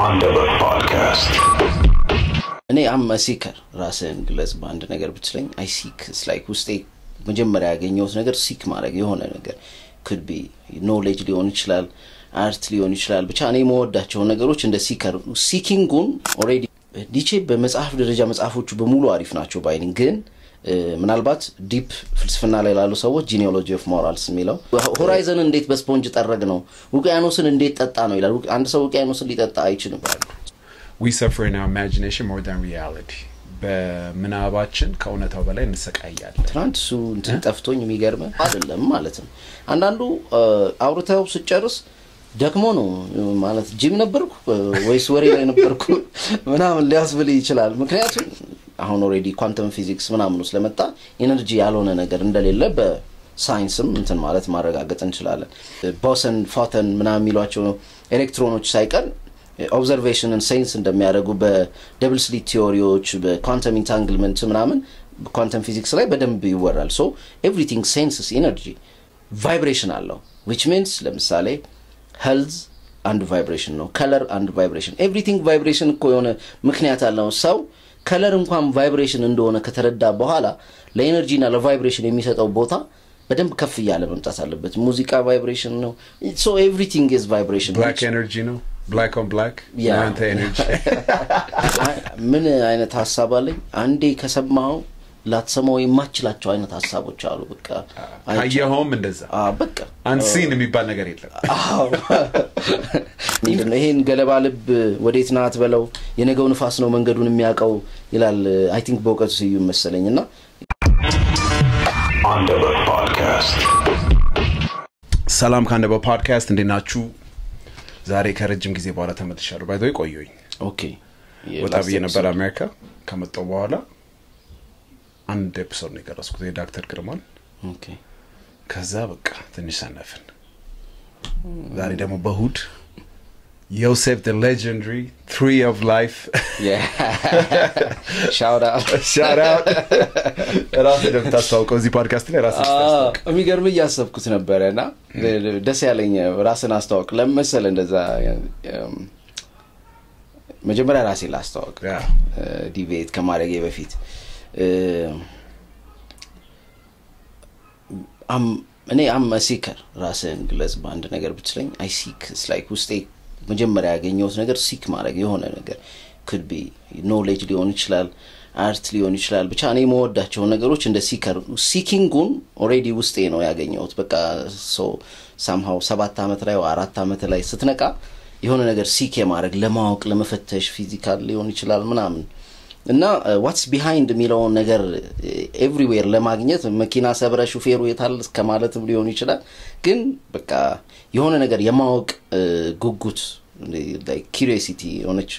Underwood Podcast. እኔ አም ሲከር ራስን ግለጽ ባንድ ነገር ብትለኝ I seek it's like ውስጤ መጀመሪያ ያገኘሁት ነገር ሲክ ማድረግ የሆነ ነገር could be knowledge ሊሆን ይችላል art ሊሆን ይችላል ብቻ እኔ መወዳቸው ነገሮች እንደ ሲከር ሲኪንጉን already ዲቼ በመጽሐፍ ደረጃ መጽሐፎቹ በሙሉ አሪፍ ናቸው ባይኒን ግን ምናልባት ዲፕ ፍልስፍና ላይ ላሉ ሰዎች genealogy of morals የሚለው horizon እንዴት በስፖንጅ ጠረግ ነው ውቅያኖስን እንዴት ጠጣ ነው ይላል አንድ ሰው ውቅያኖስን ሊጠጣ አይችልም we suffer in our imagination more than reality በምናባችን ከእውነታው በላይ እንሰቃያለን ትራንሱ እንትን ጠፍቶኝ የሚገርም አይደለም ማለት ነው አንዳንዱ አውርታው ሲጨርስ ደክሞ ነው ማለት ጂም ነበርኩ ወይስ ወሬ ላይ ነበርኩ ምናምን ሊያስብል ይችላል ምክንያቱም አሁን already quantum physics ምናምን ነው ስለመጣ ኤነርጂ ያልሆነ ነገር እንደሌለ በሳይንስም እንትን ማለት ማረጋገጥ እንችላለን ቦሰን ፎተን ምናምን የሚሏቸው ኤሌክትሮኖች ሳይቀር observation and sense እንደሚያደርጉ በdouble slit theories በquantum entanglement ምናምን quantum physics ላይ በደንብ ይወራል so everything senses energy vibration አለው which means ለምሳሌ health and vibration ነው color and vibration everything vibration እኮ የሆነ ምክንያት አለው ሰው color እንኳን vibration እንደሆነ ከተረዳ በኋላ ለኤነርጂና ለቫይብሬሽን የሚሰጠው ቦታ በደንብ ከፍ ያለ መምጣት አለበት ሙዚቃ vibration ነው so everything is vibration black energy ነው black on black and energy ምን አይነት ሐሳብ አለኝ አንዴ ከሰማው ላትሰማው የማችላቸው አይነት ሐሳቦች አሉ በቃ አየሆም እንደዛ በቃ unseen የሚባል ነገር የለም ምንድነው ይሄን ገለባ ልብ ወዴት ናት በለው የነገው ንፋስ ነው መንገዱን የሚያቀው ይላል I think በወቀቱ ሲዩ መሰለኝና Underwood Podcast. ሰላም ካንደበ ፖድካስት እንደናችሁ ዛሬ ከረጅም ጊዜ በኋላ ተመልሻለሁ ባይዘው ቆየኝ ኦኬ ወጣ ብዬ ነበር አሜሪካ ከመጣው በኋላ አንድ ኤፒሶድ ነው የቀረስኩት የዶክተር ግርማን ኦኬ ከዛ በቃ ትንሽ ሰነፍን ዛሬ ደግሞ በሁድ Yosef the legendary 3 of life yeah shout out ራስ እንደምታስተዋውቀው እዚህ ፖድካስት ላይ ራስ ታስተዋውቅ የሚገርም ያሰብኩት ነበርና ደስ ያለኝ ራስን አስተዋውቅ ለምሳሌ እንደዛ መጀመሪያ ራሴን ላስተዋውቅ ዲቤት ከማድረጌ በፊት እኔ አም ሲከር ራስን ግለጽ ባንድ ነገር ብትለኝ I seek it's like ውስጤ መጀመሪያ ያገኘሁት ነገር ሲክ ማድረግ የሆነ ነገር could be knowledge ሊሆን ይችላል art ሊሆን ይችላል ብቻ እኔ መወዳቸው ነገሮች እንደ ሲከር ሲኪንጉን already ውስጤ ነው ያገኘሁት በቃ so somehow 7 አመት ላይ 4 አመት ላይ ስትነቃ የሆነ ነገር ሲክ የማድረግ ለማወቅ ለመፈተሽ ፊዚካል ሊሆን ይችላል ምናምን እና what's behind የሚለው ነገር everywhere ለማግኘት መኪና ሰብረ ሹፌሩ የታል ከማለትም ሊሆን ይችላል ግን በቃ የሆነ ነገር የማወቅ ጉጉት like curiosity ሆነች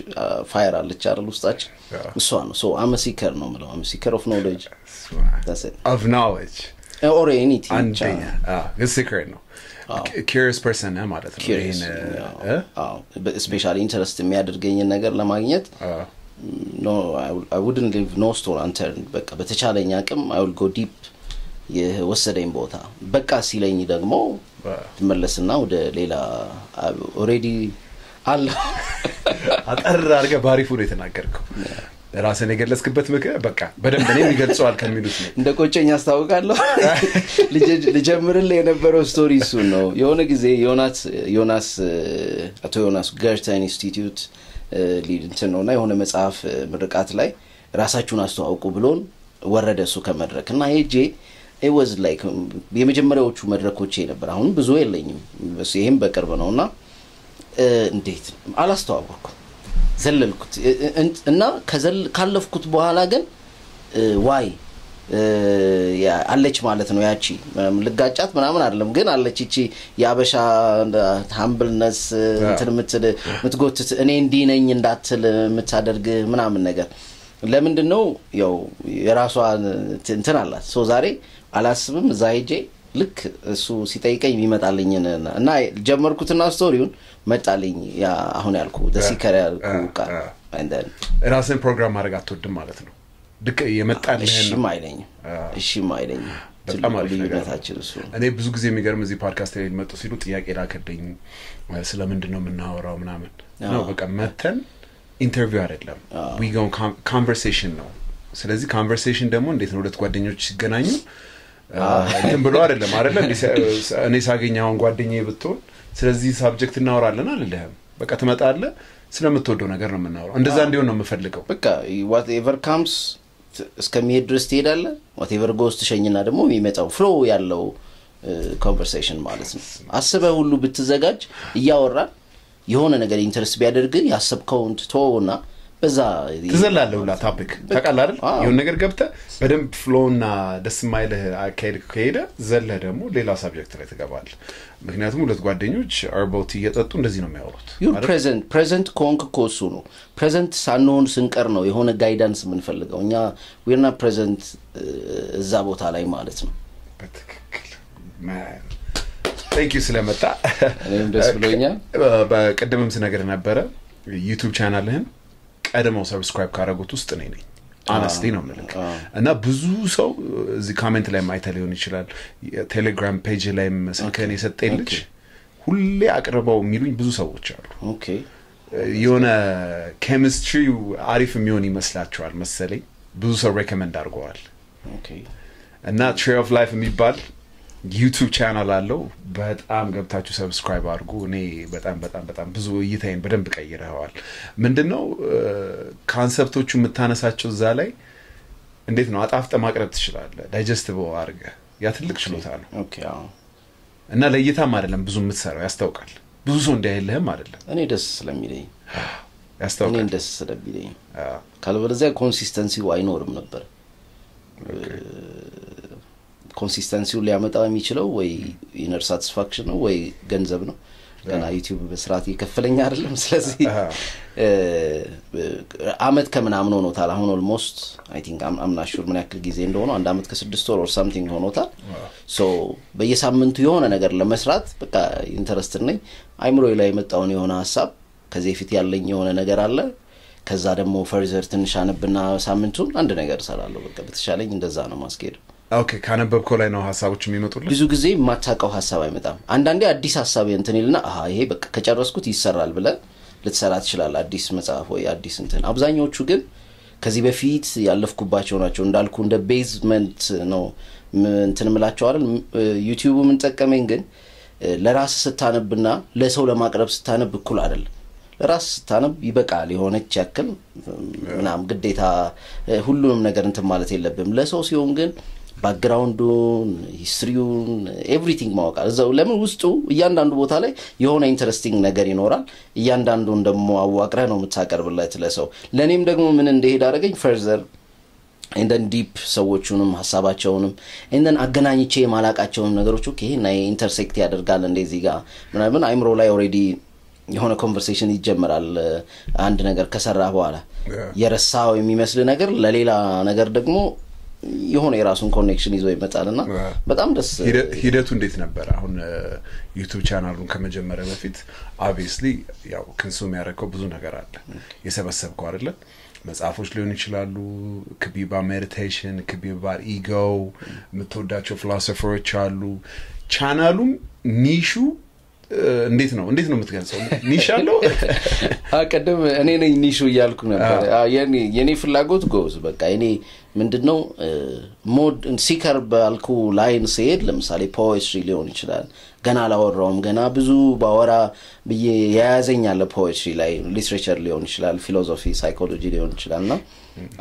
fire አለች አይደል ውስጣችን እሷ ነው so I'm a seeker ነው ማለት I'm a seeker of knowledge that's it of knowledge or anything the seeker no curious person ማለት ነው ይሄን especially interest የሚያደርገኝ ነገር ለማግኘት no I wouldn't leave no stone unturned በቃ በተቻለኝ አቅም I will go deep የወሰደኝ ቦታ በቃ ሲለኝ ደግሞ ተመለስና ወደ ሌላ already አለ አጠር አርገ ባሪፉ ነው የተናገርከው ራስን የገለጽክበት ምክንያት በቃ በደንብ እኔም ይገልጸዋል ከሚሉት ነው እንደ ቆጨኛ አስተዋውቃለሁ ልጀምርልህ የነበረው ስቶሪ እሱ ነው የሆነ ጊዜ ዮናስ አቶ ዮናስ ገርተን ኢንስቲትዩት ሊድንትን ነውና የሆነ መጽሐፍ ምርቃት ላይ ራሳችሁን አስተዋውቁ ብሎን ወረደ እሱ ከመድረክና ሄጄ it was like የመጀመሪያዎቹ መድረኮቼ ነበር አሁን ብዙ የለኝም ይሄም በቅርብ ነውና እንዴት አላስተዋወቅኩ ዘለልኩት እና ካለፍኩት በኋላ ግን ዋይ አለች ማለት ነው ያቺ ልጋጫት ምናምን አይደለም ግን አለች እቺ ያበሻ humbleness እንትን ምትጎትት እኔ እንዲ ነኝ እንዳትል ምታደርግ ምናምን ነገር ለምንድነው ያው የራሷ እንትን አላት ሶ ዛሬ አላስብም ዛይጄ ልክ እሱ ሲጠይቀኝ ይመጣልኝ እና ጀመርኩትና ስቶሪውን መጣልኝ ያ አሁን ያልኩ ደሲከር ያልኩ ቃል and then ራስን ፕሮግራም ማድረግ አትወድም ማለት ነው ድክ የመጣልኝ እሺ ማይለኝ በጣም አሪፍ ነገር እሱ እኔ ብዙ ጊዜ የሚገርም እዚህ ፖድካስት ላይ መጥቶ ሲሉ ጥያቄ ላከደኝ ስለምንድን ነው የምናወራው ምናምን ነው በቃ መተን ኢንተርቪው አይደለም we go conversation ነው ስለዚህ conversation ደግሞ እንዴት ነው ሁለት ጓደኞች ሲገናኙ እንትን ብሎ አይደለም እኔ ሳገኛው ጓደኛዬ ብትሆን ስለዚህ ሳብጀክት እናወራለን አይደለም በቃ ትመጣለህ ስለምትወደው ነገር ነው የምናወራው እንደዛ እንዲሆን ነው የምፈልገው በቃ whatever comes እስከሚሄድ ድረስ ትሄዳለህ whatever goes ተሸኝና ደግሞ የሚመጣው ፍሎ ያለው conversation ማለት ነው አስበህ ሁሉ ብትዘጋጅ እያወራን የሆነ ነገር ኢንተረስት ቢያደርግ ያሰብከውን ትተውና በዛ ትዘላለህ ሁላ ቶፒክ ታውቃለህ አይደል የሆነ ነገር ገብተህ በደንብ ፍሎውና ደስ ማይልህ አካሄድ ከሄደ ዘለህ ደግሞ ሌላ ሳብጀክት ላይ ትገባለህ ምክንያቱም ሁለት ጓደኞች አርቦት እየጠጡ እንደዚህ ነው የሚያወሩት you present ኮንክ ኮሱ ነው present ሳንሆን ስንቀር ነው የሆነ ጋይዳንስ የምንፈልገው እኛ we're not present እዛ ቦታ ላይ ማለት ነው በትክክል man thank you ስለመጣ እኔም ደስ ብሎኛል በቀደምም ስነግር ነበረ YouTube ቻናልህን ቀደመው ሰብስክራይብ ካረጉት ውስጥ ነኝ honestly ነው ማለት እና ብዙ ሰው እዚህ ኮሜንት ላይ ማይታ ሊሆን ይችላል ቴሌግራም ፔጅ ላይ መስከን የሰጠልኝ ሁሌ አቅርበው የሚሉኝ ብዙ ሰዎች አሉ ኦኬ የሆነ ኬሚስትሪው አሪፍ የሚሆን ይመስላችኋል መሰለኝ ብዙ ሰው ሬኮመንድ አድርገዋል ኦኬ እና Tree of Life የሚባል YouTube ቻናል አለው በጣም ገብታችሁ ሰብስክራይብ አድርጉ እኔ በጣም ብዙ እይታዬን በደንብ ቀይረዋል ምንድነው ኮንሰፕቶቹ የምታነሳቸው እዛ ላይ እንዴት ነው አጣፍጠ ማቅረብ ትችላለህ ዳይጀስቲብል አድርገህ ያ ትልቅ ችሎታ ነው ኦኬ እና ለይታም አይደለም ብዙ የምትሰራው ያስታውቃል ብዙ ሰው እንዳይልህም አይደለም እኔ ደስ ስለሚለኝ ያስታውቃል እኔ ደስ ስለሚለኝ ካልበለዚያ ኮንሲስተንሲው አይኖርም ነበር ኮንሲስተንሲው ሊያመጣ የሚችለው ወይ ኢነር ሳቲስፋክሽን ነው ወይ ገንዘብ ነው ገና YouTube በስርዓት ይከፈለኛ አይደለም ስለዚህ አመት ከምናምን ሆኖታል አሁን almost I think I'm not sure ምን ያክል ጊዜ እንደሆነ አንድ አመት ከ6 ወር or something ሆኖታል so በየሳምንቱ የሆነ ነገር ለመስራት በቃ ኢንተረስትድ ነኝ አይምሮዬ ላይ የመጣውን የሆነ ሐሳብ ከዚህ ፊት ያለኝ የሆነ ነገር አለ ከዛ ደግሞ further ትንሽ አነብና ሳምንቱን አንድ ነገር ሰራለሁ በቃ በተሻለኝ እንደዛ ነው ማስኬድ ኦኬ ካነበብከው ላይ ነው ሐሳቦች የሚመጡልህ ብዙ ጊዜ ማታቀው ሐሳብ አይመጣም አንዳንዴ አዲስ ሐሳብ እንትን ይልና ይሄ በቃ ከጨረስኩት ይሰራል ብለ ልትሰራ ትችላለህ አዲስ መጽሐፍ ወይ አዲስ እንትን አብዛኞቹ ግን ከዚህ በፊት ያለፍኩባቸው ናቸው እንዳልኩ እንደ ቤዝመንት ነው እንትን ምላቸው አይደል YouTube ምን ተጠቀመኝ ግን ለራስ ስታነብና ለሰው ለማቅረብ ስታነብ እኩል አይደል ለራስ ስታነብ ይበቃል የሆነች ያክል ምናም ግዴታ ሁሉንም ነገር እንትን ማለት የለብም ለሰው ሲሆን ግን ባክግራውንዱን ሂስትሪውን ኤቭሪቲንግ ማወቃል እዛው ለምን ውስጡ እያንዳንዱ ቦታ ላይ የሆነ ኢንተረስቲንግ ነገር ይኖራል እያንዳንዱን ደግሞ አዋቅረህ ነው የምታቀርብለት ለሰው ለኔም ደግሞ ምን እንደሄድ አደረገኝ further and then deep ሰዎቹንም ሐሳባቸውንም and then አገናኝቼ ማላቃቸውን ነገሮች ኦኬ እና ኢንተርሴክት ያደርጋል እንደዚህ ጋር ምናምን አይምሮ ላይ ኦሬዲ የሆነ ኮንቨርሴሽን ይጀምራል አንድ ነገር ከሰራ በኋላ የረሳው የሚመስል ነገር ለሌላ ነገር ደግሞ የሆነ የራሱን ኮኔክሽን ይዞ ይመጣልና በጣም ደስ ሂደቱ እንዴት ነበር አሁን YouTube ቻናሉን ከመጀመሪያ በፊት obviously ያው ኮንሱም ያደረከው ብዙ ነገር አለ የሰበሰብከው አይደለ መጽሐፎች ሊሆን ይችላሉ could be about meditation could be about ego የምትወዳቸው philosophers አሉ ቻናሉም ኒሹ እንዴት ነው የምትገልጸው ኒሽ አለው አቀደም እኔ ነኝ ኒሹ ያልኩ ነበር የኔ ፍላጎት ጎዝ በቃ እኔ ምንድነው ሞድ ሲከር ባልኩ ላይን ሲሄድ ለምሳሌ ፖኤትሪ ሊሆን ይችላል ገና አላወራውም ገና ብዙ ባወራ በየያዘኛለ ፖኤትሪ ላይ ሊትሬቸር ሊሆን ይችላል ፊሎሶፊ ሳይኮሎጂ ሊሆን ይችላልና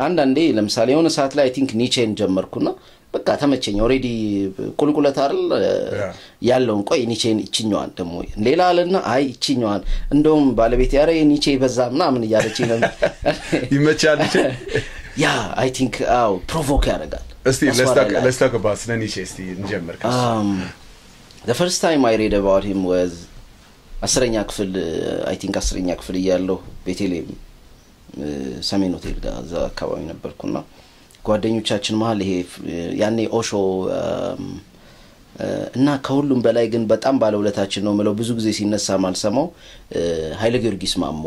አንዳንዴ ለምሳሌ የሆነ ሰዓት ላይ I think ኒቼን ጀመርኩና በቃ ተመቸኝ ኦሬዲ ቁልቁለት አይደል ያለውን ቆይ ኒቼን እቺኛዋን ደሞ ሌላ አለና አይ እቺኛዋን እንደውም ባለቤት ያረ ኒቼ በዛምና ምን ያለች ነው ይመቻል ያ I think provoke ያደርጋል እስቲ let's talk about Niche እስቲ እንጀምር the first time I read about him was አስረኛ ክፍል I think አስረኛ ክፍል ያለው ቤቴሌም ሰሜን ሆቴል ጋር እዛ አካባቢ ነበርኩና ጓደኞቻችን መሃል ይሄ ያኔ ኦሾ እና ከሁሉም በላይ ግን በጣም ባለውለታችን ነው ማለት ብዙ ጊዜ ሲነሳ ማልሰማው ኃይለ ጊዮርጊስ ማሞ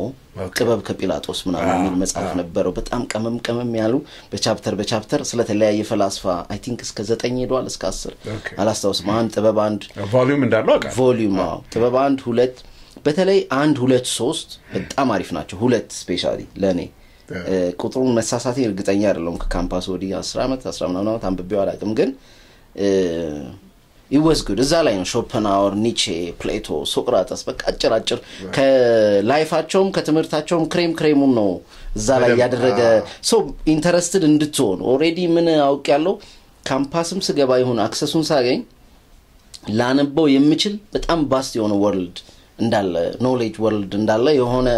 ጥበብ ከጲላጦስ ምናምን የሚል መጽሐፍ ነበረው በጣም ቀመም ያሉ በቻፕተር ስለተለያየ ፈላስፋ አይ ቲንክ እስከ 9 ሄዷል እስከ 10 አላስታውስም አንድ ጥበብ አንድ ቮልዩም እንዳለው አቃ ቮልዩም ጥበብ አንድ 2 በተለይ 1 2 3 በጣም አሪፍ ናቸው 2 ስፔሻሊ ለኔ ቁጥሩን መሳሳቴ እርግጠኛ አይደለም ከካምፓስ ወዲህ 10 አመት 10 ምናምን አመት አንብቤው አላውቅም ግን it was good እዛ ላይ ነው ሾፐንሃወር ኒቼ ፕሌቶ ሶቅራጠስ በቃ አጭር ከላይፋቸውም ከትምህርታቸውም ክሬሙን ነው እዛ ላይ ያደረገ ሶ ኢንተረስትድ እንድትሆን ኦሬዲ ምን አውቅ ያለው ካምፓስም ስገባ ይሁን አክሰሱን ሳገኝ ላነበው የምችል በጣም ባስት የሆነ ወርልድ እንዳለ ኖሌጅ ወርልድ እንዳለ የሆነ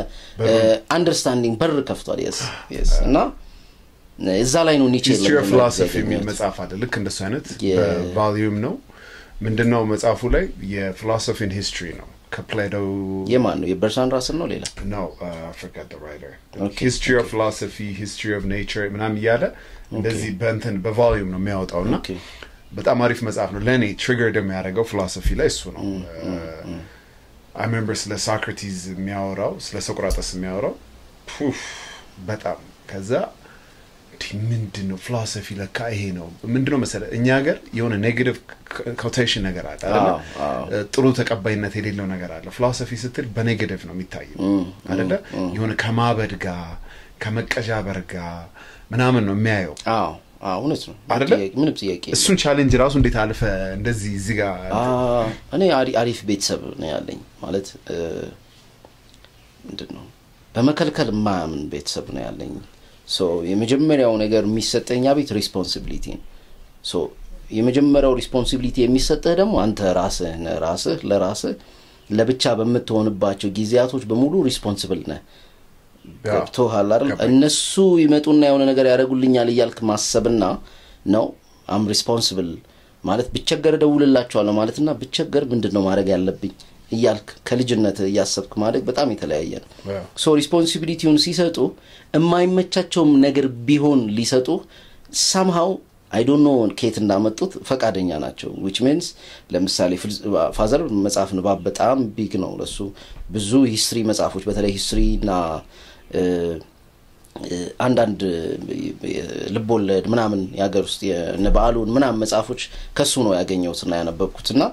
አንደርስታንዲንግ በር ከፍቷል yes እና እዛ ላይ ነው ኒቼ history of philosophy የሚል መጽሐፍ አለ ልክ እንደሱ አይነት በቮልዩም ነው ምንድነው መጽሐፉ ላይ የphilosophy history ነው ከፕሌቶ የማን ነው የበርሳን ራስን ነው ሌላ no I forgot the writer history of philosophy history of nature ምናምን ያለ እንደዚህ በእንትን በቮልዩም ነው የሚያወጣውና በጣም አሪፍ መጽሐፍ ነው ለኔ ትሪገር የሚያደርገው philosophy ላይ እሱ ነው I remember ስለ ሶክራቲስ የሚያወራው ስለ ሶቅራጠስ የሚያወራው በጣም ከዛ ምንድነው philosophy ለካ ይሄ ነው ምንድነው መሰለ እኛ ሀገር የሆነ ኔጌቲቭ ኮቴሽን ነገር አለ አይደል ጥሩ ተቀባይነት የሌለው ነገር አለ philosophy ስትል በኔጌቲቭ ነው የሚታየው አይደል የሆነ ከማበድ ጋር ከመቀጃበር ጋር ምናምን ነው የሚያየው እውነት ነው አይደል ምንም ጥያቄ እሱን ቻሌንጅ ራሱ እንዴት አልፈ እንደዚህ እዚህ ጋር እኔ አሪፍ ቤተሰብ ነው ያለኝ ማለት ምንድነው በመከልከል ማምን ቤተሰብ ነው ያለኝ ሶ የመጀመሪያው ነገር የሚሰጠኛ ቤት ሪስፖንሲቢሊቲ ሶ የመጀመሪያው ሪስፖንሲቢሊቲ የሚሰጠህ ደግሞ አንተ ራስህ ለራስህ ለብቻ በመተሆንባቸው ጊዜያቶች በሙሉ ሪስፖንሲብል ነህ ገብቶሃል አይደል እነሱ ይመጡና የሆነ ነገር ያደርጉልኛል ይያልክ ማሰብና ነው አም ሪስፖንሲብል ማለት ብቸገር ደውልላቸዋለሁ ማለትና ብቸገር ምንድነው ማድረግ ያለብኝ ይያልክ ከልጅነት ያሰብክ ማለት በጣም የተለያየ ነው ሶ ሪስፖንሲቢሊቲውን ሲሰጡ የማይመቻቸው ነገር ቢሆን ሊሰጡ somehow I don't know ከየት እንዳመጡት ፈቃደኛ ናቸው which means ለምሳሌ ፋዘር መጽሐፍ ንባብ በጣም ቢግ ነው ለሱ ብዙ ሂስትሪ መጽሐፎች በተለይ ሂስትሪና አንዳንድ ልቦለድ ምናምን ያገር ውስጥ የነባሉን ምናምን መጽሐፎች ከሱ ነው ያገኘውትና ያነበብኩትና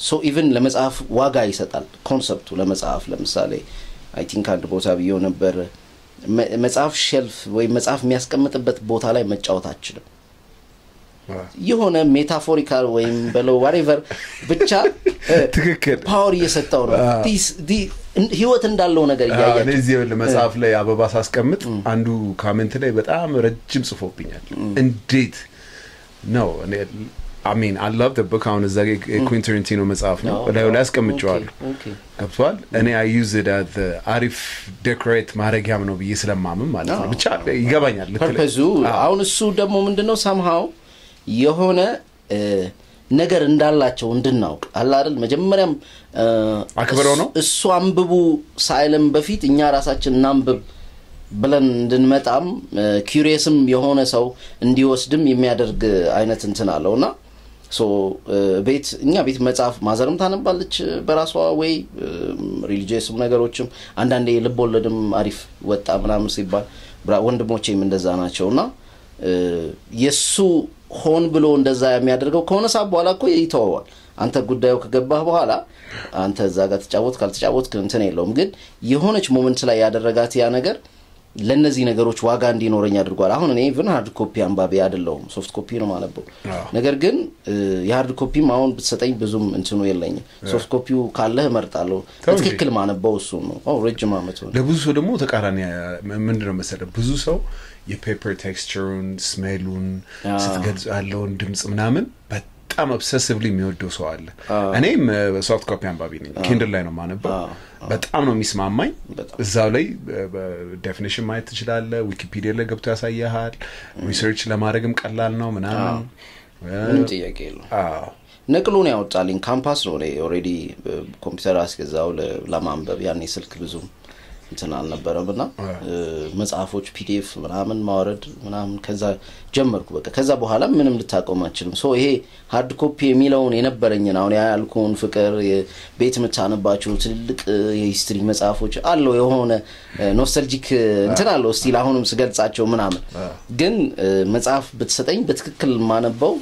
so even ለመጽሐፍ ዋጋ ይሰጣል ኮንሰፕቱ ለመጽሐፍ ለምሳሌ I think አንድ ቦታ ቢዮ ነበር መጽሐፍ ሼልፍ ወይ መጽሐፍ የሚያስቀምጥበት ቦታ ላይ መጫወት አችልም የሆነ ሜታፎሪካል ወይም በለው whatever ብቻ ትክክል ፓወር እየሰጠው ነው ህይወት እንዳለው ነገር ያያያችሁ እነዚህ ለመጽሐፍ ላይ አበባ ሳስቀምጥ አንዱ ኮሜንት ላይ በጣም ረጅም ጽፎብኛል እንዴት ነው I mean I love the book on the Quentin Tarantino መጽሐፍ ነው ላይ አስቀምጫለሁ ገብቷል እኔ I use it as the arif decorate ማረጋም ነው ብዬ ስለማመን ማለት ነው ብቻ ይገባኛል ፐርፐዙ አሁን እሱ ደግሞ ምንድነው somehow የሆነ ነገር እንዳላቸው እንድናውቅ አለ አይደል መጀመሪያም አክብረው ነው እሱ አንብቡ ሳይለም በፊት እኛ ራሳችን እናንብብ ብለን እንድንመጣም ኩሪየስም የሆነ ሰው እንዲወስድም የሚያደርግ አይነት እንትን አለውና ሶ እኛ ቤት መጽሐፍ ማዘርም ታነባለች በራሷ ወይ ሪሊጂየስ ነገሮችም አንዳንዴ ልቦለድም አሪፍ ወጣ ምናምን ሲባል ወንድሞቼም እንደዛ ናቸውና የሱ ሆን ብሎ እንደዛ የሚያደርገው ከሆነ ሳብ በኋላ እኮ ይተዋዋል አንተ ጉዳዩ ከገባህ በኋላ አንተ እዛ ጋር ተጫወት ካልተጫወት እንትን የለውም ግን የሆነች ሞመንት ላይ ያደረጋት ያ ነገር ለነዚህ ነገሮች ዋጋ እንዲኖረኝ አድርጓል አሁን እኔ even hard copy አንባቢ አይደለም ሶፍት ኮፒ ነው ማለት ነው ነገር ግን የሃርድ ኮፒም አሁን ብትሰጠኝ ብዙም እንትኑ የለኝም ሶፍት ኮፒው ካለ መርጣለሁ ትክክል ማነበው እሱ ነው ረጅም አመት ነው ለብዙ ሰው ደግሞ ተቃራኒ ምንድነው መሰለህ ብዙ ሰው የፔፐር ቴክስቸሩን ስሜሉን ስትገልጽ ያለውን ድምጽ ምናምን በጣም obsessively የሚወደው ሰው አለ እኔም ሶፍት ኮፒ አንባቢ ነኝ ኪንድል ላይ ነው ማነበው በጣም ነው የሚስማማኝ እዛው ላይ ዴፊኒሽን ማየት ትችላለህ ዊኪፒዲያ ላይ ገብቶ ያሳያል ሪሰርች ለማድረግም ቀላል ነው ምናምን ምንም ጥያቄ የለውም ነቅሉን ያወጣልኝ ካምፓስ ነው ኦሬዲ ኮምፒውተር አስገዛው ለማንበብ ያኔ ስልክ ብዙ እንትን አልነበረምና መጽሐፎች PDF ምናምን ማውረድ ምናምን ከዛ ጀመርኩ በቃ ከዛ በኋላ ምንም ልታቆም አትችልም ሶ ይሄ ሃርድ ኮፒ የሚለውን የነበረኝና አሁን ያልኩን ፍቅር ቤት መታነባቸው ትልቅ የሂስትሪ መጽሐፎች አለው የሆነ ኖስታልጂክ እንትን አለው ስቲል አሁንም ስገልጻቸው ምናምን ግን መጽሐፍ ብትሰጠኝ በትክክል ማነበው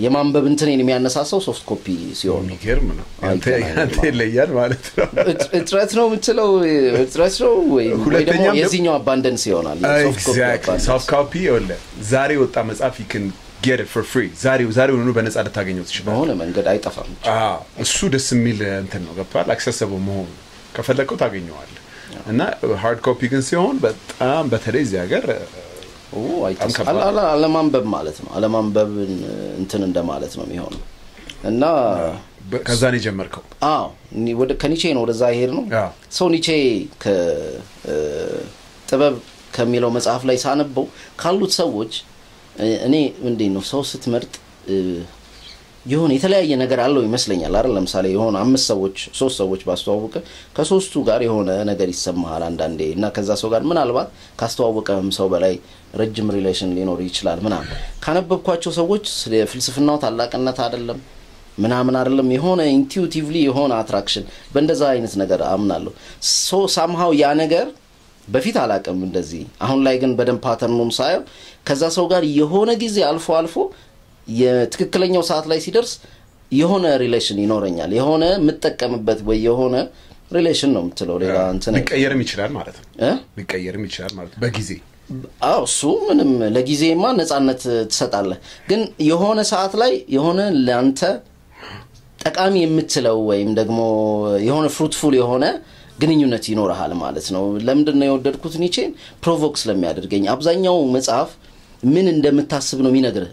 የማንበብ እንትኔን የሚያነሳሳው ሶፍት ኮፒ ሲሆን የሚገርም ነው አንተ ይለያል ማለት ነው እጥረት ነው የምትለው እጥረት ነው ወይ ደግሞ የዚህኛው አባንደንስ ይሆናል ሶፍት ኮፒ ወለ ዛሬ ወጣ መጽሐፍ you can get it for free ዛሬ ነው በነፃ ልታገኘው ትችላለህ በሆነ መንገድ አይጠፋም እሱ ደስ የሚል እንትን ነው ገባል accessible መሆኑ ከፈለከው ታገኘዋለህ እና ሃርድ ኮፒ ግን ሲሆን በጣም በተለይ እዚህ ሀገር አለማንበብ ማለት ነው አለማንበብን እንትን እንደማለት ነው የሚሆነው እና ከዛ ነው ጀመርከው ወደ ከኒቼ ነው ወደዛ ይሄድ ነው ሶ ኒቼ ጥበብ ከሚለው መጽሐፍ ላይ ሳነበው ካሉት ሰዎች እኔ እንዴት ነው ሰው ስትመርጥ የሆነ የተለያየ ነገር አለው ይመስለኛል አይደል ለምሳሌ የሆነ 5 ሰዎች 3 ሰዎች ባስተዋወቀ ከሶስቱ ጋር የሆነ ነገር ይሰማሃል አንዳንዴ እና ከዛ ሰው ጋር ምናልባት ካስተዋወቀም ሰው በላይ ረጅም ሪሌሽን ሊኖር ይችላል ምናምን ካነበብኳቸው ሰዎች ፍልስፍናው ታላቅነት አይደለም ምናምን አይደለም የሆነ ኢንቲዩቲቭሊ የሆነ አትራክሽን በእንደዛ አይነት ነገር አምናለሁ ሶ somehow ያ ነገር በፊት አላቀም እንደዚህ አሁን ላይ ግን በደም ፓተርኑን ሳይው ከዛ ሰው ጋር የሆነ ጊዜ አልፎ የትክክለኛው ሰዓት ላይ ሲደርስ የሆነ ሪሌሽን ይኖረኛል የሆነ መጠቀምበት ወይ የሆነ ሪሌሽን ነው የምትለው ሌላ እንትን ሊቀየርም ይችላል ማለት ነው ሊቀየርም ይችላል ማለት በጊዜ እሱ ምንም ለጊዜማ ነፃነት ትሰጣለህ ግን የሆነ ሰዓት ላይ የሆነ ለአንተ ጠቃሚ የምትለው ወይም ደግሞ የሆነ ፍሩትፉል የሆነ ግንኙነት ይኖርሃል ማለት ነው ለምንድነው የወደድኩት ኒቼን ፕሮቮክስ ለሚያደርገኝ አብዛኛው መጽሐፍ ምን እንደምታስብ ነው የሚነግርህ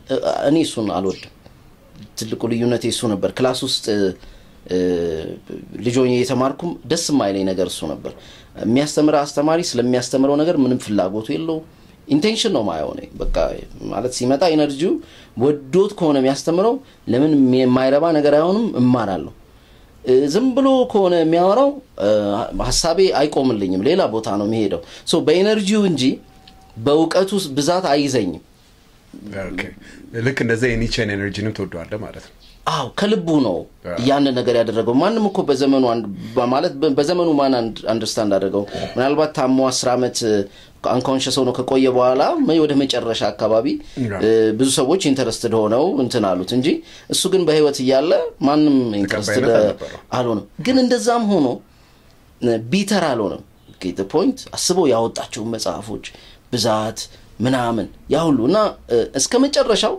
እኔ እሱን አልወድም ትልቁ ልዩነት እሱ ነበር ክላስ ውስጥ ልጆኝ የተማርኩም ደስ የማይለኝ ነገር እሱ ነበር የሚያስተምር አስተማሪ ስለሚያስተምረው ነገር ምንም ፍላጎቱ የለው ኢንቴንሽን ነው ማይሆነ በቃ ማለት ሲመጣ ኢነርጂው ወዶት ከሆነ የሚያስተምረው ለምን የማይረባ ነገር አይሆንም እማራለሁ ዝም ብሎ ከሆነ የሚያወራው ሐሳቤ አይቆምልኝም ሌላ ቦታ ነው የሚሄደው ሶ በኢነርጂው እንጂ በእውቀቱ ብዛት አይዘኝም ኦኬ ልክ እንደዛ የኒቼን ኤነርጂንም ተወዷለ ማለት ነው ከልቡ ነው ያን ነገር ያደረገው ማንንም እኮ በዘመኑ ማለት በዘመኑ ማን አንደርስታንድ አደረገው ምናልባት ታሞ 10 አመት አንኮንሺየስ ሆኖ ከቆየ በኋላ ወደ መጨረሻ አካባቢ ብዙ ሰዎች ኢንተረስትድ ሆነው እንትን አሉት እንጂ እሱ ግን በህይወት እያለ ማንንም ኢንተረስትድ አልሆነም ግን እንደዛም ሆኖ ቢተር አልሆነም ጌት ፖይንት አስበው ያወጣቸው መጽሐፎች ብዛት ምናምን ያ ሁሉና እስከ መጨረሻው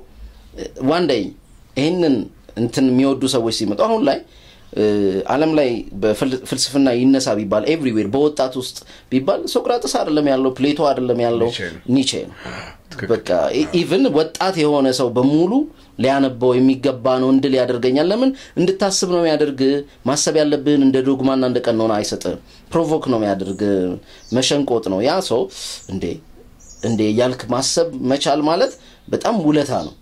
ዋን ዴይ ይሄንን እንትን የሚወዱ ሰዎች ሲመጡ አሁን ላይ ዓለም ላይ በፍልስፍና ይነሳ ቢባል ኤቭሪዌር በወጣት ውስጥ ቢባል ሶክራተስ አይደለም ያለው ፕሌቶ አይደለም ያለው ኒቼ ነው በቃ ኢቭን ወጣት የሆነ ሰው በሙሉ ሊያነበው የሚገባ ነው እንድል ያደርገኛል ለምን እንድታስብ ነው የሚያደርግ ማሰብ ያለብን እንደ ዶግማና እንደ ቀኖና አይሰጥም ፕሮቮክ ነው የሚያደርግ መሸንቆጥ ነው ያ ሰው እንዴ ያልክ ማሰብ መቻል ማለት በጣም ውለታ ነው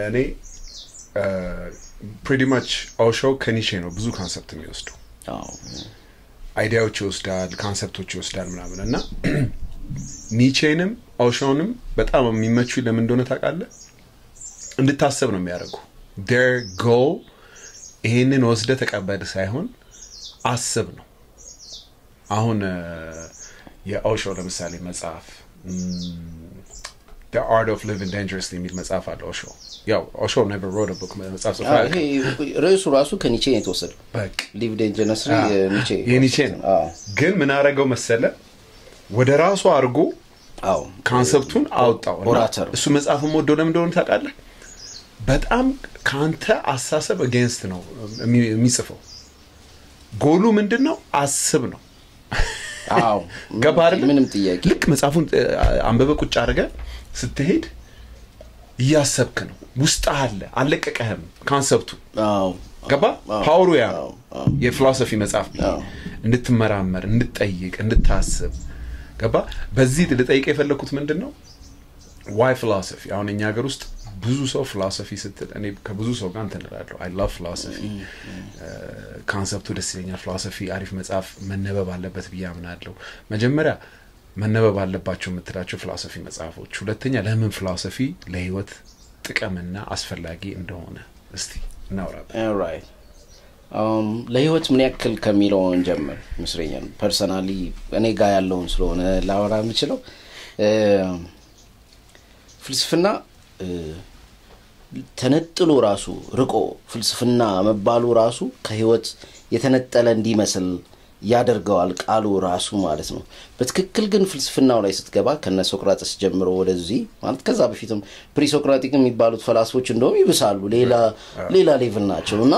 እኔ pretty much Osho ከኒቼ ነው ብዙ ኮንሰፕት የሚወስደው አይዲያዎች ይወስዳል ኮንሰፕቶች ይወስዳል ምናምን እና ኒቼንም ኦሾንም በጣም የሚመቹ ለምን እንደሆነ ታውቃለህ እንድታስብ ነው የሚያደርጉ their goal ይሄንን ወስደ ተቀበል ሳይሆን አስብ ነው አሁን የኦሾ ለምሳሌ መጽሐፍ The Art of Living Dangerously የሚል መጽሐፍ አለ ኦሾ ያው ኦሾ never wrote a book መጽሐፍ ጽፏል ይሄ ራሱ ከኒቼ የተወሰደ በቃ Live Dangerously የኒቼ ግን ምን አረጋው መሰለ ወደ ራሱ አርጎ ኮንሰፕቱን አውጣው እሱ መጽሐፉን ወደው ለምን እንደሆነ ታውቃለህ በጣም ካንተ አሳሰብ against ነው የሚጽፈው ጎሉ ምንድነው አስብ ነው ገባር ምንም ጥያቄ ልክ መጽሐፉን አንበበ ቁጭ አርገ ስትሄድ ያሰብክ ነው ውስጥ አለቀቀህም ኮንሰፕቱ ገባ ፓወሩ ያ የፊሎሶፊ መጽሐፍ እንድትመራመር እንድትጠይቅ እንድታስብ ገባ በዚህ ልጠይቅ የፈለኩት ምንድነው why philosophy አሁን እኛ ሀገር ውስጥ ብዙ ሰው ፊሎሶፊ ስትል እኔ ከብዙ ሰው ጋር እንተናላለሁ I love philosophy ኮንሰፕቱ ደስ ይለኛል ፊሎሶፊ አሪፍ መጽሐፍ መነበብ አለበት ብዬ አምናለሁ መጀመሪያ መነበብ አለባቸው የምትላቸው ፊሎሶፊ መጽሐፎች ሁለተኛ ለምን ፊሎሶፊ ለህይወት ጥቅምና አስፈላጊ እንደሆነ እስቲ እናውራበት alright ለህይወት ምን ያክል ከሚለው እንጀምር መስለኛል ፐርሰናሊ እኔ ጋር ያለውን ስለሆነ ላወራ የምችለው ፍልስፍና ተነጥሎ ራሱ ርቆ ፍልስፍና መባሉ ራሱ ከህይወት የተነጠለ እንዲመስል ያደርገዋል ቃሉ ራሱ ማለት ነው በትክክል ግን ፍልስፍናው ላይ ስትገባ ከነ ሶክራተስ ጀምሮ ወደዚህ ማለት ከዛ በፊትም ፕሪሶክራቲክ የሚባሉት ፈላስፎች እንደውም ይብሳሉ ሌላ ሌቭል ናቸውና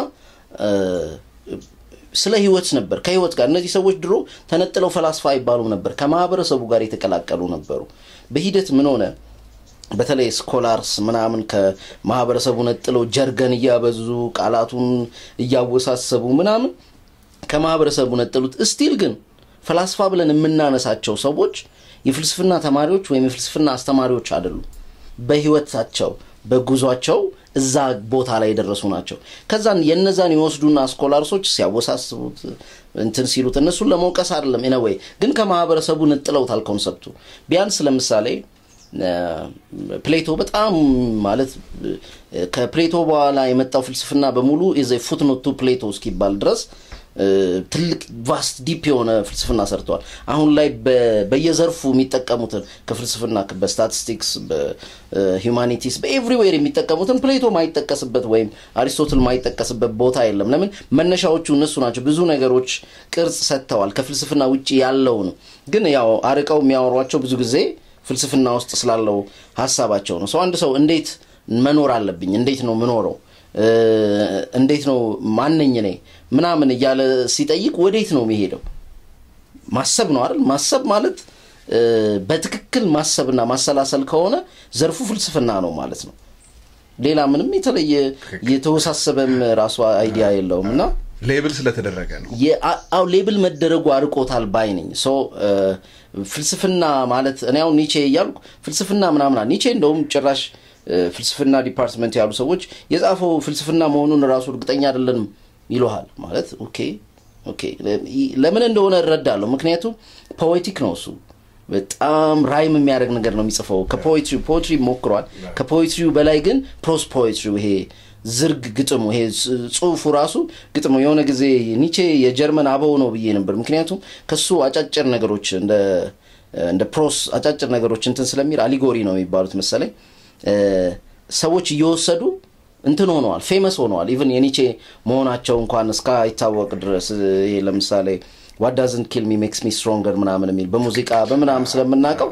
ስለ ህይወት ነበር ከህይወት ጋር እነዚህ ሰዎች ድሮ ተነጥለው ፈላስፋ ይባሉ ነበር ከማህበረሰቡ ጋር የተቀላቀሉ ነበሩ በሂደት ምን ሆነ በተለይ ስኮላርስ ምናምን ከማህበረሰቡ ነጥለው ጀርገን ያበዙ ቃላቱን ያወሳሰቡ ምናምን ከማህበረሰቡ ነጥሉት ስቲል ግን ፈላስፋ ብለን የምናነሳቸው ሰዎች የፍልስፍና ተማሪዎች ወይም የፍልስፍና አስተማሪዎች አይደሉም በህይወታቸው በጉዟቸው እዛ ቦታ ላይ ደረሱ ናቸው ከዛን የነዛን ይወስዱና ስኮላርሶች ሲያወሳስቡት እንትን ሲሉት እነሱን ለመውቀስ አይደለም ኢነዌይ ግን ከማህበረሰቡ ነጥለውታል ኮንሰፕቱ ቢያንስ ለምሳሌ ፕሌቶ በጣም ማለት ከፕሌቶ በኋላ የመጣው ፍልስፍና በሙሉ is a footnote to Plato እስኪባል ድረስ ትልቅ ቫስት ዲፕ የሆነ ፍልስፍና ሰርተዋል አሁን ላይ በየዘርፉ የሚጠቀሙትን ከፍልስፍና በስታቲስቲክስ በሂዩማኒቲስ በኤቭሪዌር የሚጠቀሙትን ፕሌቶ ማይጠቀስበት ወይም አሪስቶትል ማይጠቀስበት ቦታ የለም ለምን መነሻዎቹ እነሱ ናቸው ብዙ ነገሮች ቅርጽ ሰጥተዋል ከፍልስፍና ውጪ ያለው ነው ግን ያው አርቀው የሚያወሯቸው ብዙ ጊዜ ፍልስፍና ውስጥ ስላለው ሐሳባቸው ነው አንድ ሰው እንዴት መኖር አለብኝ እንዴት ነው መኖረው እንዴት ነው ማንነኝ ነኝ ምናምን ይያለ ሲጠይቅ ወዴት ነው የሚሄደው ማሰብ ነው አይደል ማሰብ ማለት በትክክል ማሰብና ማሰላሰል ከሆነ ዘርፉ ፍልስፍና ነው ማለት ነው ሌላ ምንም የተለየ የተወሳሰበም ራሱ አይዲያ የለውምና ሌብል ስለተደረገ ነው አው ሌብል መደረጉ አርቆታል ባይ ነኝ ፍልስፍና ማለት እኔ አሁን ኒቼ ያልኩ ፍልስፍና ምናምን ኒቼ እንደውም ጭራሽ ፍልስፍና ዲፓርትመንት ያሉ ሰዎች የጻፈው ፍልስፍና መሆኑን ራሱ እርግጠኛ አይደለም ይሏል ማለት ኦኬ ለምን እንደሆነ እረዳለሁ ምክንያቱም ፖኤቲክ ነው እሱ በጣም ራይም የሚያደርግ ነገር ነው የሚጽፈው ከፖኤትሪ ሞክሯል ከፖኤትሪው በላይ ግን ፕሮስ ፖኤትሪው ይሄ ዝርግ ግጥሙ ይሄ ጽሁፉ ራሱ ግጥሙ የሆነ ጊዜ ኒቼ የጀርመን አበው ነው ብዬ ነበር ምክንያቱም ከሱ አጫጭር ነገሮች እንደ ፕሮስ አጫጭር ነገሮች እንትን ስለሚል አሊጎሪ ነው የሚባሉት መሰለኝ ሰዎች እየወሰዱ እንትን ሆነዋል ፌመስ ሆነዋል ኢቭን የኒቼ መሆናቸው እንኳን እስከ አይታወቅ ድረስ ይሄ ለምሳሌ what doesn't kill me makes me stronger ምናምን የሚል በሙዚቃ በምናምን ስለምናቀው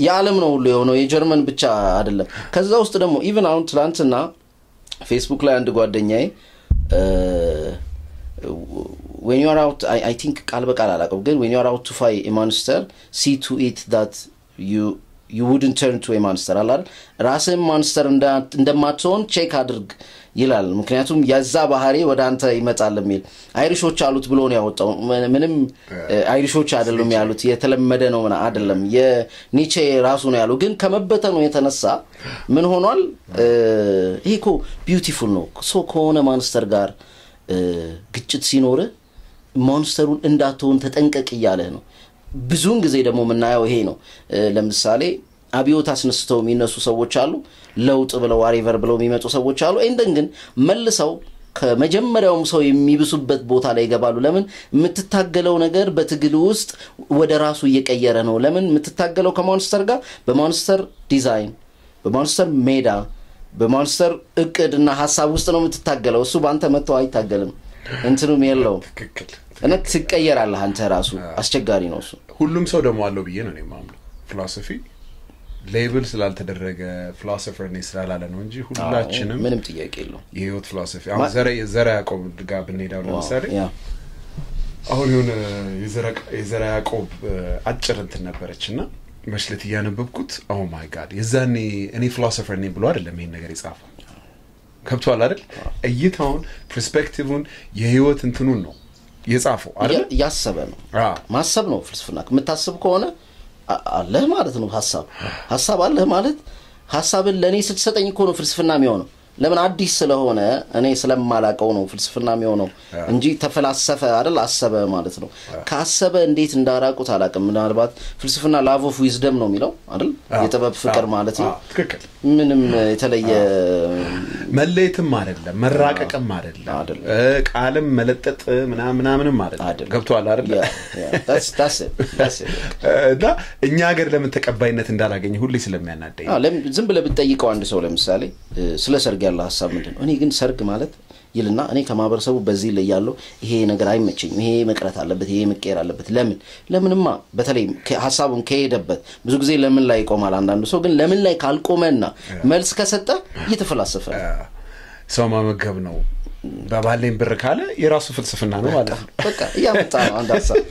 የዓለም ነው ሁሉ የሆነው የጀርመን ብቻ አይደለም ከዛ ውስጥ ደግሞ ኢቭን አሁን ትላንትና ፌስቡክ ላይ አንድ ጓደኛዬ when you are out I think ቃል በቃል አላቀው ግን when you are out to fight a monster see to it that you wouldn't turn to a monster አላል ራስን monster እንደማትሆን ቼክ አድርግ ይላል ምክንያቱም ያዛ ባህሪ ወደ አንተ ይመጣል የሚል አይሪሾች አሉት ብሎ ነው ያወጣው ምንም አይሪሾች አይደሉም ያሉት የተለመደ ነው ማለት አይደለም የኒቼ ራሱ ነው ያለው ግን ከመበተኑ የተነሳ ምን ሆኗል ይሄኮ ቢዩቲፉል ነው ሶ ከሆነ ማንስተር ጋር ግጭት ሲኖር ሞንስተሩን እንዳትሆን ተጠንቀቅ ይያለ ነው ብዙውን ጊዜ ደግሞ ምናየው ይሄ ነው ለምሳሌ አብዮት አስነስተው የሚነሱ ሰዎች አሉ ለውጥ ብለው ዋሪቨር ብለው የሚመጡ ሰዎች አሉ እንደን ግን መልሰው ከመጀመሪያውም ሰው የሚብሱበት ቦታ ላይ ይገባሉ ለምን የምትታገለው ነገር በትግል ውስጥ ወደ ራሱ እየቀየረ ነው ለምን የምትታገለው ከሞንስተር ጋር በሞንስተር ዲዛይን በሞንስተር ሜዳ በሞንስተር እቅድና ሐሳብ ውስጥ ነው የምትታገለው እሱ ባንተ መተው አይታገልም እንትኑም የለው ትክክል እና ትቀየራለህ አንተ ራሱ አስቸጋሪ ነው እሱ ሁሉም ሰው ደግሞ አለው ብዬ ነው የማምነው ፊሎሶፊ ሌብል ስላልተደረገ ፊሎሶፈር ነው ስላላለ ነው እንጂ ሁላችንም ምንም ጥያቄ የለው የህይወት ፊሎሶፊ አሁን ዘራ ያዕቆብ ጋር ብንሄዳው ለምሳሌ አሁን የሆነ የዘራ ያዕቆብ አጭር እንትን ነበረችና መስለት ያነበብኩት ኦ ማይ ጋድ የዛኔ እኔ ፊሎሶፈር ነኝ ብሎ አይደለም ይሄን ነገር ይጻፋል ከብቷል አይደል እይታውን ፐርስፔክቲቭን የህይወት እንትኑን ነው የጻፈው አይደል ያሰበ ነው ማሰብ ነው ፍልስፍና የምታስብ ከሆነ አለህ ማለት ነው ሐሳብ አለህ ማለት ሐሳብን ለኔ ስትሰጠኝ እኮ ነው ፍልስፍና የሚሆነው ለምን አዲስ ስለሆነ እኔ ስለማላቀው ነው ፍልስፍና የሚሆነው እንጂ ተፈላሰፈ አይደል አሰበ ማለት ነው ካሰበ እንዴት እንዳራቁት አላቀም ምናልባት ፍልስፍና ላቭ ኦፍ ዊዝደም ነው የሚለው አይደል የጥበብ ፍቅር ማለት ነው ትክክል ምንም የተለየ መለየትም አይደለም መራቀቅም አይደለም ቃልም መለጠጥ ምናምንም አይደለም ገብቷል አይደል that's it እና እኛ ሀገር ለምን ተቀባይነት እንዳላገኘ ሁሌ ስለሚያናደኝ ዝም ብለ ብትጠይቀው አንድ ሰው ለምሳሌ ስለ ሰርግ ያለ ሐሳብ ምንድነው እኔ ግን ሰርግ ማለት ይልና እኔ ከማበረሰቡ በዚህ ላይ ያለው ይሄ ነገር አይመቸኝም ይሄ መቅረት አለበት ይሄ መቀየር አለበት ለምንማ በተለይ ሐሳቡን ከሄደበት ብዙ ጊዜ ለምን ላይ ቆማል አንዳንዱ ሰው ግን ለምን ላይ ካልቆመና መልስ ከሰጠ እየተፈላሰፈ ሰው ማመገብ ነው በባሌን ብር ካለ የራሱ ፍልስፍና ነው ማለት ነው በቃ ያመጣ ነው አንድ ሐሳብ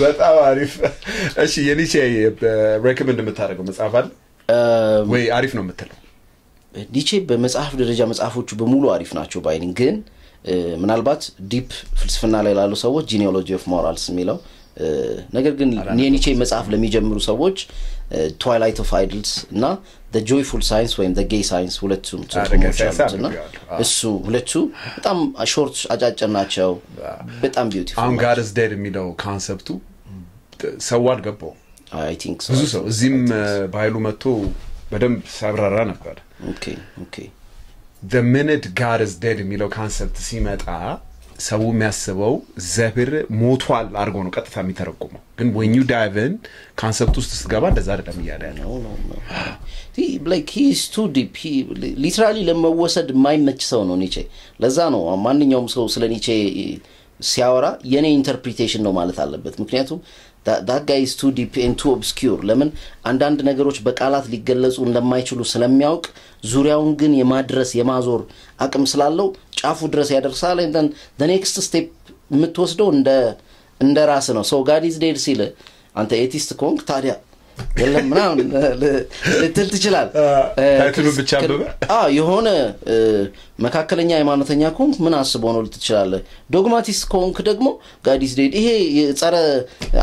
በጣም አሪፍ እሺ የኒቼ ሬኮመንድ የምታደርገው መጽሐፍ አለ ወይ አሪፍ ነው የምትለው ኒቼ በመጽሐፍ ደረጃ መጽሐፎቹ በሙሉ አሪፍ ናቸው ባይኒን ግን ምናልባት ዲፕ ፍልስፍና ላይ ላሉ ሰዎች ጂኒኦሎጂ ኦፍ ሞራልስ የሚለው ነገር ግን ኒቼ መጽሐፍ ለሚጀምሩ ሰዎች ትዋይላይት ኦፍ አይድልስ እና the joyful science ወይም the gay science ሁለቱም ተጽፎችና እሱ ሁለቱ በጣም ሾርት አጫጭር ናቸው በጣም ቢዩቲፉል አሁን God is dead የሚለው ኮንሰፕቱ ሰው አልገባው I think so ብዙ ሰው እዚህም ባይሉ መጥቶ በደንብ ሳብራራ ነበር okay the minute God is dead የሚለው ኮንሰፕት ሲመጣ ሰው የሚያስበው ዘብር ሞቷል አርጎ ነው ቀጥታ የሚተረጎመው ግን when you dive in ኮንሰፕት ውስጥ ስትገባ እንደዛ አይደለም ያለው no like he is too deep he literally ለመወሰድ የማይመች ሰው ነው ኒቼ ለዛ ነው ማንኛውም ሰው ስለ ኒቼ ሲያወራ የኔ ኢንተርፕሪቴሽን ነው ማለት አለበት ምክንያቱም that guy is too deep and too obscure ለምን አንዳንድ ነገሮች በቃላት ሊገለጹ እንደማይችሉ ስለሚያውቅ ዙሪያውን ግን የማድረስ የማዞር አቅም ስላለው ጫፉ ድረስ ያደርሳል and then the next step የምትወስደው እንደ ራስ ነው so God is dead ሲል አንተ ኤቲስት ኮንክ ታዲያ የለም ምናምን ልትል ትችላል ታይትሉ ብቻ አበበ የሆነ መካከለኛ ሃይማኖተኛ ኮንክ ምን አስቦ ነው ልትችላል ዶግማቲስት ኮንክ ደግሞ God is dead ይሄ ጸረ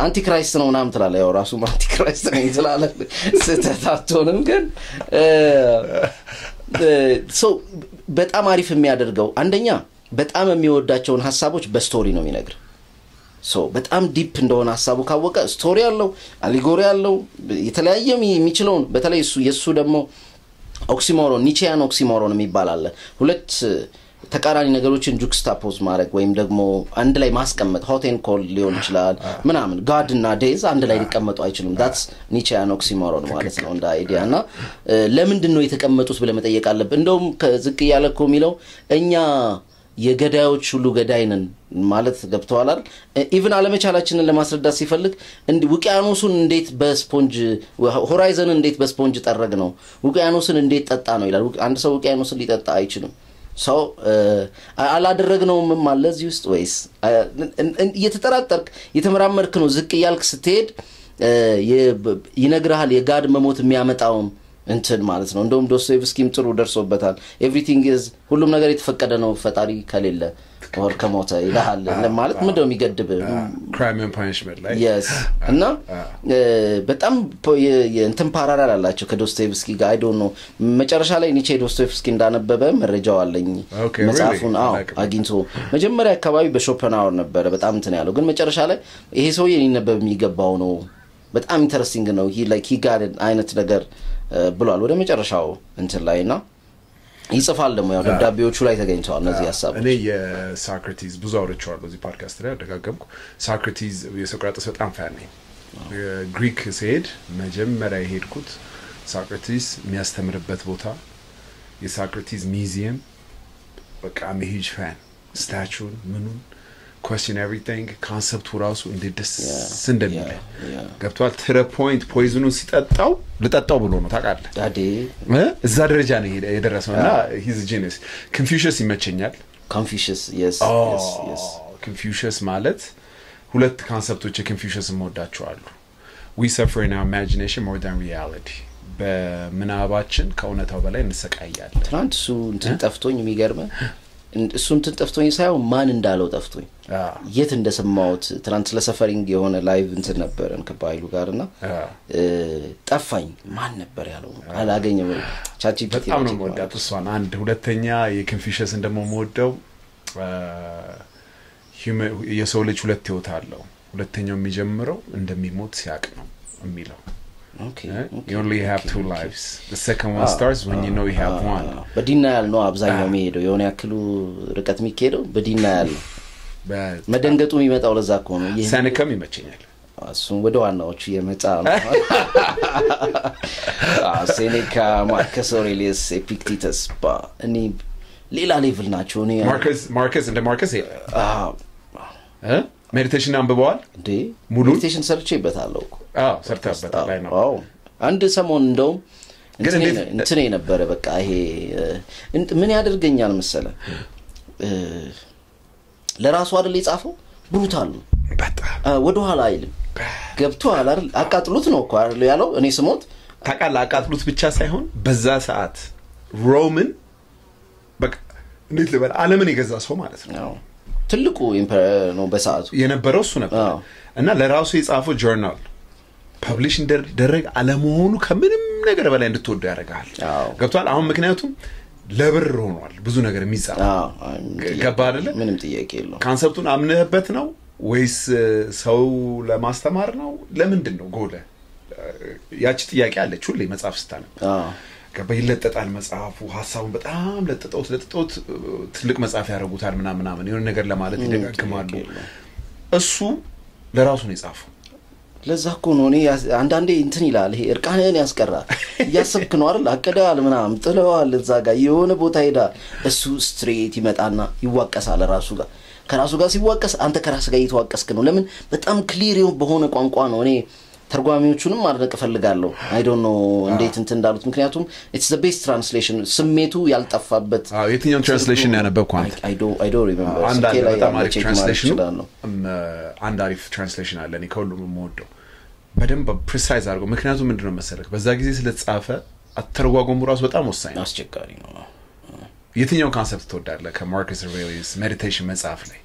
አንቲክራይስት ነው ምናምን ትላለህ ያው ራሱ አንቲክራይስት ነው ይላል ስተታቶንም ግን so በጣም አሪፍ የሚያደርገው አንደኛ በጣም የሚወዳቸውን ሐሳቦች በስቶሪ ነው የሚነግር so በጣም ዲፕ እንደሆነ ሐሳቡ ካወቀ ስቶሪ ያለው አሊጎሪ ያለው የተለያየ የሚችለው በተለይ የሱ ደግሞ ኦክሲሞሮን ኒቼያን ኦክሲሞሮን የሚባል ሁለት ተቃራኒ ነገሮችን ጁክስታፖዝ ማድረግ ወይም ደግሞ አንድ ላይ ማስቀመጥ ሆት ኤንድ ኮልድ ሊሆን ይችላል ምናምን ጋድ እና ዴዝ አንድ ላይ ሊቀመጡ አይችሉም that's ኒቼያን ኦክሲሞሮን ማለት ነው እንደ አይዲያና ለምንድን ነው የተቀመጡት ብለ መጠየቅ አለበት እንደውም ከዝቅ ያለኮ የሚለው እኛ የገዳዮች ሁሉ ገዳይነን ማለት ገብተዋል አይደል ኢቭን አለመቻላችንን ለማስረዳት ሲፈልግ ውቅያኖሱን እንዴት በስፖንጅ ሆራይዘን እንዴት በስፖንጅ ጠረግ ነው ውቅያኖስን እንዴት ጠጣ ነው ይላል አንድ ሰው ውቅያኖስን ሊጠጣ አይችልም ሰው አላደረግነውም ማለት እዚህ ውስጥ ወይስ እየተጠራጠርክ የተመራመርክ ነው ዝቅ ያልክ ስትሄድ ይነግራል የጋድ መሞት የሚያመጣው እንትን ማለት ነው እንደውም ዶስቶየቭስኪም ጥሩ ደርሶበታል everything is ሁሉም ነገር የተፈቀደ ነው ፈጣሪ ከሌለ or ከሞተ ይላል ለማለት ምንድነው የሚገድብ crime and punishment like yes እና በጣም እንትን ፓራራል አላቸው ከዶስቶየቭስኪ ጋር I don't know መጨረሻ ላይ ኒቼ ዶስቶየቭስኪ እንዳነበበ መረጃው አለኝ መጽሐፉን አግኝቶ መጀመሪያ አካባቢ በሾፐንሃወር ነበር በጣም እንትን ያለው ግን መጨረሻ ላይ ይሄ ሰው የሊነበብ የሚገባው ነው በጣም ኢንተረስቲንግ ነው he got አይነት ነገር ብሏል ወደ መጨረሻው እንትን ላይና ይጽፋል ደግሞ ያው ደብዳቤዎቹ ላይ ተገኝቷል እነዚህ ሐሳቦች እኔ የሶክራቲስ ብዙ አውርቻለሁ በዚህ ፖድካስት ላይ ደጋገምኩ ሶክራቲስ የሶክራቲስ በጣም ፋን ነኝ ግሪክ ሲሄድ መጀመሪያ ሄድኩት ሶክራቲስ የሚያስተምርበት ቦታ የሶክራቲስ ሚውዚየም በቃ I'm a huge fan statue ምኑን question everything concept ራሱ እንዴትስ እንደሚል ገብቷል to the point poisonun ሲጠጣው ልጠጣው ብሎ ነው ታውቃለህ ዳዴ እዛ ደረጃ ነው የደረሰውና he's a genius Confucius ይመቸኛል Confucius yes Confucius ማለት ሁለት ኮንሰፕቶች Confucius ሞዳቸዋል we suffer in our imagination more than reality በመናባችን ከእውነታው በላይ እንሰቃያለን ትራንሱ እንትን ጠፍቶኝ የሚገርመ እሱን ጠፍቶኝ ሳይሆን ማን እንዳለው ጠፍቶኝ የት እንደሰማሁት ትናንት ለሰፈሪንግ የሆነ ላይቭ እንትን ነበርን ከባይሉ ጋርና ጠፋኝ ማን ነበር ያለው አላገኘው ቻቺፒቲ በጣም ነው ወዳት እሷን አንድ ሁለተኛ የኮንፊሽንስ እንደሞወደው የሰው ልጅ ሁለት ህይወት አለው ሁለተኛው የሚጀምረው እንደሚሞት ሲያቅ ነው የሚለው Okay. You only have two lives. The second one starts when you know you have one. በዲናያል ነው አብዛኛው የሚሄደው የሆነ ያክሉ ርቀት የሚሄደው በዲናያል መደንገጡ የሚመጣው ለዛ እኮ ነው ይሄ ሰነከም ይመቸኛል እሱን ወደ ዋናዎቹ የመጣ ነው ሴኔካ ማርከስ ኦሬሊየስ ኤፒክቲተስ እኔ ሌላ ሌቭል ናቸው እኔ ማርከስ እንደ ማርከስ ሜዲቴሽን አንብበዋል እንዴ ሜዲቴሽን ሰርቼበታለሁ እኮ ሰርተህበታል ላይ ነው አንድ ሰሞን እንደውም እንትን የነበረ በቃ ይሄ ምን ያደርገኛል መሰለ ለራሱ አይደል የጻፈው ብሩታል ነው በጣም ወደ ኋላ አይልም ገብቷል አይደል አቃጥሉት ነው እኮ አይደል ያለው እኔ ስሞት ታቃላ አቃጥሉት ብቻ ሳይሆን በዛ ሰዓት ሮምን በቃ እንዴት ልበል ዓለምን የገዛ ሰው ማለት ነው ትልቁ ኢምፐረር ነው በሰዓቱ የነበረው እሱ ነበር እና ለራሱ የጻፈው ጆርናል ፐብሊሽ እንደደረገ አለመሆኑ ከምንም ነገር በላይ እንድትወደው ያደርጋል ገብቷል አሁን ምክንያቱም ለብር ሆኗል ብዙ ነገር የሚጻፍ ገባ አይደለ ምንም ጥያቄ የለውም ኮንሰፕቱን አምነህበት ነው ወይስ ሰው ለማስተማር ነው ለምንድነው ጎለ ያቺ ጥያቄ አለች ሁሌ መጽሐፍ ስታነብ ከበይለጠጣል መጽሐፉ ሐሳቡን በጣም ለጥጦት ትልቅ መጽሐፍ ያረጉታል ምናምን የሆነ ነገር ለማለት ይደጋግማሉ እሱ ለራሱ ነው የጻፈው ለዛኮ ነው እኔ አንዳንዴ እንትን ይላል ይሄ እርቃነን ያስቀራል ያሰብክ ነው አይደል አቀዳል ምናምን ጥለዋል እዛ ጋር የሆነ ቦታ ሄዳ እሱ ስትሬት ይመጣና ይዋቀሳል ራሱ ጋር ከራሱ ጋር ሲዋቀስ አንተ ከራስ ጋር እየተዋቀስክ ነው ለምን በጣም ክሊር በሆነ ቋንቋ ነው እኔ ተርጓሚዎቹንም ማድረግ ፈልጋለሁ I don't know እንዴት እንትን እንዳሉት ምክንያቱም it's the best translation ስሜቱ ያልጠፋበት የትኛው ትራንስሌሽን ያነበብኩ አንተ I don't remember አንድ በጣም አሪፍ ትራንስሌሽን አንድ አሪፍ ትራንስሌሽን አለ እኔ ከሁሉም የምወደው በደንብ ፕሪሳይዝ አድርገው ምክንያቱም ምንድነው መሰለክ በዛ ጊዜ ስለተጻፈ አተርጓጎሙ ራሱ በጣም ወሳኝ ነው አስቸጋሪ ነው የትኛው ኮንሰፕት ተወዳለ ከማርከስ ኦሬሊየስ ሜዲቴሽን መጽሐፍ ላይ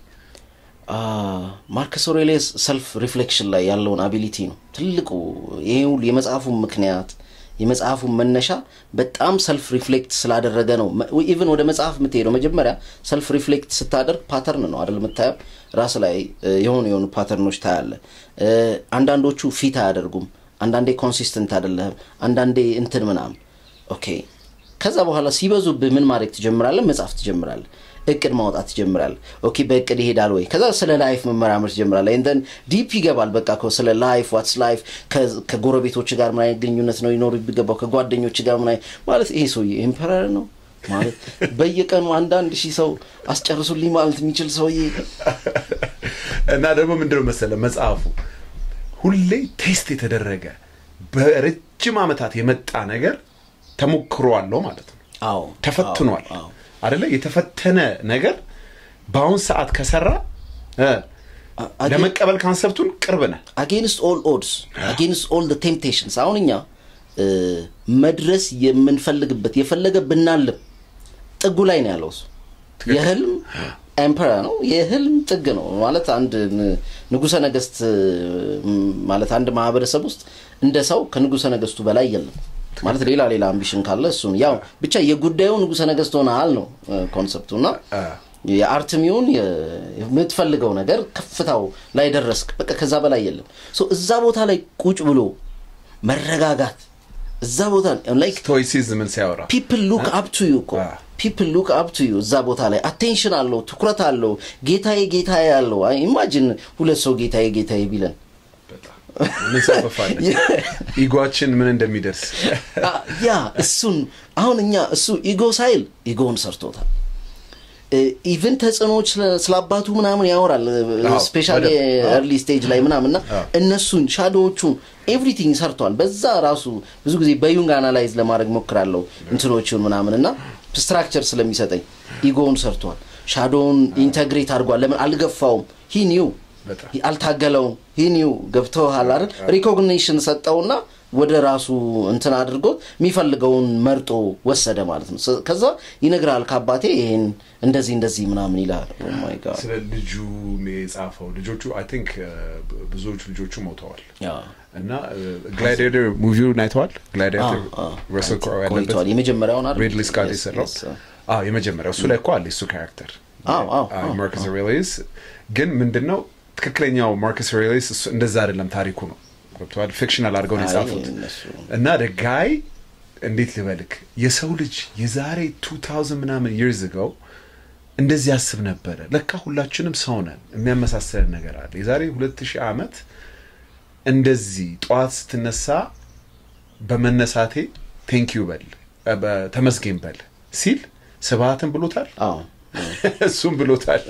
ማርከስ ኦሬሊየስ ሰልፍ ሪፍሌክሽን ላይ ያለውን አቢሊቲ ነው ትልቁ ይሄው የመጽሐፉ ምክንያት የመጽሐፉ መነሻ በጣም ሰልፍ ሪፍሌክት ስላደረገ ነው ኢቭን ወደ መጽሐፍ የምትሄደው መጀመሪያ ሰልፍ ሪፍሌክት ስታደርግ ፓተርን ነው አይደል የምታየው ራስ ላይ የሆኑ ፓተርኖች ታያለ አንዳንዶቹ ፊት አያደርጉም አንዳንዴ ኮንሲስተንት አይደለም አንዳንዴ እንትን ምናም ኦኬ ከዛ በኋላ ሲበዙብህ ምን ማድረግ ትጀምራለህ መጽሐፍ ትጀምራለህ እቅድ ማውጣት ይጀምራል ኦኬ በእቅድ ይሄዳል ወይ ከዛ ስለ ላይፍ መመራመር ይጀምራል and then ዲፕ ይገባል በቃ ስለ ላይፍ ዋትስ ላይፍ ከጎረቤቶች ጋር ምን አይነት ግንኙነት ነው ይኖር ይገባው ከጓደኞች ጋር ምን አይነት ማለት ይሄ ሰው ኢምፐረር ነው ማለት በየቀኑ አንዳንድ ሺህ ሰው አስጨርሱልኝ ማለት የሚችል ሰውዬ እና ደግሞ ምንድነው መሰለ መጽሐፉ ሁሌ ቴስት የተደረገ በረጅም አመታት የመጣ ነገር ተሞክሯል ነው ማለት ነው አዎ ተፈትኗል አይደለ የተፈተነ ነገር ባውን ሰዓት ከሰራ ለመቀበል ኮንሰፕቱን ቅርብና against all odds against all the temptations አሁንኛ መድረስ የምንፈልግበት የፈለገብናል ጥጉ ላይ ነው ያለው የህልም ኤምፐረር ነው የህልም ጥግ ነው ማለት አንድ ንጉሰ ነገስት ማለት አንድ ማህበረሰብ ውስጥ እንደ ሰው ከንጉሰ ነገስቱ በላይ የለም ማለት ሌላ አምቢሽን ካለ እሱ ያው ብቻ የጉዳዩ ንጉሰ ነገስት ሆነሃል ነው ኮንሰፕቱና የአርትሚውን የምትፈልገው ነገር ከፍታው ላይ ደረስክ በቃ ከዛ በላይ የለም ሶ እዛ ቦታ ላይ ቁጭ ብሎ መረጋጋት እዛ ቦታ like stoicism ሲያወራ people look up to you people look up to you እዛ ቦታ ላይ attention አለው ትኩረት አለው ጌታዬ ያለው imagine ሁለት ሰው ጌታዬ ቢለን ንሰፈፋለ ኢጎአችን ምን እንደሚደርስ ያ እሱን አሁንኛ እሱ ኢጎ ሳይል ኢጎን ሰርቶታል ኢቨን ተጽኖች ስላባቱ ምናምን ያወራል ስፔሻሊ early stage ላይ ምናምንና እነሱን ሻዶዎቹን everything ሰርቷል በዛ ራሱ ብዙ ጊዜ በዩንግ አናላይዝ ለማድረግ ሞክራለሁ እንትኖቹን ምናምንና ስትራክቸር ስለሚሰጠኝ ኢጎን ሰርቷል ሻዶውን ኢንተግሬት አድርጓል ለምን አልገፋውም he knew አልታገለው ሂኒው ገብተዋል አይደል ሪኮግኒሽን ሰጠውና ወደ ራሱ እንትን አድርጎ የሚፈልገውን መርጦ ወሰደ ማለት ነው ከዛ ይነግራል ካባቴ ይሄን እንደዚህ ምናምን ይላል ኦ ማይ ጋድ ስለ ልጁ የጻፈው ልጆቹ አይ ቲንክ ብዙዎቹ ልጆቹ ሞተዋል እና ግላዲኤተር ሙቪውን አይተዋል ግላዲኤተር ረሰል ክሮው ያለበት የመጀመሪያውን አይደል ሪድሊ ስኮት የሰራው የመጀመሪያው እሱ ላይ እኮ አለ እሱ ካራክተር ማርከስ አውሬሊየስ ግን ምንድነው ትክክለኛው ማርከስ አውሬሊየስ እንደዛ አይደለም ታሪኩ ነው ገብቷል ፊክሽናል አድርገው ነው የጻፉት እና the guy እንዴት ልበልክ የሰው ልጅ የዛሬ 2000 ምናምን years ago እንደዚህ ያስብ ነበር ለካ ሁላችንም ሰው ነን የሚያመሳሰለን ነገር አለ የዛሬ 2000 ዓመት እንደዚህ ጧት ስትነሳ በመነሳቴ thank you በል ተመስገን በል ሲል ሰባትን ብሎታል እሱም ብሎታል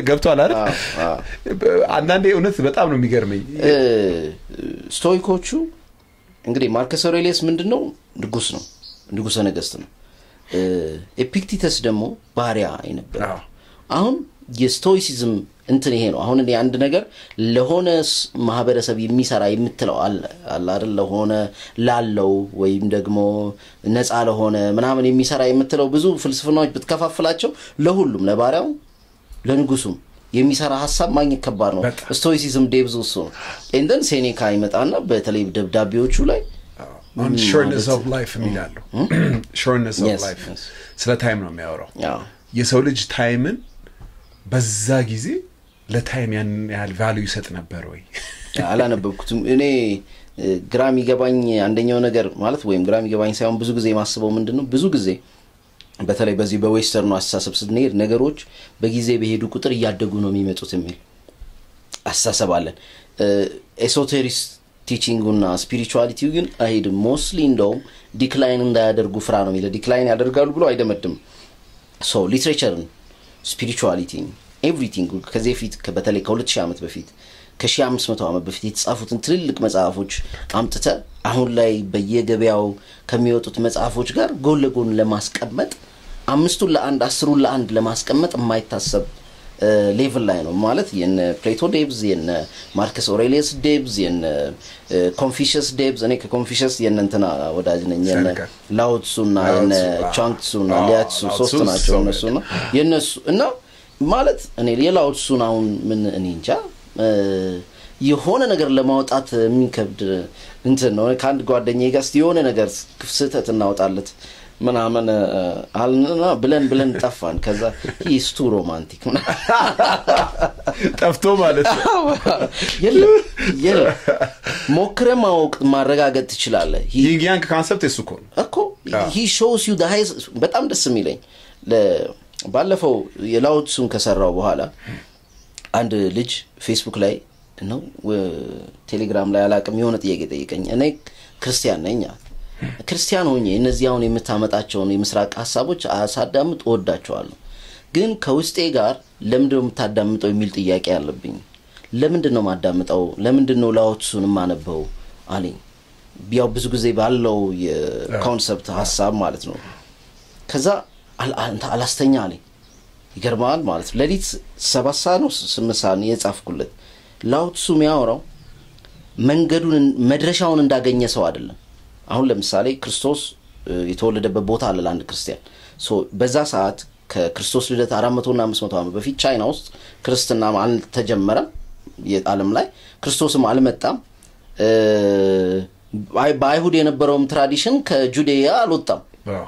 ገብቷል አይደል አንዳንዴ እውነት በጣም ነው የሚገርመኝ ስቶይኮቹ እንግዲህ ማርከስ አውሬሊየስ ምንድነው ንጉሰ ነገስት ነው ኤፒክቲተስ ደግሞ ባሪያ አይነበር አሁን የስቶይሲዝም እንትን ይሄ ነው አሁን እኔ አንድ ነገር ለሆነ ማህበረሰብ የሚሰራ የምትለው አለ አይደል ለሆነ ላለው ወይም ደግሞ ነፃ ለሆነ ምናምን የሚሰራ የምትለው ብዙ ፍልስፍናዎች ብትከፋፍላቸው ለሁሉም ለባሪያው ለንጉሱም የሚሰራ ሐሳብ ማግኘት ከባድ ነው ስቶይሲዝም ዴብዝ እሱ ነው እንደን ሴኔካ ይመጣና በተለይ ደብዳቤዎቹ ላይ on shortness of life የሚላሉ shortness of life ስለ ታይም ነው የሚያወራው የሰው ልጅ ታይምን በዛ ጊዜ ለታይም ያን ያህል ቫልዩ ይሰጥ ነበር ወይ አላነበብኩትም እኔ ግራም ይገባኝ አንደኛው ነገር ማለት ወይም ግራም ይገባኝ ሳይሆን ብዙ ጊዜ ማስበው ምንድነው ብዙ ጊዜ በተለይ በዚህ በዌስተርኑ አስተሳሰብ ስንሄድ ነገሮች በጊዜ በሄዱ ቁጥር እያደጉ ነው የሚመጡት የሚል አስተሳሰብ አለን ኤሶቴሪክስ ቲቺንጉና ስፒሪቹዋሊቲው ግን አይድ ሞስትሊ እንደውም ዲክላይን እንዳያደርጉ ፍራ ነው የሚለው ዲክላይን ያደርጋሉ ብሎ አይደመድም ሶ ሊትሬቸርን ስፒሪቹዋሊቲ ኤቭሪቲንግ ከዚህ ፊት በተለይ ከ2000 ዓመት በፊት ከ1500 ዓመት በፊት የተጻፉትን ትልልቅ መጽሐፎች አምጥተ አሁን ላይ በየገበያው ከሚወጡት መጽሐፎች ጋር ጎን ለጎን ለማስቀመጥ አምስቱን ለአንድ 10ን ለአንድ ለማስቀመጥ የማይታሰብ ሌቭል ላይ ነው ማለት የነ ፕሌቶ ዴብዝ የነ ማርከስ አውሬሊየስ ዴብዝ የነ ኮንፊሽየስ ዴብዝ እኔ ከኮንፊሽየስ የነ እንትና ወዳጅ ነኝ የነ ላውትሱና የነ ቻንግትሱና ሊያትሱ ሶስት ናቸው እነሱና የነሱ እና ማለት እኔ የላውትሱን አሁን ምን እኔ እንጃ የሆነ ነገር ለማውጣት የሚከብድ እንትን ነው ካንድ ጓደኛዬ ጋር የሆነ ነገር ክፍተት እናውጣለት ምናምን አልና ብለን ጠፋን ከዛ ኢስ ቱ ሮማንቲክ ጠፍቶ ማለት የለ ሞክረ ማወቅ ማረጋገጥ ትችላለህ ይንጊያን ኮንሰፕት እኮ he shows you the highest በጣም ደስ የሚለኝ ባለፈው የላውትሱን ከሰራው በኋላ አንድ ልጅ ፌስቡክ ላይ ነው ቴሌግራም ላይ አላቀም የሆነ ጥያቄ ጠይቀኝ እኔ ክርስቲያን ነኝ ክርስቲያን ሆኜ እነዚህ አሁን የምታመጣቸው የምስራቅ ሐሳቦች አሳዳምጥ ወዳቸዋለሁ ግን ከውስጤ ጋር ለምንድነው የምታዳምጠው የሚል ጥያቄ አለብኝ ለምንድነው ማዳምጠው ለምንድነው ላውትሱን ማነበው አለኝ ቢያው ብዙ ጊዜ ባለው የኮንሰፕት ሐሳብ ማለት ነው ከዛ አላስተኛ አለኝ ይገርማል ማለት ለሊት 7 ሰዓት ነው 8 ሰዓት የጻፍኩለት ላውትሱ የሚያወራው መንገዱን መድረሻውን እንዳገኘ ሰው አይደለም አሁን ለምሳሌ ክርስቶስ የተወለደበት ቦታ አለ ለአንድ ክርስቲያን ሶ በዛ ሰዓት ከክርስቶስ ልደት 400 እና 500 ዓመት በፊት ቻይና ውስጥ ክርስትና አልተጀመረም የዓለም ላይ ክርስቶስም አልመጣም ባይሁድ የነበረውም ትራዲሽን ከጁዴያ አልወጣም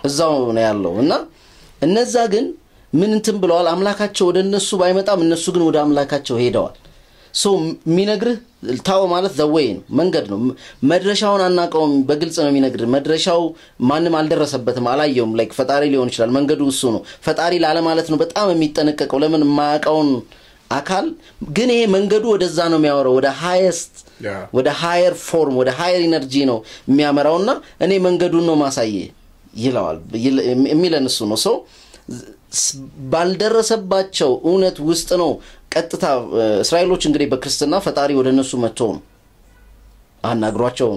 እዛው ነው ያለው እና እነዛ ግን ምን እንትን ብለዋል አምላካቸው ወደ እነሱ ባይመጣም እነሱ ግን ወደ አምላካቸው ሄደዋል ሶ ሚነግርህ ታው ማለት the way ነው መንገድ ነው መድረሻውን አናቀውም በግልጽ ነው ሚነግርህ መድረሻው ማንንም አልደረሰበትም አላየውም ላይክ ፈጣሪ ሊሆን ይችላል መንገዱ እሱ ነው ፈጣሪ ላለ ማለት ነው በጣም የሚጠነቀቀው ለምን ማያቀውን አካል ግን ይሄ መንገዱ ወደዛ ነው የሚያወራው ወደ highest ወደ higher form ወደ higher energy ነው የሚያመራውና እኔ መንገዱን ነው ማሳየ ይላል የሚለን እሱ ነው ሶ ባልደረሰባቸው እውነት ውስጥ ነው ቀጥታ እስራኤሎች እንግዲህ በክርስቲና ፈጣሪ ወደ እነሱ መጥቶ አናግሯቸው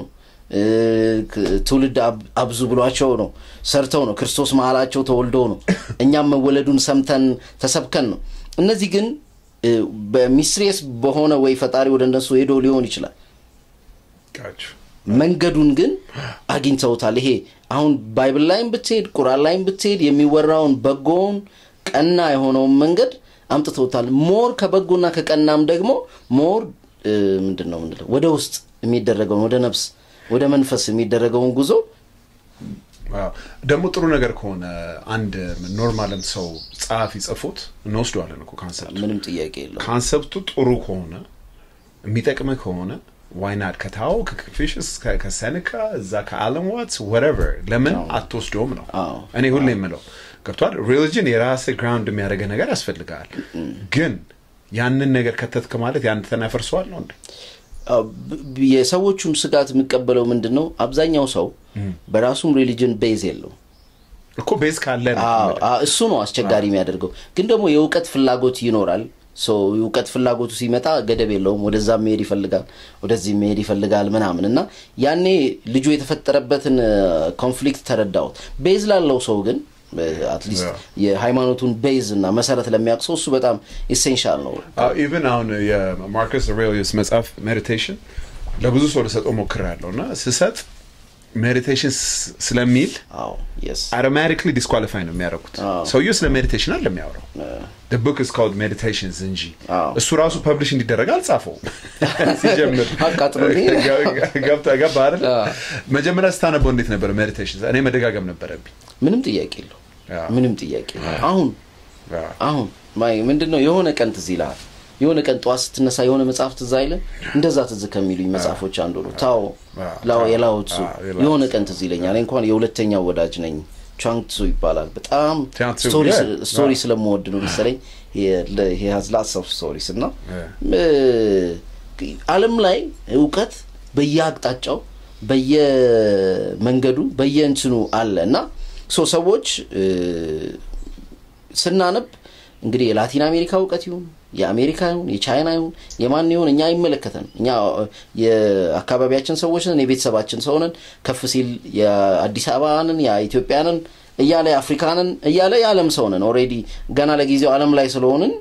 ትውልድ አብዙ ብሏቸው ነው ሰርተው ነው ክርስቶስ መሐላቸው ተወልዶ ነው እኛም መወለዱን ሰምተን ተሰብከን ነው እነዚህ ግን በሚስሪየስ በሆነ ወይ ፈጣሪ ወደ እነሱ ሄዶ ሊሆን ይችላል መንገዱን ግን አግኝተውታል ይሄ አሁን ባይብል ላይም ብትሄድ ቁርአን ላይም ብትሄድ የሚወራውን በጎን ቀና የሆነው መንገድ አምጥተውታል ሞር ከበጎና ከቀናም ደግሞ ሞር ምንድነው ወደ ውስጥ የሚደረገው ወደ ነፍስ ወደ መንፈስ የሚደረገውን ጉዞ ደሞ ጥሩ ነገር ከሆነ አንድ ኖርማልም ሰው ጻፊ ጽፎት እንወስደዋለን እኮ ካንሰፕት ምንም ጥያቄ የለው ካንሰፕቱ ጥሩ ከሆነ የሚጠቅም ከሆነ why not ከታው ከፊሽስ ከሰነካ እዛ ከአለም ዋትስ whatever ለምን አትወስደውም ነው እኔ ሁሌ የምለው ገብቷል ሪሊጅን የራስ ግራውንድ የሚያደርገ ነገር ያስፈልጋል ግን ያንን ነገር ከተትከ ማለት ያን ተናፈርሷል ነው እንዴ የሰዎቹን ስጋት የሚቀበለው ምንድነው አብዛኛው ሰው በራሱም ሪሊጅን ቤዝ የለው እኮ ቤዝ ካለ እሱ ነው አስቸጋሪ የሚያደርገው ግን ደግሞ የውቀት ፍላጎት ይኖራል ሶ የውቀት ፍላጎቱ ሲመጣ ገደብ የለውም ወደዛ መሄድ ይፈልጋል ወደዚህ መሄድ ይፈልጋል ምናምንና ያኔ ልጁ የተፈጠረበትን ኮንፍሊክት ተረዳው ቤዝ ላለው ሰው ግን at least የሃይማኖቱን ቤዝ እና መሰረት ለሚያቅሰው እሱ በጣም ኢሴንሻል ነው even on Marcus Aurelius መጽሐፍ meditation ለብዙ ሰው ለሰጠው ሞክራለውና ስሰጥ meditation ስለሚል yes automatically disqualify ነው የሚያረኩት so you ስለ meditation አለ የሚያወራው the book is called meditations እንጂ እሱ ራሱ ፐብሊሽ እንዲደረግ አልጻፈው ሲጀምር አቃጥሎኝ ገባ አይደል መጀመሪያ ስታነበው እንዴት ነበር meditation እኔ መደጋገም ነበረብኝ ምንም ጥያቄ የለው ምንም ጥያቄ አሁን ማይ ምንድነው የሆነ ቀን ትዝ ይላል የሆነ ቀን ጧት ስትነሳ የሆነ መጽሐፍ ትዝ አይልም እንደዛ ትዝ ከሚሉኝ መጽሐፎች አንዱ ነው ታው የላውትሱ የሆነ ቀን ትዝ ይለኛል እንኳን የሁለተኛው ወዳጅ ነኝ ቻንግቱ ይባላል በጣም ስቶሪ ስለምወድ ነው መሰለኝ he has lots of stories እና ዓለም ላይ ዕውቀት በየአቅጣጫው በየመንገዱ በየእንትኑ አለና ሰዎች ስናነብ እንግዲህ የላቲን አሜሪካ ዕውቀት ይሁን የአሜሪካ ይሁን የቻይና ይሁን የማን ይሁን እኛ አይመለከተን እኛ የአካባቢያችን ሰዎች ነን የቤተሰባችን ሰው ነን ከፍ ሲል የአዲስ አበባንን የኢትዮጵያንን እያለ አፍሪካንን እያለ የዓለም ሰው ነን ኦሬዲ ገና ለጊዜው ዓለም ላይ ስለሆነን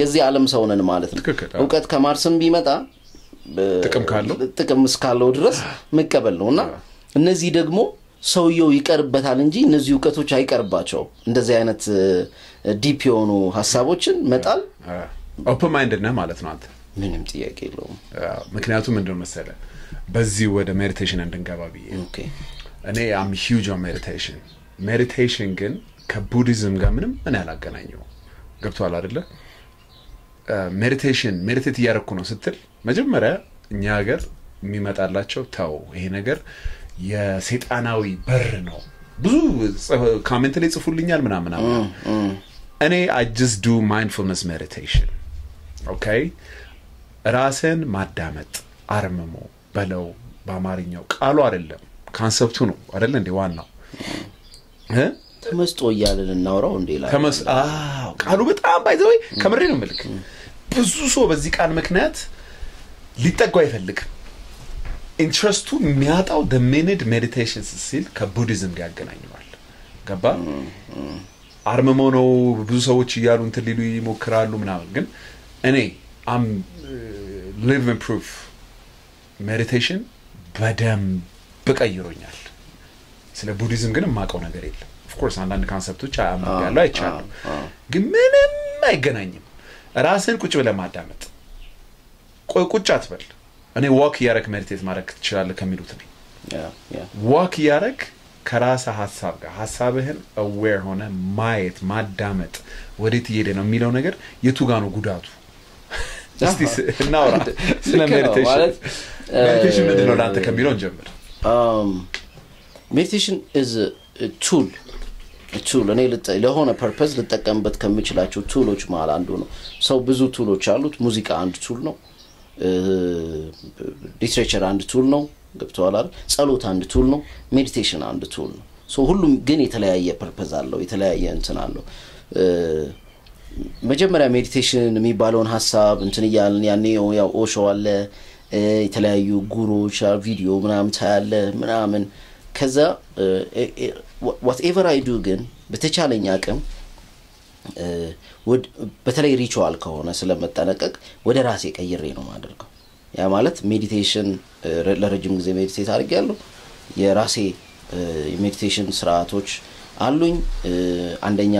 የዚህ ዓለም ሰው ነን ማለት ነው ዕውቀት ከማርስም ቢመጣ ጥቅም እስካለው ድረስ መቀበል ነውና እነዚህ ደግሞ ሰውየው ይቀርበታል እንጂ እነዚህ ዕውቀቶች አይቀርባቸው እንደዚህ አይነት ዲፕ የሆኑ ሐሳቦችን መጣል ኦፕን ማይንድድ ነህ ማለት ነው አንተ ምንም ጥያቄ የለውም ምክንያቱም እንደው መሰለ በዚህ ወደ ሜዲቴሽን እንድንገባ ብዬ ኦኬ እኔ am huge on meditation ግን ከቡዲዝም ጋር ምንም ያላገናኘው ገብቷል አይደለ ሜዲቴት ያረኩ ነው ስትል መጀመሪያ እኛ ሀገር የሚመጣላቸው ታው ይሄ ነገር የሰይጣናዊ በር ነው ብዙ ኮሜንት ላይ ጽፉልኛል ምናምን እኔ I just do mindfulness meditation okay ራስን ማዳመጥ አርምሞ በለው በአማርኛው ቃሉ አይደለም ኮንሰፕቱ ነው አይደል እንዴ ዋናው ተመስጦ ይያለን እናውራው እንዴ ላይ ቃሉ በጣም ባይዘው ከመሬ ነው መልክ ብዙ ሰው በዚህ ቃል ምክንያት ሊጠጋው አይፈልግም ኢንትረስቱ የሚያጣው the minute meditation ሲል ከቡዲዝም ጋር ያገናኘዋል ገባ አርመሞ ነው ብዙ ሰዎች ይያሉ እንት ሊሉ ይሞክራሉ ምናምን ግን እኔ am living proof meditation በደም በቀይሮኛል ስለ ቡዲዝም ግን ማቀው ነገር የለም of course አንዳንድ ኮንሰፕቶች ያለው አይቻለሁ ግን ምንም አይገናኝም ራስን ቁጭ ብለ ማዳመጥ ቁጭ አትበል እኔ walk ያረክ meditate ማድረግ ትችላለህ ከሚሉት ነው walk ያረክ ከራስ ሐሳብ ጋር ሐሳብህን aware ሆነ ማየት ማዳመጥ ወዴት ይሄደ ነው የሚለው ነገር የቱ ጋር ነው ጉዳቱ እስቲ እናውራ ስለ meditation ምንድነው ላንተ ከሚለው እንጀምር meditation is a tool እኔ ለሆነ ፐርፐዝ ልጠቀምበት ከምችላቸው ቱሎች ማለት አንዱ ነው ሰው ብዙ ቱሎች አሉት ሙዚቃ አንድ ቱል ነው ሊትሬቸር አንድ ቱል ነው ገብቷል አይደል ጸሎት አንድ ቱል ነው ሜዲቴሽን አንድ ቱል ነው ሶ ሁሉም ግን የተለያየ ፐርፐዝ አለው የተለያየ እንትን አለው መጀመሪያ ሜዲቴሽን የሚባለውን ሐሳብ እንትን ይያልን ያኔ ያው ኦሾ አለ የተለያዩ ጉሮዎች ቪዲዮ ምናምን ታያለ ምናምን ከዛ whatever I do ግን በተቻለኝ አቅም በተለይ ሪቹዋል ከሆነ ስለመጠነቀቅ ወደ ራሴ ቀይሬ ነው ማደርገው ያ ማለት ሜዲቴሽን ለረጅም ጊዜ ሜዲቴት አድርጌያለሁ የራሴ ሜዲቴሽን ስርዓቶች አሉኝ አንደኛ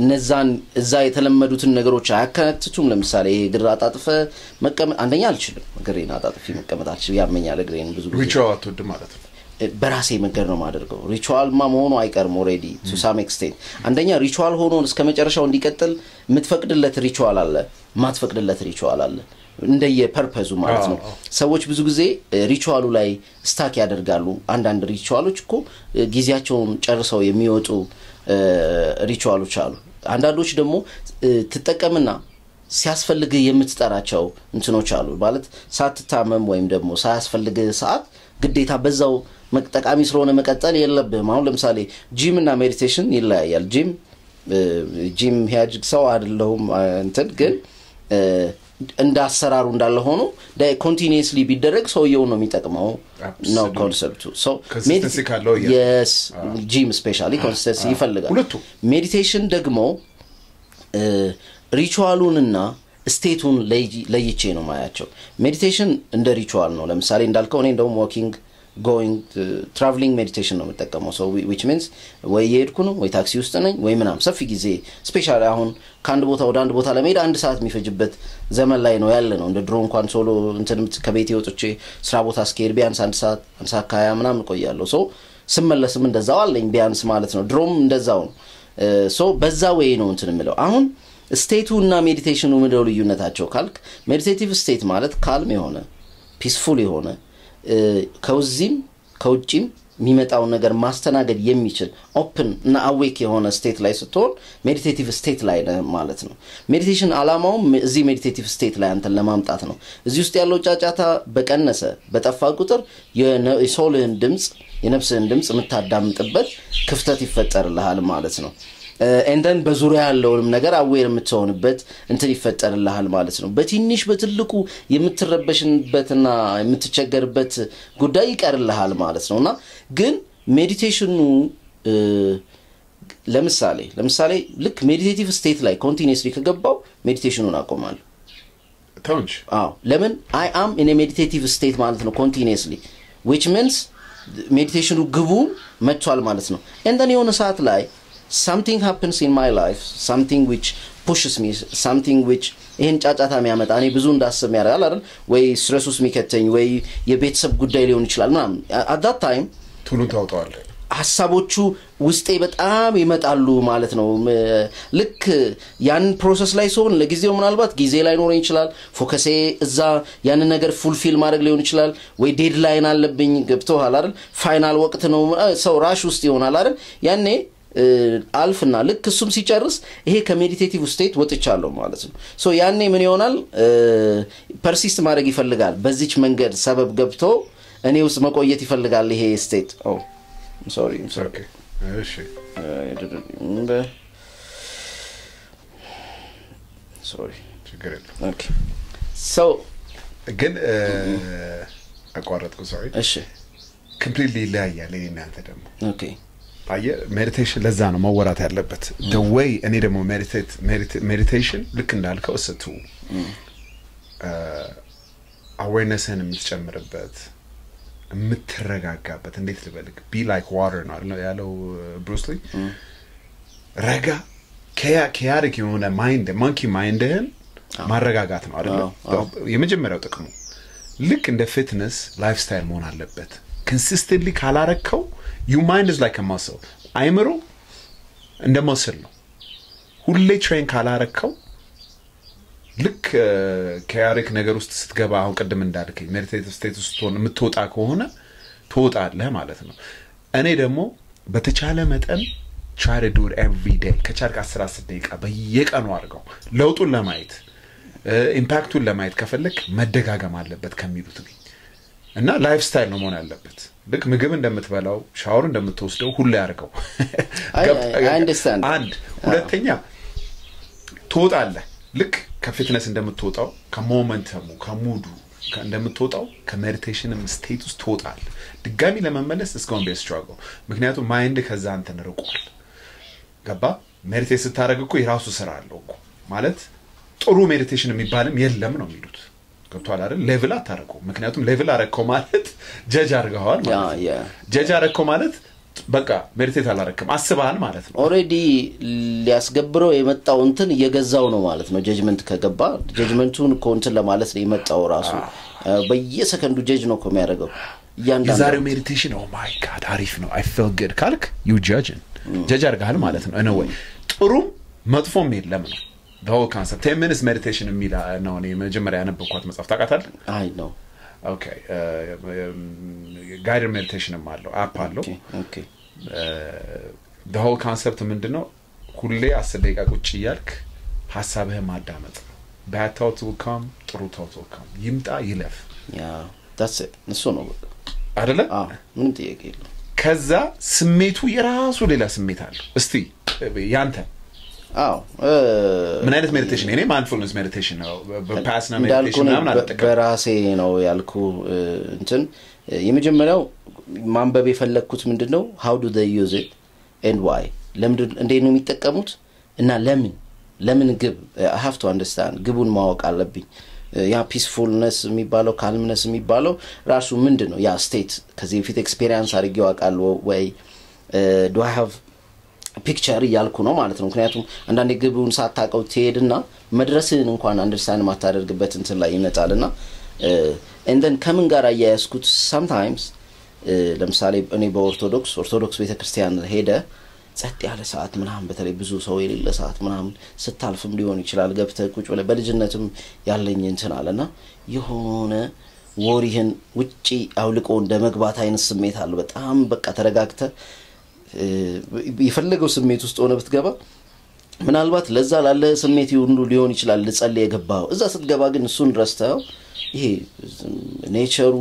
እነዛን እዛ የተለመዱትን ነገሮች አያከነትቱም ለምሳሌ ግራ አጣጥፈ መቀመጥ አንደኛ አልችልም ግሬን አጣጥፊ መቀመጥ አልችልም ያመኛል ግሬን ብዙ ጊዜ ሪቹዋል አትወድ ማለት ነው በራሴ መንገድ ነው ማደርገው ሪቹዋል መሆኑ አይቀርም ኦሬዲ to some extent አንደኛ ሪቹዋል ሆኖ እስከ መጨረሻው እንዲቀጥል የምትፈቅድለት ሪቹዋል አለ ማትፈቅድለት ሪቹዋል አለ እንደየ ፐርፐዙ ማለት ነው ሰዎች ብዙ ጊዜ ሪቹዋሉ ላይ ስታክ ያደርጋሉ አንዳንድ ሪቹዋሎች እኮ ጊዜያቸውን ጨርሰው የሚወጡ ሪቹዋሎች አሉ አንዳንዶች ደግሞ ተጠቀምና ሲያስፈልግ የምትጠራቸው እንትኖች አሉ ማለት ሳትታመም ወይም ደግሞ ሳያስፈልግ ሰዓት ግዴታ በዛው መጠቃሚ ስለሆነ መቀጠል የለብህም አሁን ለምሳሌ ጂም እና ሜዲቴሽን ይለያያል ጂም ሄጅ ሰው አይደለም እንትን ግን እንዳሰራሩ እንዳለ ሆኖ ኮንቲኒየስሊ ቢደረግ ሰውየው ነው የሚጠቅመው ነው ኮንሰፕቱ ሶ yes ጂም ስፔሻሊ ኮንሲስተንሲ ይፈልጋል ሜዲቴሽን ደግሞ ሪቹዋሉንና ስቴቱን ለይቼ ነው ማያቸው ሜዲቴሽን እንደ ሪቹዋል ነው ለምሳሌ እንዳልከው እኔ እንደውም walking going traveling meditation ነው መጠቀመው so which means ወይ የሄድኩ ነው ወይ ታክሲ ውስጥ ነኝ ወይ ምናም ሰፊ ጊዜ ስፔሻሊ አሁን ከአንድ ቦታ ወደ አንድ ቦታ ለመሄድ አንድ ሰዓት የሚፈጅበት ዘመን ላይ ነው ያለ ነው እንደ ድሮ እንኳን ሶሎ እንትን ከቤት ወጥቼ ስራ ቦታ ስኬድ ቢያንስ አንድ ሰዓት ካያ ምናምን ቆያለሁ so ስመለስም እንደዛው አለኝ ቢያንስ ማለት ነው ድሮም እንደዛው ነው so በዛ ወይ ነው እንትን ምለው አሁን ስቴቱ እና ሜዲቴሽኑ ምንድነው ልዩነታቸው ካልክ ሜዲቴቲቭ ስቴት ማለት ካልም የሆነ ፒስፉል የሆነ ከውዚም ከውጪም የሚመጣው ነገር ማስተናገድ የሚችል ኦፕን እና አዌክ የሆነ ስቴት ላይ ስትሆን ሜዲቴቲቭ ስቴት ላይ ማለት ነው ሜዲቴሽን አላማው እዚህ ሜዲቴቲቭ ስቴት ላይ አንተን ለማምጣት ነው እዚህ ውስጥ ያለው ጫጫታ በቀነሰ በጠፋ ቁጥር የሶልህን ድምጽ የነፍስህን ድምጽ የምታዳምጥበት ክፍተት ይፈጠርልሃል ማለት ነው and then በዙሪያ ያለውንም ነገር አዌር የምትሆንበት እንትን ይፈጠርልሃል ማለት ነው በትንሽ በትልቁ የምትረበሽንበትና የምትቸገርበት ጉዳይ ይቀርልሃል ማለት ነውና ግን ሜዲቴሽኑ ለምሳሌ ልክ ሜዲቴቲቭ ስቴት ላይ ኮንቲኒየስሊ ከገባው ሜዲቴሽኑን አቆማለሁ ታውንች ለምን I am in a meditative state ማለት ነው continuously which means ሜዲቴሽኑ ግቡ መጥቷል ማለት ነው and then የሆነ ሰዓት ላይ something happens in my life something which pushes me something which ይሄን ጫጫታ የሚያመጣ እኔ ብዙ እንዳስብ ያደርጋል አይደል ወይ ስትሬስ ውስጥ የሚከተኝ ወይ የቤተሰብ ጉዳይ ሊሆን ይችላል ምናምን at that time ቱሉ ታውጣዋል ሐሳቦቹ ውስጤ በጣም ይመጣሉ ማለት ነው ልክ ያን ፕሮሰስ ላይ ሶን ለጊዜው ምናልባት ጊዜ ላይ ኖረኝ ይችላል ፎከሴ እዛ ያን ነገር ፉልፊል ማድረግ ሊሆን ይችላል ወይ ዴድላይን አለብኝ ገብቶሃል አይደል ፋይናል ወቅት ነው ሰው ራሽ ውስጥ ይሆናል አይደል ያኔ አልፍና ልክ እሱም ሲጨርስ ይሄ ከሜዲቴቲቭ ስቴት ወጥቻለሁ ማለት ነው ሶ ያኔ ምን ይሆናል ፐርሲስት ማድረግ ይፈልጋል በዚች መንገድ ሰበብ ገብቶ እኔ ውስጥ መቆየት ይፈልጋል ይሄ ስቴት I'm sorry okay እሺ sorry ችግር የለም okay so ግን አቋረጥኩ sorry እሺ completely ላያለ እናንተ ደግሞ okay meditation ለዛ ነው መወራት ያለበት the way እኔ ደግሞ meditation ልክ እንዳልከው እሰቱ awareness-ን የምትጨምርበት የምትረጋጋበት እንዴት ልበልክ be like water ነው ያለው ብሩስ ሊ ረጋ chaotic የሆነ ማይንድ monkey mindህን ማረጋጋት ነው አይደል የመጀመሪያው ጥቅሙ ልክ እንደ ፊትነስ ላይፍ ስታይል መሆን አለበት consistently ካላረከው your mind is like a muscle አይምሮ እንደ muscle ነው ሁሌ ትሬን ካላረከው ልክ chaotic ነገር ውስጥ ስትገባ አሁን ቀደም እንዳልከኝ meditative state ውስጥ ሆነ የምትወጣ ከሆነ ትወጣለህ ማለት ነው እኔ ደግሞ በተቻለ መጠን try to do it every day ከቻልክ 10 ደቂቃ በየቀኑ አድርገው ለውጡን ለማየት ኢምፓክቱን ለማየት ከፈለክ መደጋገም አለበት ከሚሉት እና ላይፍ ስታይል ነው መሆን ያለበት ልክ ምግብ እንደምትበላው ሻወር እንደምትወስደው ሁሉ ያርገው I understand አንድ ሁለተኛ ትወጣለህ ልክ ከፊትነስ እንደምትወጣው ከሞመንተሙ ከሙዱ እንደምትወጣው ከሜዲቴሽንም ስቴት ውስጥ ትወጣለህ ድጋሚ ለመመለስ is going to be a struggle ምክንያቱም ማይንድ ከዛ አንተን ርቋል ገባ ሜዲቴት ስታረግ እኮ የራሱ ስራ አለው እኮ ማለት ጥሩ ሜዲቴሽን የሚባልም የለም ነው የሚሉት ገብቷል አይደል ሌቭል አታረቀው ምክንያቱም ሌቭል አረቀው ማለት ጀጅ አርገዋል ማለት ጀጅ አረቀው ማለት በቃ ሜዲቴት አላረከም አስባል ማለት ነው ኦሬዲ ሊያስገብረው የመጣው እንትን እየገዛው ነው ማለት ነው ጀጅመንት ከገባ ጀጅመንቱን ኮንትን ለማለት ነው የመጣው ራሱ በየሰከንዱ ጀጅ ነው የሚያደርገው የዛሬው ሜዲቴሽን ኦ ማይ ጋድ አሪፍ ነው I feel good ካልክ you judging ጀጅ አርጋል ማለት ነው anyway ጥሩ መጥፎም የለም ነው the whole concept 10 minutes meditation የሚላ ነው እኔ መጀመሪያ ያነበብኳት መጽሐፍ ታውቃታል አይ ነው okay guided meditation አለው app አለው okay the whole concept ምንድነው ሁሌ 10 ደቂቃ ቁጭ ይያልክ ሐሳብህ ማዳመጥ bad thoughts will come ጥሩ thoughts will come ይምጣ ይለፍ yeah that's it እሱ ነው አይደለ ምን ጥያቄ የለም ከዛ ስሜቱ የራሱ ሌላ ስሜት አለው እስቲ ያንተ ምን አይነት ሜዲቴሽን እኔ ማይንድፉልነስ ሜዲቴሽን ነው በፓስና ሜዲቴሽን ምናምን አልተጠቀም በራሴ ነው ያልኩ እንትን የመጀመሪያው ማንበብ የፈለኩት ምንድነው how do they use it and why ለምን እንዴት ነው የሚጠቀሙት እና ለምን ግብ I have to understand ግቡን ማወቅ አለብኝ ያ ፒስፉልነስ የሚባለው ካልምነስ የሚባለው ራሱ ምንድነው ያ ስቴት ከዚህ በፊት ኤክስፒሪየንስ አድርጌው አውቃለሁ ወይ do I have ፒክቸር ያልኩ ነው ማለት ነው ምክንያቱም አንዳንዴ ግቡን ሳታቀው ትሄድና መድረስን እንኳን አንደርስታንድ ማታደርግበት እንትን ላይ ይመጣልና and then ከምን ጋር ያያስኩት sometimes ለምሳሌ እኔ በኦርቶዶክስ ቤተክርስቲያን ሄደ ጸጥ ያለ ሰዓት ምናምን በተለይ ብዙ ሰው የሌለ ሰዓት ምናምን ስታልፍም ሊሆን ይችላል ገብተህ ቁጭ ብለህ በልጅነትም ያለኝ እንትን አለና የሆነ ወሪህን ውጪ አውልቆ እንደመግባት አይነት ስሜት አለ በጣም በቃ ተረጋግተህ ይፈልገው ስሜት ውስጥ ሆነ ብትገባ ምናልባት ለዛ ላለ ስሜት ይሁን ሊሆን ይችላል ለጸልይ የገባው እዛ ስትገባ ግን እሱን ረስተው ይሄ ኔቸሩ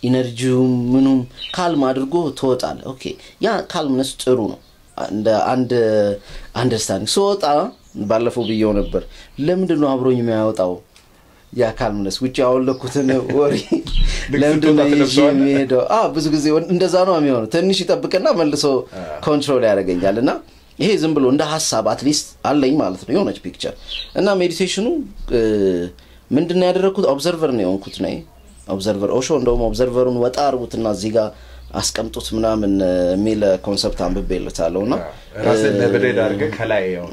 ኢነርጂው ምኑም ካልም አድርጎ ተወጣለ ኦኬ ያ ካልምነስ ጥሩ ነው እንደ አንድ አንደርስታንዲንግ ሶጣ ባለፈው ብየው ነበር ለምንድን ነው አብሮኝ የሚያወጣው ያ ካልምነስ ውጪ አወለኩትን ወሪ ለምንድን ነው የሚሄደው ብዙ ጊዜ እንደዛ ነው የሚሆነው ትንሽ ይጠብቅና መልሶ ኮንትሮል ያደርገኛልና ይሄ ዝም ብሎ እንደ ሐሳብ አትሊስት አለኝ ማለት ነው የሆነች ፒክቸር እና ሜዲቴሽኑ ምንድነው ያደረኩት ኦብዘርቨር ነው የሆንኩት ነኝ ኦብዘርቨር ኦሾ እንደውም ኦብዘርቨሩን ወጣ አርጉትና እዚህ ጋር አስቀምጡት ምናምን ሚል ኮንሰፕት አንብቤለታለሁና ራስን ለበደድ አድርገ ከላይ ያው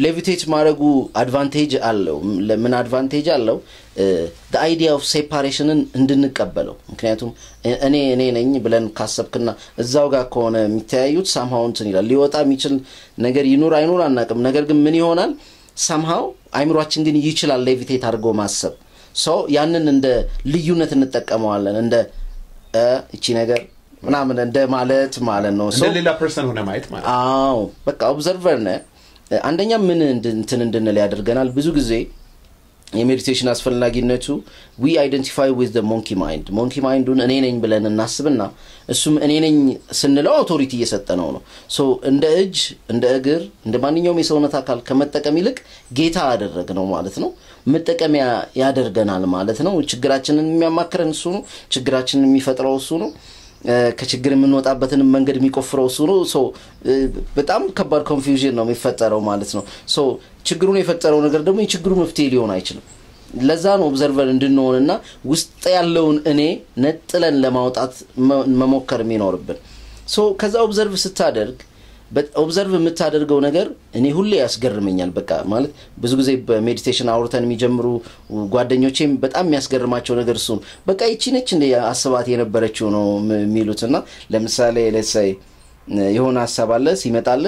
ሌቪቴት ማድረጉ አድቫንቴጅ አለው ምን አድቫንቴጅ አለው the idea of separation እንድንቀበለው ምክንያቱም እኔ ነኝ ብለን ካሰብክና እዛው ጋር ከሆነ የሚታዩት somehow እንትን ይላል ሊወጣ የሚችል ነገር ይኑር አይኑር አናቅም ነገር ግን ምን ይሆናል somehow አይምሮአችን ግን ይችላል ሌቪቴት አድርጎ ማሰብ so ያንን እንደ ልዩነት እንጠቀመዋለን እንደ እቺ ነገር ምናምን እንደ ማለት ነው so ሌላ ፐርሰን ሆነ ማየት ማለት በቃ ኦብዘርቨር ነህ አንደኛ ምን እንትን እንድንል ያደርገናል ብዙ ጊዜ የሜዲቴሽን አስፈላጊነቱ we identify with the monkey mindን እኔ ነኝ ብለን እናስብና እሱም እኔ ነኝ ስንለው አውቶሪቲ እየሰጠነው ነው so እንደ እጅ እንደ እግር እንደ ማንኛውም የሰውነት አካል ከመጠቀም ይልቅ ጌታ ያደረገው ማለት ነው መጠቀሚያ ያደርገናል ማለት ነው ችግራችንን የሚያማክረን እሱ ነው ችግራችንን የሚፈጥረው እሱ ነው ከችግር የምንወጣበትን መንገድ የሚቆፍረው እሱ ነው so በጣም ከባድ ኮንፊውዥን ነው የሚፈጠረው ማለት ነው so ችግሩን የፈጠረው ነገር ደግሞ የችግሩ መፍትሄ ሊሆን አይችልም ለዛ ነው ኦብዘርቨር እንድንሆንና ውስጥ ያለውን እኔ ነጥለን ለማውጣት መሞከር የሚኖርብን so ከዛ ኦብዘርቭ ስታደርግ ኦብዘርቭ የምታደርገው ነገር እኔ ሁሌ ያስገርመኛል በቃ ማለት ብዙ ጊዜ በሜዲቴሽን አውርተን የሚጀምሩ ጓደኞቼም በጣም የሚያስገርማቸው ነገር እሱ በቃ ይቺ ነች እንደ አስባት የነበረችው ነው የሚሉትና ለምሳሌ let's say የሆነ ሐሳብ አለ ሲመጣል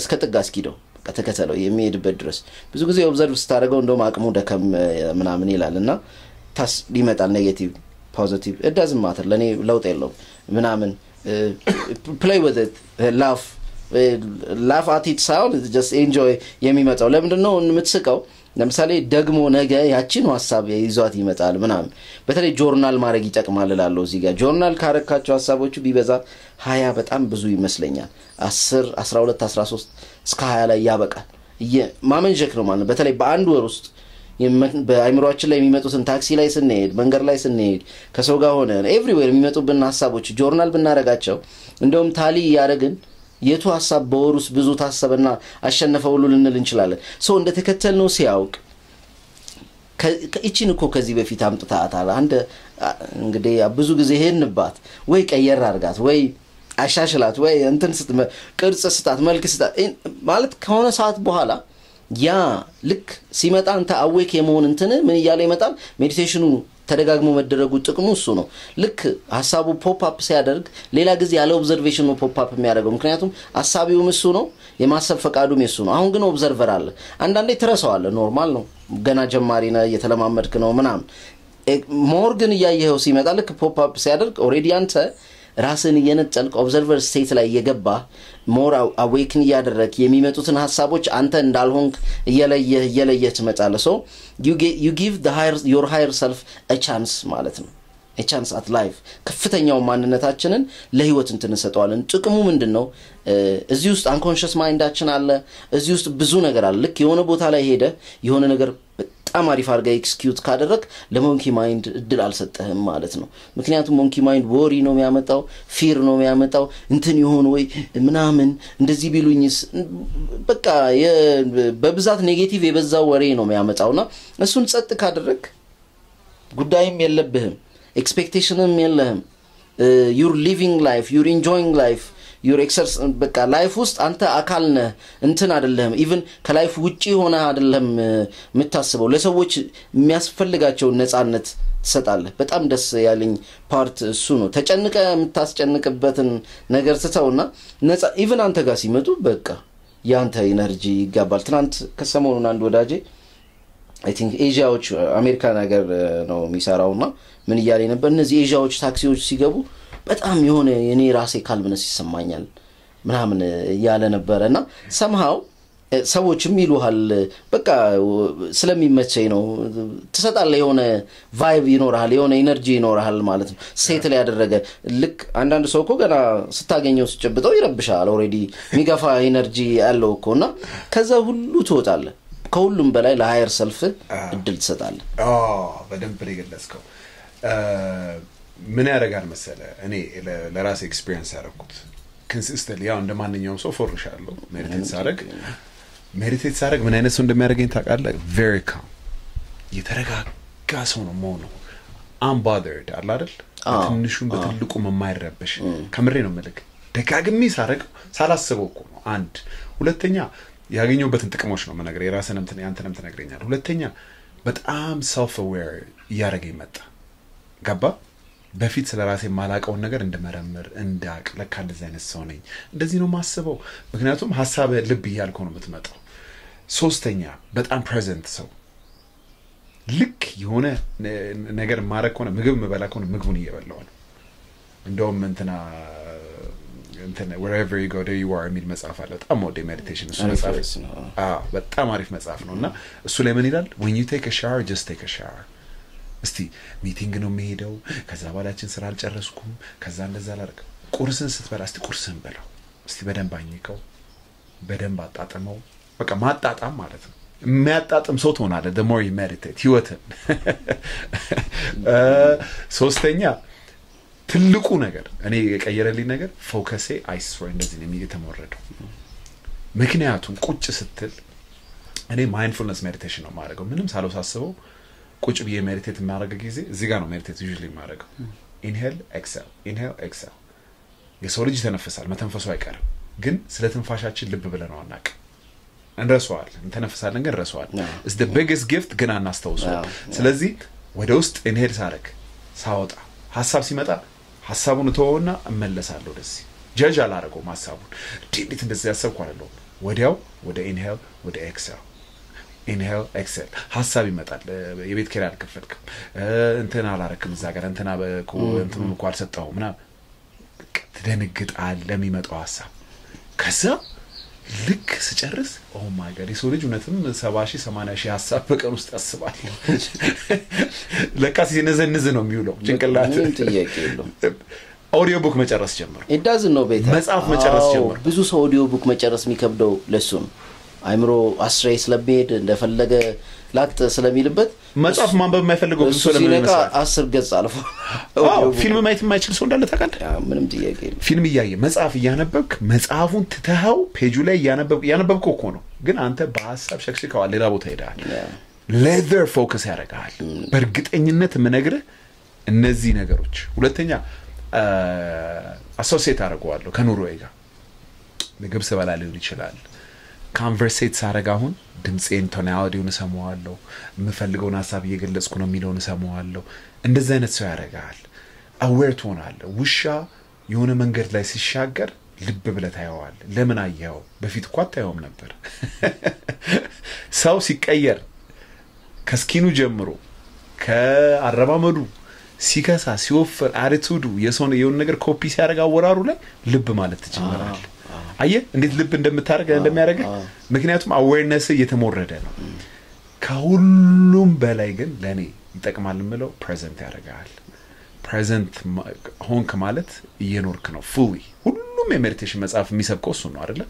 እስከ ጥጋ እስኪደው በቃ ተከተለው የሚሄድበት ድረስ ብዙ ጊዜ ኦብዘርቭ ስታደርገው እንደውም አቅሙ ደከም ምናምን ይላልና ታስ ሊመጣል ኔጌቲቭ ፖዚቲቭ it doesn't matter ለኔ ለውጥ የለውም ምናምን play with it laugh at it sound just enjoy የሚመጣው ለምንድነው የምትስቀው ለምሳሌ ደግሞ ነገ ያቺን ሐሳብ ይዟት ይመጣል ምናምን በተለይ ጆርናል ማድረግ ይጠቅማል እላለሁ እዚህ ጋር ጆርናል ካረካቸው ሐሳቦቹ ቢበዛ 20 በጣም ብዙ ይመስለኛል 10 12 13 እስከ 20 ላይ ያበቃል ማመንጀክ ነው ማለት በተለይ በአንድ ወር ውስጥ በአይምሮአችን ላይ የሚመጡትን ታክሲ ላይ ስንሄድ መንገድ ላይ ስንሄድ ከሰው ጋር ሆነ ኤቭሪዌር የሚመጡብን ሐሳቦች ጆርናል ብናረጋቸው እንደውም ታሊ ያረግን የቱ ሐሳብ በወሩስ ብዙ ታሰበና አሸነፈው ሁሉ ልንል እንችላለን ሶ እንደተከተልነው ሲያውቅ ከእቺን እኮ ከዚህ በፊት አምጥታታል አንድ እንግዲህ ብዙ ጊዜ ሄንባት ወይ ቀየር አርጋት ወይ አሻሽላት ወይ እንትን ቅርጽ ስጣት መልክ ስጣት ማለት ከሆነ ሰዓት በኋላ ያ ልክ ሲመጣ አንተ አዌክ የመሆን እንትን ምን ይያለ ይመጣል ሜዲቴሽኑ ተደጋግሞ መደረጉ ጥቅሙ እሱ ነው ልክ ሐሳቡ ፖፕ አፕ ሲያደርግ ሌላ ጊዜ ያለ ኦብዘርቬሽን ነው ፖፕ አፕ የሚያደርገው ምክንያቱም ሐሳቢውም እሱ ነው የማሰብ ፈቃዱም እሱ ነው አሁን ግን ኦብዘርቨር አለ አንዳንዴ ትረሳዋለህ ኖርማል ነው ገና ጀማሪ ነህ እየተለማመድክ ነው ምናምን ሞር ግን ያየኸው ሲመጣ ልክ ፖፕ አፕ ሲያደርግ ኦሬዲ አንተ ራስን የነጠልክ ኦብዘርቨር ስቴት ላይ የገባ ሞር አዌክን ያደረክ የሚመጡትን ሐሳቦች አንተ እንዳልሆንክ እየለየ ትመጣለህ so you give your higher self a chance ማለት ነው a chance at life ከፍተኛው ማንነታችንን ለህይወት እንተነሰጠዋለን ጥቅሙ ምንድነው እዚህ ውስጥ አንኮንሺየስ ማይንዳችን አለ እዚህ ውስጥ ብዙ ነገር አለ ልክ የሆነ ቦታ ላይ ሄደ የሆነ ነገር በጣም አሪፍ አድርጋ ኤክስኪዩት ካደረክ ለሞንኪ ማይንድ እድል አልሰጠህም ማለት ነው ምክንያቱም ሞንኪ ማይንድ ወሪ ነው የሚያመጣው ፊር ነው የሚያመጣው እንትን ይሆን ወይ ምናምን እንደዚህ ቢሉኝስ በቃ በብዛት ኔጌቲቭ የበዛው ወሬ ነው የሚያመጣውና እሱን ጸጥ ካደረክ ጉዳይም የለብህም expectationም የለህም you're living life you're enjoying life you're exercising በቃ ላይፍ ውስጥ አንተ አካል ነህ እንትን አይደለም even ከላይፍ ውጪ ሆነ አይደለም የምታስበው ለሰዎች የሚያስፈልጋቸው ነፃነት ትሰጣለህ በጣም ደስ ያለኝ ፓርት እሱ ነው ተጨንቀ የምታስጨንቅበትን ነገር ትተውና ነፃ even አንተ ጋር ሲመጡ በቃ ያንተ ኢነርጂ ይጋባል ትናንት ከሰሞኑን አንድ ወዳጄ I think ኤዥያዎች አሜሪካ ነገር ነው የሚሰራውና ምን ይያለ ነበር እነዚህ ኤዥያዎች ታክሲዎች ሲገቡ በጣም የሆነ የኔ ራሴ ካልምነስ ይሰማኛል ምናምን ያለ ነበርና somehow ሰዎችም ይሉሃል በቃ ስለሚመቸኝ ነው ተሰጣለ የሆነ ቫይብ ይኖርሃል የሆነ ኢነርጂ ይኖርሃል ማለት ነው ሴት ላይ ያደረገ ልክ አንዳንድ ሰው እኮ ገና ስታገኘው ሲጨብጠው ይረብሻል ኦሬዲ ሚጋፋ ኢነርጂ ያለው እኮና ከዛ ሁሉ ትወጣለ ከሁሉም በላይ ለሃየር ሰልፍ እድል ትሰጣለ በደንብ ይገለጽከው ምን ያደርጋል መሰለ እኔ ለራሴ ኤክስፒሪየንስ ያደረኩት consistently ያው እንደማንኛውም ሰው ፎርሻለሁ ሜዲቴት ሳረግ ምን አይነት ሰው እንደሚያደርገኝ ታውቃለህ very calm የተረጋጋ ሰው ነው መሆኑ unbothered አለ አይደል በትንሹም በትልቁም የማይረበሽ ከምሬ ነው መልክ ደጋግሜ ሳረግ ሳላስበው እኮ ነው አንድ ሁለተኛ ያገኘውበትን ጥቅሞች ነው መነገር የራስንም እንትን ያንተንም ተነግረኛል ሁለተኛ በጣም self aware ያረገኝ መጣ ገባ በፊት ስለራሴ ማላቀው ነገር እንደመረመር እንዳቅ ለካ እንደዚህ አይነት ሰው ነኝ እንደዚህ ነው ማስበው ምክንያቱም ሐሳብ ልብ ይያልኮ ነው የምትመጣው ሶስተኛ በጣም present ሰው ልክ የሆነ ነገር ማረክ ሆነ ምግብ መበላ ሆነ ምግቡን እየበላው ነው እንደውም እንትና wherever you go there you are የሚል መጽሐፍ አለ በጣም ወደ ሜዲቴሽን እሱ መጽሐፍ በጣም አሪፍ መጽሐፍ ነውና እሱ ላይ ምን ይላል when you take a shower just take a shower እስቲ ሚቲንግ ነው የሚሄደው ከዛ በኋላችን ስራ አልጨረስኩም ከዛ እንደዛ ላርክ ቁርስን ስትበላ እስቲ ቁርስን በላው እስቲ በደንብ አኝከው በደንብ አጣጣመው በቃ ማጣጣም ማለት ነው የሚያጣጥም ሰው ትሆናለህ the more you meditate ህይወትን ሶስተኛ ትልቁ ነገር እኔ የቀየረልኝ ነገር ፎከሴ አይስወር እንደዚህ ነው የሚተመረደው ምክንያቱም ቁጭ ስትል እኔ ማይንድፉልነስ ሜዲቴሽን ነው ማድረገው ምንም ሳልወሳስበው ቁጭ ብዬ ሜዲቴት ማድረግ ጊዜ እዚህ ጋር ነው ሜዲቴት usually ማድረገው inhale exhale የሰው ልጅ ተነፈሳል መተንፈሱ አይቀርም ግን ስለ ተንፋሻችን ልብ ብለን ነው አናቅ እንረሳዋል እንተነፈሳለን ግን ረሳዋል is the biggest gift ግን አናስተውሰው ስለዚህ ወደ ውስጥ inhale ሳረግ ሳወጣ ሐሳብ ሲመጣ ሐሳቡን ተወውና እመለሳለሁ ደስ ጀጅ አላረገው ሐሳቡን እንዴት እንደዚህ ያሰብኩ አይደለም ወዲያው ወደ inhale ወደ exhale ሐሳብ ይመጣል የቤት ኪራይ አልከፈልክም እንትና አላረክም እዛ ጋር እንትና እንትኑን እንኳን አልሰጠውምና ትደነግጣለህ ለሚመጣው ሐሳብ ከዛ ልክ ስጨርስ ኦ ማይ ጋድ የሰው ልጅ እውነትም 70,000 80,000 ሐሳብ በቀን ውስጥ ያስባል ለካስ የነዘንዝ ነው የሚውለው ጭንቅላት ጥያቄ የለውም ኦዲዮ ቡክ መጨረስ ጀመረ it doesn't know better መጽሐፍ መጨረስ ጀመረ ብዙ ሰው ኦዲዮ ቡክ መጨረስ የሚከብደው ለሱ ነው አይምሮ አስሬስ ለቤድ እንደፈለገ ላጥ ስለሚልበት መጽሐፍ ማንበብ የማይፈልገው ብዙ ሰው ለምን 10 ገጽ አልፎ ፊልም ማየት የማይችል ሰው እንዳለ ታውቃለህ ምንም ጥያቄ የለም ፊልም እያየ መጽሐፍ እያነበብክ መጽሐፉን ትተኸው ፔጁ ላይ እያነበብከው እኮ ነው ግን አንተ በሐሳብ ሸክሽከዋል ሌላ ቦታ ሄዳል ሌዘር ፎከስ ያደርጋል በእርግጠኝነት ምነግርህ እነዚህ ነገሮች ሁለተኛ አሶሲዬት አደርገዋለሁ ከኑሮዬ ጋር ምግብ ስበላ ሊሆን ይችላል ኮንቨርሴት ሳደርግ አሁን ድምጼን ቶናሊቲውን ሰማዋለሁ የምፈልገውን ሐሳብ እየገለጽኩ ነው የሚለውን ሰማዋለሁ እንደዛ አይነት ሰው ያደርጋል አዌር ትሆናለህ ውሻ የሆነ መንገድ ላይ ሲሻገር ልብ ብለህ ታየዋለህ ለምን አየኸው በፊት እኮ አታየውም ነበር ሰው ሲቀየር ከስኪኑ ጀምሮ ከአረማመዱ ሲከሳ ሲወፍር አቲቱዱ የሆነ ነገር ኮፒ ሲያደርግ አወራሩ ላይ ልብ ማለት ትጀምራለህ አየ እንዴት ልብ እንደሚያደርግ ምክንያቱም አዌርነስ እየተሞረደ ነው ከሁሉም በላይ ግን ለኔ ይጠቅማል ምለው ፕሬዘንት ያደርጋል ፕሬዘንት ሆንክ ማለት እየኖርክ ነው fully ሁሉም የሜዲቴሽን መጽሐፍ የሚሰብከው እሱ ነው አይደለ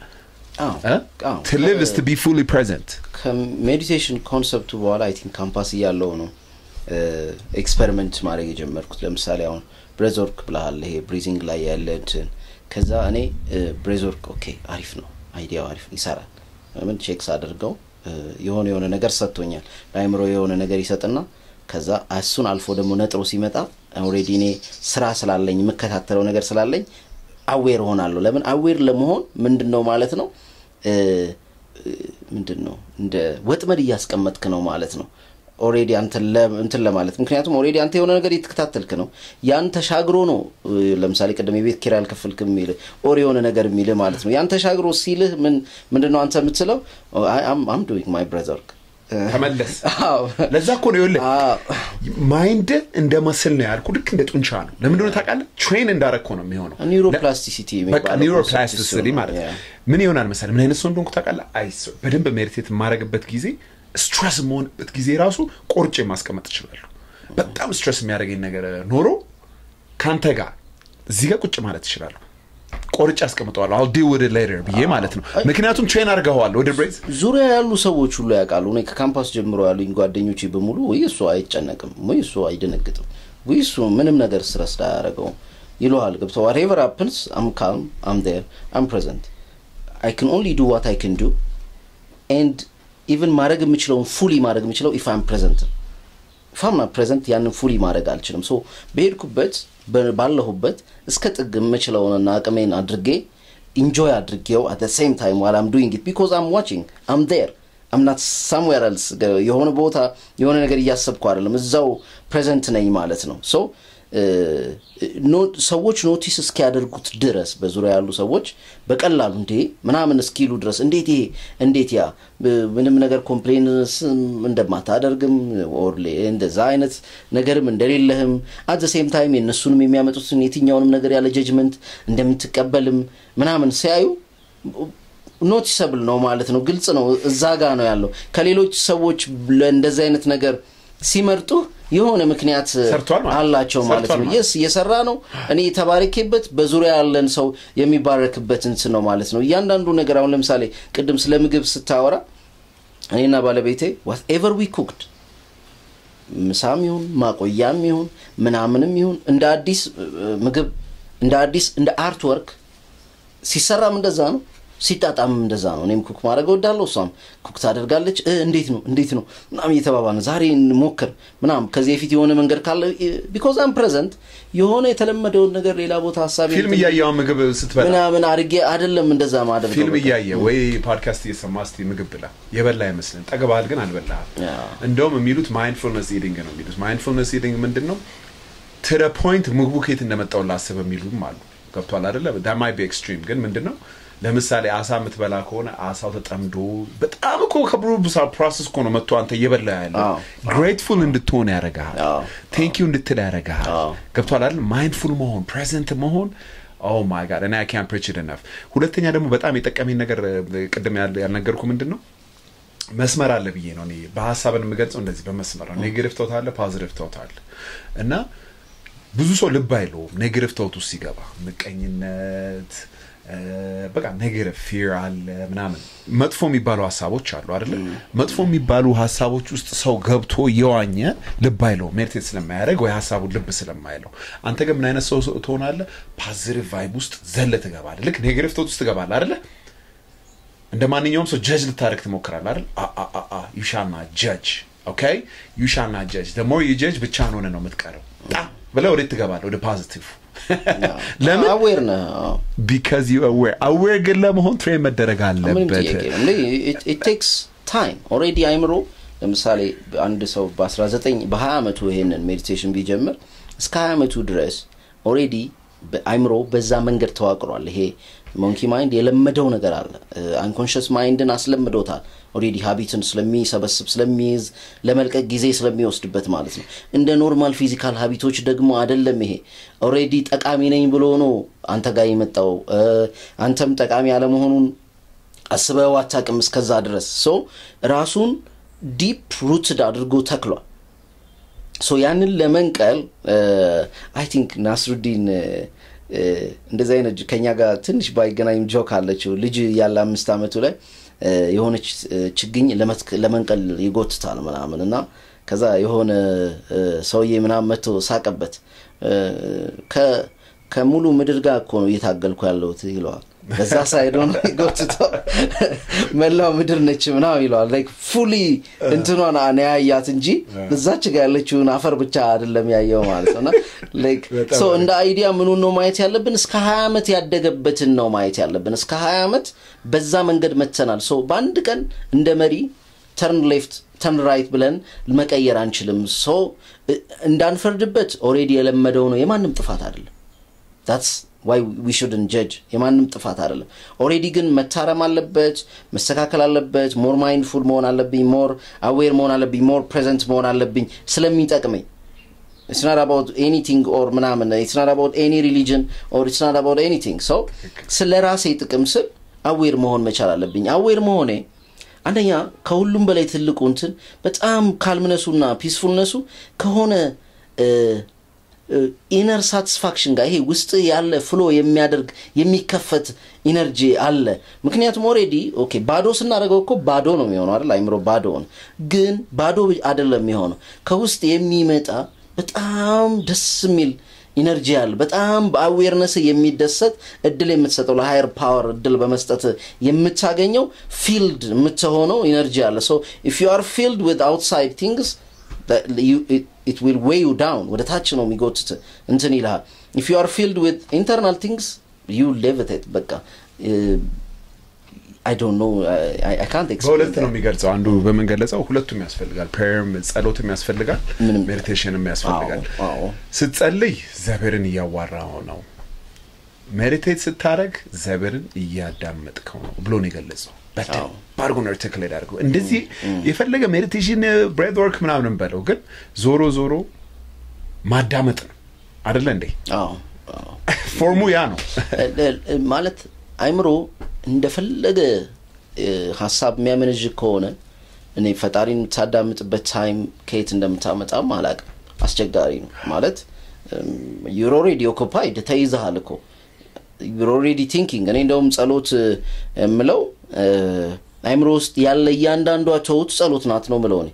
to live is to be fully present ከሜዲቴሽን ኮንሰፕቱ በኋላ አይ ቲንክ ካምፓስ ያለው ነው ኤክስፐሪመንት ማድረግ የጀመርኩት ለምሳሌ አሁን ብሬዝወርክ ብለሃል ይሄ ብሪዚንግ ላይ ያለትን ከዛ እኔ ብሬዝወርክ ኦኬ አሪፍ ነው አይዲያው አሪፍ ይሰራል ምን ቼክስ አድርገው የሆነ ነገር ሰጥቶኛል አይምሮ የሆነ ነገር ይሰጥና ከዛ እሱን አልፎ ደግሞ ነጥሮ ሲመጣ ኦሬዲ እኔ ስራ ስላለኝ መከታተለው ነገር ስላለኝ አዌር ሆናለሁ ለምን አዌር ለመሆን ምንድነው ማለት ነው ምንድነው እንደ ወጥመድ ያስቀመጥክ ነው ማለት ነው ኦሬዲ አንተ ለማለት ምክንያቱም ኦሬዲ አንተ የሆነ ነገር ይተከታተልክ ነው ያን ተሻግሮ ነው ለምሳሌ ቀደም የቤት ኪራይ አልከፈልክም የሚል ኦር የሆነ ነገር የሚል ማለት ነው ያን ተሻግሮ ሲልህ ምንድነው አንተ የምትለው I'm doing my brother ተመለስ ለዛ እኮ ነው ይኸውልህ ማይንድ እንደ መስል ነው ያልኩ ልክ እንደ ጡንቻ ነው ለምን እንደሆነ ታውቃለህ ትሬን እንዳረከው ነው የሚሆነው ኒውሮፕላስቲሲቲ በቃ ኒውሮፕላስቲሲቲ ማለት ምን ይሆናል መሰለህ ምን አይነት ሰው እንደሆንኩ ታውቃለህ አይስ በደንብ ሜዲቴት ማድረግበት ጊዜ ስትሬስ ሞንበት ጊዜ ራሱ ቆርጬ ማስቀመጥ ይችላል በጣም ስትሬስ የሚያደርገኝ ነገር ኖሮ ካንተ ጋር እዚህ ጋር ቁጭ ማለት ይችላል ቆርጬ አስቀምጠዋለሁ I'll deal with it later ብዬ ማለት ነው ምክንያቱም ትሬን አድርገዋል ወደ ብሬዝ ዙሪያ ያሉ ሰዎች ሁሉ ያውቃሉ እኔ ከካምፓስ ጀምሮ ያሉኝ ጓደኞቼ በሙሉ ወይ እሱ አይጨነቅም ወይ እሱ አይደነግጥም ወይ እሱ ምንም ነገር ስትረስ ያደርገው ይሏል ገብቶ whatever happens I'm calm I'm there I'm present I can only do what I can do and even ማድረግ የምችለው fully ማድረግ የምችለው if I'm present if I'm not present ያንን fully ማድረግ አልችልም so በሄድኩበት ባለሁበት እስከ ጥግ የምችለውና አቅሜን አድርጌ enjoy አድርጌው at the same time while I'm doing it because I'm watching I'm there I'm not somewhere else የሆነ ቦታ የሆነ ነገር እያሰብኩ አይደለም እዛው present ነኝ ማለት ነው so ሰዎች ኖቲስ እስኪያደርጉት ድረስ በዙሪያ ያሉ ሰዎች በቀላሉ እንዴ ምናምን እስኪሉ ድረስ እንዴት ያ ምንም ነገር ኮምፕሌንስ እንደማታደርግም ኦር እንደዛ አይነት ነገርም እንደሌለህም at the same time እነሱንም የሚያመጡትን የትኛውንም ነገር ያለ ጀጅመንት እንደምትቀበልም ምናምን ሲያዩ ኖቲሰብል ነው ማለት ነው ግልጽ ነው እዛ ጋር ነው ያለው ከሌሎች ሰዎች እንደዛ አይነት ነገር ሲመርጡ የሆነ ምክንያት አላቸው ማለት ነው yes እየሰራ ነው እኔ ተባረከበት በዙሪያ ያለን ሰው የሚባረክበትን ነው ማለት ነው እያንዳንዱ ነገር አሁን ለምሳሌ ቅድም ስለ ምግብ ስታወራ እኔና ባለቤቴ whatever we cooked ምሳም ይሁን ማቆያም ይሁን ምናምንም ይሁን እንደ አዲስ ምግብ እንደ አርት ወርክ ሲሰራም እንደዛ ነው ሲጣጣም እንደዛ ነው እኔም ኩክ ማድረግ ወዳለሁ እሷም ኩክ ታደርጋለች እንዴት ነው ምናምን እየተባባልን ዛሬ እንሞክር ምናምን ከዚህ ፊት የሆነ መንገድ ካለ because I'm present የሆነ የተለመደው ነገር ሌላ ቦታ ሐሳብ ፊልም እያየው ምግብ ስትበላ ምናምን አድርጌ አይደለም እንደዛ ማድረግ ፊልም እያየ ወይ ፖድካስት እየሰማስቲ ምግብ ብላ የበላ አይመስልም ጠግባል ግን አልበላህ እንደውም የሚሉት ማይንድፉልነስ ኢቲንግ ነው የሚሉት ማይንድፉልነስ ኢቲንግ ምንድነው to the point ምግቡ ከየት እንደመጣው ላስብ የሚሉም አሉ ገብቷል አይደለ that might be extreme ግን ምንድነው ለምሳሌ አሳ ምትበላ ከሆነ አሳው ተጠምዶ በጣም እኮ ከብሩብሳ ፕሮሰስ ኮኖ መጥቶ አንተ እየበላ ያለ grateful እንድትሆን ያረጋል thank you እንድትል ያረጋል ገብቷል አይደል mindful መሆን present መሆን oh my god and I can't preach it enough ሁለተኛ ደግሞ በጣም የጠቀመኝ ነገር ቅድም ያልነገርኩ ምንድነው መስመር አለ ብዬ ነው እኔ በሐሳብን የምገልጸው እንደዚህ በመስመር ነው ኔጌቲቭ ቶት አለ ፖዚቲቭ ቶት አለ እና ብዙ ሰው ልብ አይለው ኔጌቲቭ ቶት ውስጥ ሲገባ ምቀኝነት በቃ ኔጌቲቭ ፊር አለ ምናምን መጥፎ የሚባሉ ሐሳቦች አሉ አይደል መጥፎ የሚባሉ ሐሳቦች ውስጥ ሰው ገብቶ የዋኘ ልብ አይለው ሜዲቴት ስለማያደርግ ወይ ሐሳቡን ልብ ስለማይለው አንተ ግን ምን አይነት ሰው ትሆናለህ ፖዚቲቭ ቫይብ ውስጥ ዘለ ትገባለህ ልክ ኔጌቲቭ ቶት ውስጥ ትገባለህ አይደል እንደ ማንኛውም ሰው ጀጅ ልታረክ ትሞክራለህ አይደል you shall not judge okay you shall not judge the more you judge ብቻ ነው የምትቀረው ብለ ወደ ትገባለህ ወደ ፖዚቲቭ ለምን aware ነው because you are aware ግን ለመሆን ትሬን መደረግ አለበት it takes time already አይምሮ ለምሳሌ አንድ ሰው በ19 በ20 አመቱ ይሄንን ሜዲቴሽን ቢጀምር እስከ 20 አመቱ ድረስ already አይምሮ በዛ መንገድ ተዋቅሯል ይሄ monkey mind የለመደው ነገር አለ unconscious mindን አስለምዶታል already habitን ስለሚሰበስብ ስለሚይዝ ለመልቀቅ ጊዜ ስለሚወስድበት ማለት ነው እንደ ኖርማል ፊዚካል ሃቢቶች ደግሞ አይደለም ይሄ already ጠቃሚ ነኝ ብሎ ነው አንተ ጋር የመጣው አንተም ጠቃሚ ያለ መሆኑን አስበው አታውቅም እስከዛ ድረስ so ራሱን deep rooted አድርጎ ተክሏል so ያንን ለመንቀል I think ናስሩዲን እንደዛ አይነት ከኛ ጋር ትንሽ ባይገናኝም ጆክ አለችው ልጅ ያለ 5 አመቱ ላይ የሆነች ችግኝ ለመንቀል ይጎትታል ምናምንና ከዛ የሆነ ሰውዬ ምናምን መጥቶ ሳቀበት ከሙሉ ምድር ጋር እኮ ነው እየታገልኩ ያለሁት ይለዋል በዛ ሳይድ ነው ይጎትታው መላው ምድር ነች ምናምን ይለዋል like fully እንትኗን አናያያት እንጂ በዛች ጋር ያለችውን አፈር ብቻ አይደለም ያየው ማለት ነው like so እንደ አይዲያ ምን ነው ማየት ያለብን እስከ 20 አመት ያደገበትን ነው ማየት ያለብን እስከ 20 አመት በዛ መንገድ መተናል so በአንድ ቀን እንደ መሪ turn left turn right ብለን መቀየር አንችልም so እንዳንፈርድበት already የለመደው ነው የማንም ጥፋት አይደለም that's why we shouldn't judge የማንም ጥፋት አይደለም already ግን መታረም አለበት መስተካከል አለበት more mindful መሆን አለብኝ more aware መሆን አለብኝ more present መሆን አለብኝ ስለሚጠቅመኝ it's not about anything or ምናምን it's not about any religion or it's not about anything so ስለራሴ ጥቅም ስል aware መሆን መቻል አለብኝ aware መሆኔ አንደኛ ከሁሉም በላይ ትልቁ እንትን በጣም ካልምነሱና ፒስፉልነሱ ከሆነ inner satisfaction ጋር ይሄ ውስጥ ያለ ፍሎ የሚያደርግ የሚከፈት ኢነርጂ አለ ምክንያቱም already okay ባዶ ስናደርገው እኮ ባዶ ነው የሚሆነው አይደል አይምሮ ባዶ ነው ግን ባዶ አይደለም የሚሆነው ከውስጥ የሚመጣ በጣም ደስ የሚል ኢነርጂ አለ በጣም በአዌርነስ የሚደሰት እድል የምትሰጠው ለሃየር ፓወር እድል በመስጠት የምታገኘው ፊልድ የምትሆነው ኢነርጂ አለ so if you are filled with outside things that it will weigh you down ወደ ታች ነው የሚጎትት እንትን ይላል if you are filled with internal things you levitate በቃ I don't know I can't explain ሁለት ነው የሚገልጸው አንዱ በመንገለጸው ሁለቱም ያስፈልጋል prayer ጸሎትም ያስፈልጋል ሜዲቴሽንም ያስፈልጋል ስትጸልይ እግዚአብሔርን እያዋራው ነው ሜዲቴት ስታረግ እግዚአብሔርን እያዳመጥከው ነው ብሎ ነው የገለጸው በጣም ባርጎን አርቲክሌት አድርገው እንደዚህ የፈለገ ሜዲቴሽን ብሬድ ወርክ ምናምን እንበለው ግን ዞሮ ማዳመጥ ነው አይደል እንዴ ፎርሙ ያ ነው ማለት አይምሮ እንደፈለገ ሐሳብ የሚያመነጅ ከሆነ እኔ ፈጣሪን ታዳምጥበት ታይም ከየት እንደምታመጣ ማላቅ አስቸጋሪ ነው ማለት you're already occupied ተይዘሃል እኮ you're already thinking እኔ እንደውም ጸሎት ምለው አይምሮ ውስጥ ያለ ያንዳንዷ ተውት ጸሎት ናት ነው ምለው እኔ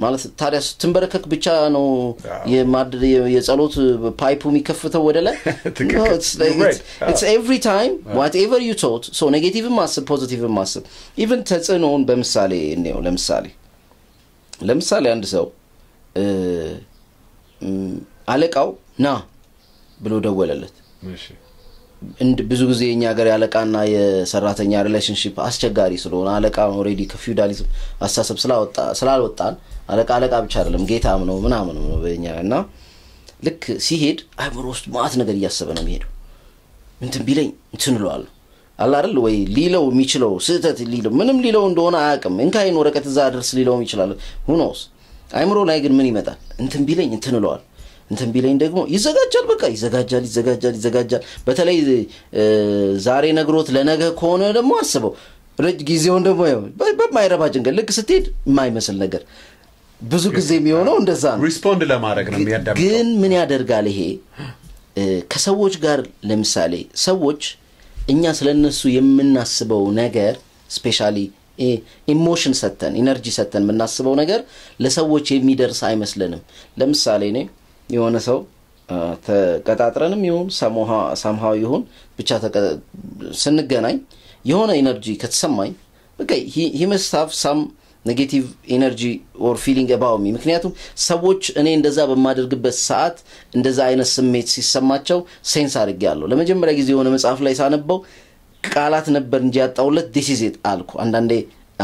ማለት ታዲያ ትንበረከክ ብቻ ነው የጸሎት ፓይፑ የሚከፍተው ወደ ላይ no it's every time whatever you thought so negative massive positive massive even ተጽዕኖውን በምሳሌ ነው ለምሳሌ አንድ ሰው አለቃው ና ብሎ ደወለለት እሺ እንደ ብዙ ጊዜ የኛ ሀገር ያለቃና የሰራተኛ ሪሌሽንሺፕ አስቸጋሪ ስለሆነ አለቃ ኦሬዲ ከፊውዳሊዝም አስተሳሰብ ስላልወጣን አለቃ ብቻ አይደለም ጌታም ነው ምናምን ነው በእኛና ልክ ሲሄድ አይምሮ ውስጥ ማት ነገር እያሰበ ነው የሚሄደው እንትን ቢለኝ እንትንሏል አላ አይደል ወይ ሊለው የሚችለው ስህተት ሊለው ምንም ሊለው እንደሆነ አያውቅም እንካይን ወረቀት እዛ ድረስ ሊለው ይችላል who knows አይምሮ ላይ ግን ምን ይመጣል እንትን ቢለኝ እንትንሏል እንትን ቢለኝ ደግሞ ይዘጋጃል በቃ ይዘጋጃል በተለይ ዛሬ ነግሮት ለነገ ከሆነ ደግሞ አስበው ረጅ ጊዜውን ደግሞ በማይረባ ጭንቀት ልክ ስትሄድ የማይመስል ነገር ብዙ ጊዜ የሚሆነው እንደዛ ነው ሪስፖንድ ለማድረግ ነው የሚያዳምጠው ግን ምን ያደርጋል ይሄ ከሰዎች ጋር ለምሳሌ ሰዎች እኛ ስለነሱ የምናስበው ነገር ስፔሻሊ ኢሞሽን ሰተን ኢነርጂ ሰተን የምናስበው ነገር ለሰዎች የሚደርስ አይመስልንም ለምሳሌ እኔ የሆነ ሰው ተቀጣጥረንም ይሁን somehow ይሁን ብቻ ስንገናኝ የሆነ ኢነርጂ ከተሰማኝ በቃ he must have some negative energy or feeling about me ምክንያቱም ሰዎች እኔ እንደዛ በማደርግበት ሰዓት እንደዛ አይነት ስሜት ሲሰማቸው ሴንስ አድርጌያለሁ ለመጀመሪያ ጊዜ የሆነ መጽሐፍ ላይ ሳነበው ቃላት ነበር እንጂ ያጣውለት this is it አልኩ አንዳንዴ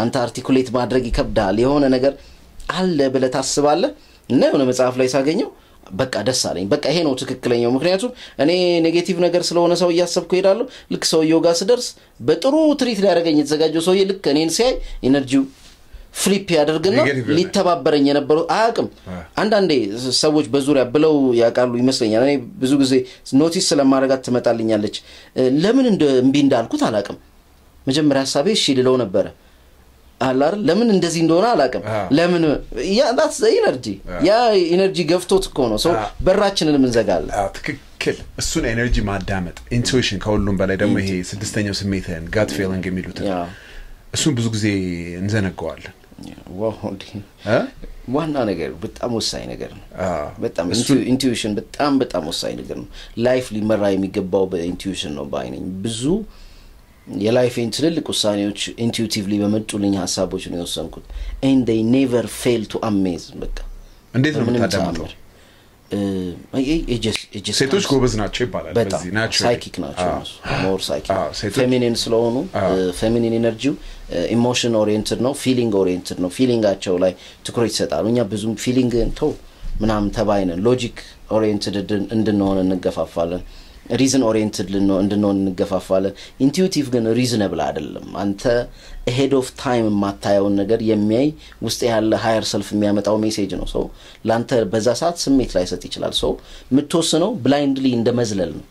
አንተ አርቲኩሌት ማድረግ ይከብዳል የሆነ ነገር አለ ብለ ታስባለህ እና የሆነ መጽሐፍ ላይ ሳገኘው በቃ ደስ አለኝ በቃ ይሄ ነው ትክክለኛው ምክንያቱም እኔ ኔጌቲቭ ነገር ስለሆነ ሰው ያሰብኩ ሄዳለሁ ልክ ሰው ጋር ስደርስ በጥሩ ትሪት ላይ ያደረገኝ የተዘጋጀው ሰው ልክ እኔን ሲያይ ኢነርጂው ፍሊፕ ያደርግና ሊተባበረኝ የነበረው አያቅም አንዳንዴ ሰዎች በዙሪያ ብለው ያቃሉ ይመስለኛል እኔ ብዙ ጊዜ ኖቲስ ስለማረጋት ትመጣልኛለች ለምን እምቢ እንዳልኩት አላቅም መጀመሪያ ሐሳቤ እሺ ልለው ነበር አላር ለምን እንደዚህ እንደሆነ አላቅም ለምን ያ that's the energy ያ ኢነርጂ ገፍቶት እኮ ነው ሰው በራችንን እንዘጋለን ትክክል እሱን ኤነርጂ ማዳመጥ ኢንቱዊሽን ከሁሉም በላይ ደግሞ ይሄ ስድስተኛው ስሜትን gut feeling የሚሉት እሱን ብዙ ጊዜ እንዘነጋዋለን ዋና ነገር በጣም ወሳኝ ነገር ነው በጣም ኢንቱዊሽን በጣም ወሳኝ ነገር ነው ላይፍ ሊመራ የሚገባው በኢንቱዊሽን ነው ባይነኝ ብዙ የላይፍ ትልልቅ ውሳኔዎች ኢንቱዊቲቭሊ በመጡልኝ ሐሳቦች ነው የወሰንኩት and they never fail to amaze በቃ እንዴት ነው የምታዳምጠው ሴቶች ጎበዝ ናቸው ይባላል በዚህ ናቹራል ሳይኪክ ናቸው ሞር ሳይኪክ ፌሚኒን ስለሆኑ ፌሚኒን ኢነርጂው ኢሞሽን ኦሪየንትድ ነው ፊሊንግ ኦሪየንትድ ነው ፊሊንጋቸው ላይ ትኩረት ይሰጣሉ እኛ ብዙም ፊሊንግ እንተው ምናምን ተባይነን ሎጂክ ኦሪየንትድ እንድንሆን እንገፋፋለን reason oriented እንድንሆን እንገፋፋለን intuitive ግን reasonable አይደለም አንተ ahead of time ማታየው ነገር የሚያይ ውስጥ ያለ higher self የሚያመጣው ሜሴጅ ነው ሶ ላንተ በዛ ሰዓት ስሜት ላይ ሰጥ ይችላል ሶ ምትወስነው blindly እንደመዝለል ነው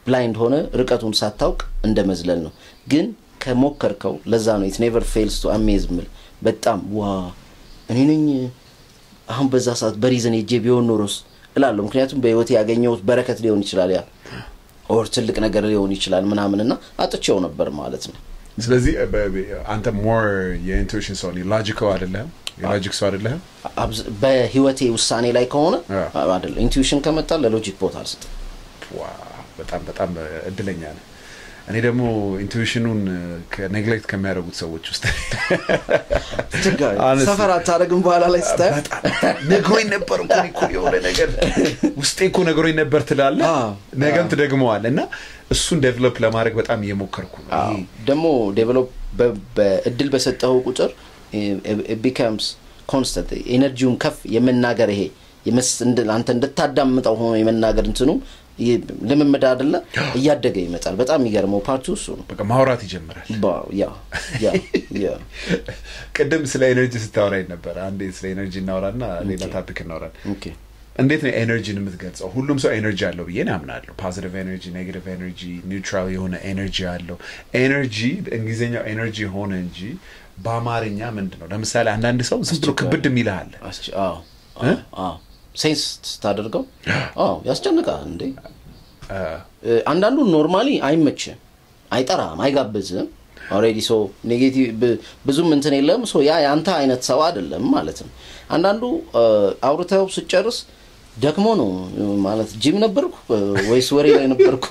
blind ሆነ ርቀቱን ሳታውቅ እንደመዝለል ነው ግን ከሞከርከው ለዛ ነው it never fails to amaze me በጣም እኔ ነኝ አሁን በዛ ሰዓት በሪዝን እጄ ቢሆን ኖሮስ እላለሁ ምክንያቱም በህይወት ያገኘው በረከት ሊሆን ይችላል ያ ኦር ትልቅ ነገር ሊሆን ይችላል ምናምንና አጥቼው ነበር ማለት ነው ስለዚህ አንተ ሞር የኢንቱዊሽን ሰው ነው ሎጂካል አይደለም የሎጂክ ሰው አይደለም በህይወቴ ውሳኔ ላይ ከሆነ አይደለም ኢንቱዊሽን ከመጣ ለሎጂክ ቦታ አልሰጥ በጣም እድለኛ ነኝ እኔ ደግሞ ኢንቱዊሽኑን ከኔግሌክት ከሚያደርጉት ሰዎች ውስጥ ሰፈር አታረግም በኋላ ላይ ስታይ ነግሮኝ ነበር እኮ የሆነ ነገር ውስጤ እኮ ነግሮኝ ነበር ትላለህ ነገም ትደግመዋለህ እና እሱን ዴቨሎፕ ለማድረግ በጣም እየሞከርኩ ነው ደግሞ ዴቨሎፕ በእድል በሰጠው ቁጥር it becomes constant ኤነርጂውን ከፍ የመናገር ይሄ አንተ እንድታዳምጠው ሆኖ የመናገር እንትኑ ለምምድ አይደለ እያደገ ይመጣል በጣም ይገርመው ፓርቱ እሱ ነው በቃ ማውራት ይጀምራል ያ ቀደም ስለ ኤነርጂ ስታወራይ ነበር አንዴ ስለ ኤነርጂ እናወራና ሌላ ታፒክ እናወራለን ኦኬ እንዴት ነው ኤነርጂን የምትገልጸው ሁሉም ሰው ኤነርጂ አለው ብዬ አምናለሁ ፖዚቲቭ ኤነርጂ ኔጌቲቭ ኤነርጂ ኒውትራል የሆነ ኤነርጂ አለው ኤነርጂ በእንግሊዘኛው ኤነርጂ ሆነ እንጂ በአማርኛ ምንድነው ለምሳሌ አንዳንድ ሰው ዝም ብሎ ክብድ የሚልሃል ሴንስ ታደርገው ያስጨንቃል እንዴ አንዳንዱ ኖርማሊ አይመችም አይጠራም አይጋብዝም ኦሬዲ ሶ ኔጌቲቭ ብዙም እንትን የለም ሶ ያ ያንተ አይነት ሰው አይደለም ማለት ነው አንዳንዱ አውርተው ሲጨርስ ደክሞ ነው ማለት ጂም ነበርኩ ወይስ ወሬ ላይ ነበርኩ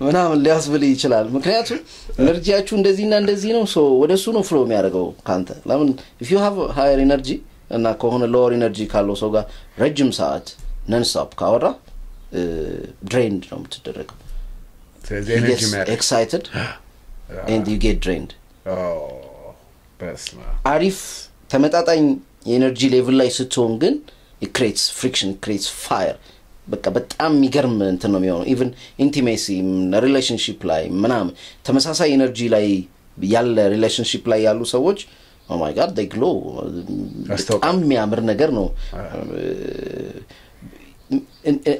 ምናምን ሊያስብል ይችላል ምክንያቱም ኤነርጂያችሁ እንደዚህና እንደዚህ ነው ሶ ወደሱ ነው ፍሎ የሚያደርገው ካንተ ለምን if you have higher energy እና ከሆነ lower energy ካለው ሰው ጋር ረጅም ሰዓት non stop ካወራ drained ነው የምትደረገው ስለዚህ ኤነርጂ ማተር excited and you get drained በስማ አሪፍ ተመጣጣኝ የኤነርጂ ሌቭል ላይ ስትሆን ግን it creates friction it creates fire በቃ በጣም የሚገርም እንትን ነው የሚሆነው even intimacy relationship ላይ ምናምን ተመሳሳይ ኤነርጂ ላይ ያለ relationship ላይ ያሉ ሰዎች oh my god they glow በጣም የሚያምር ነገር ነው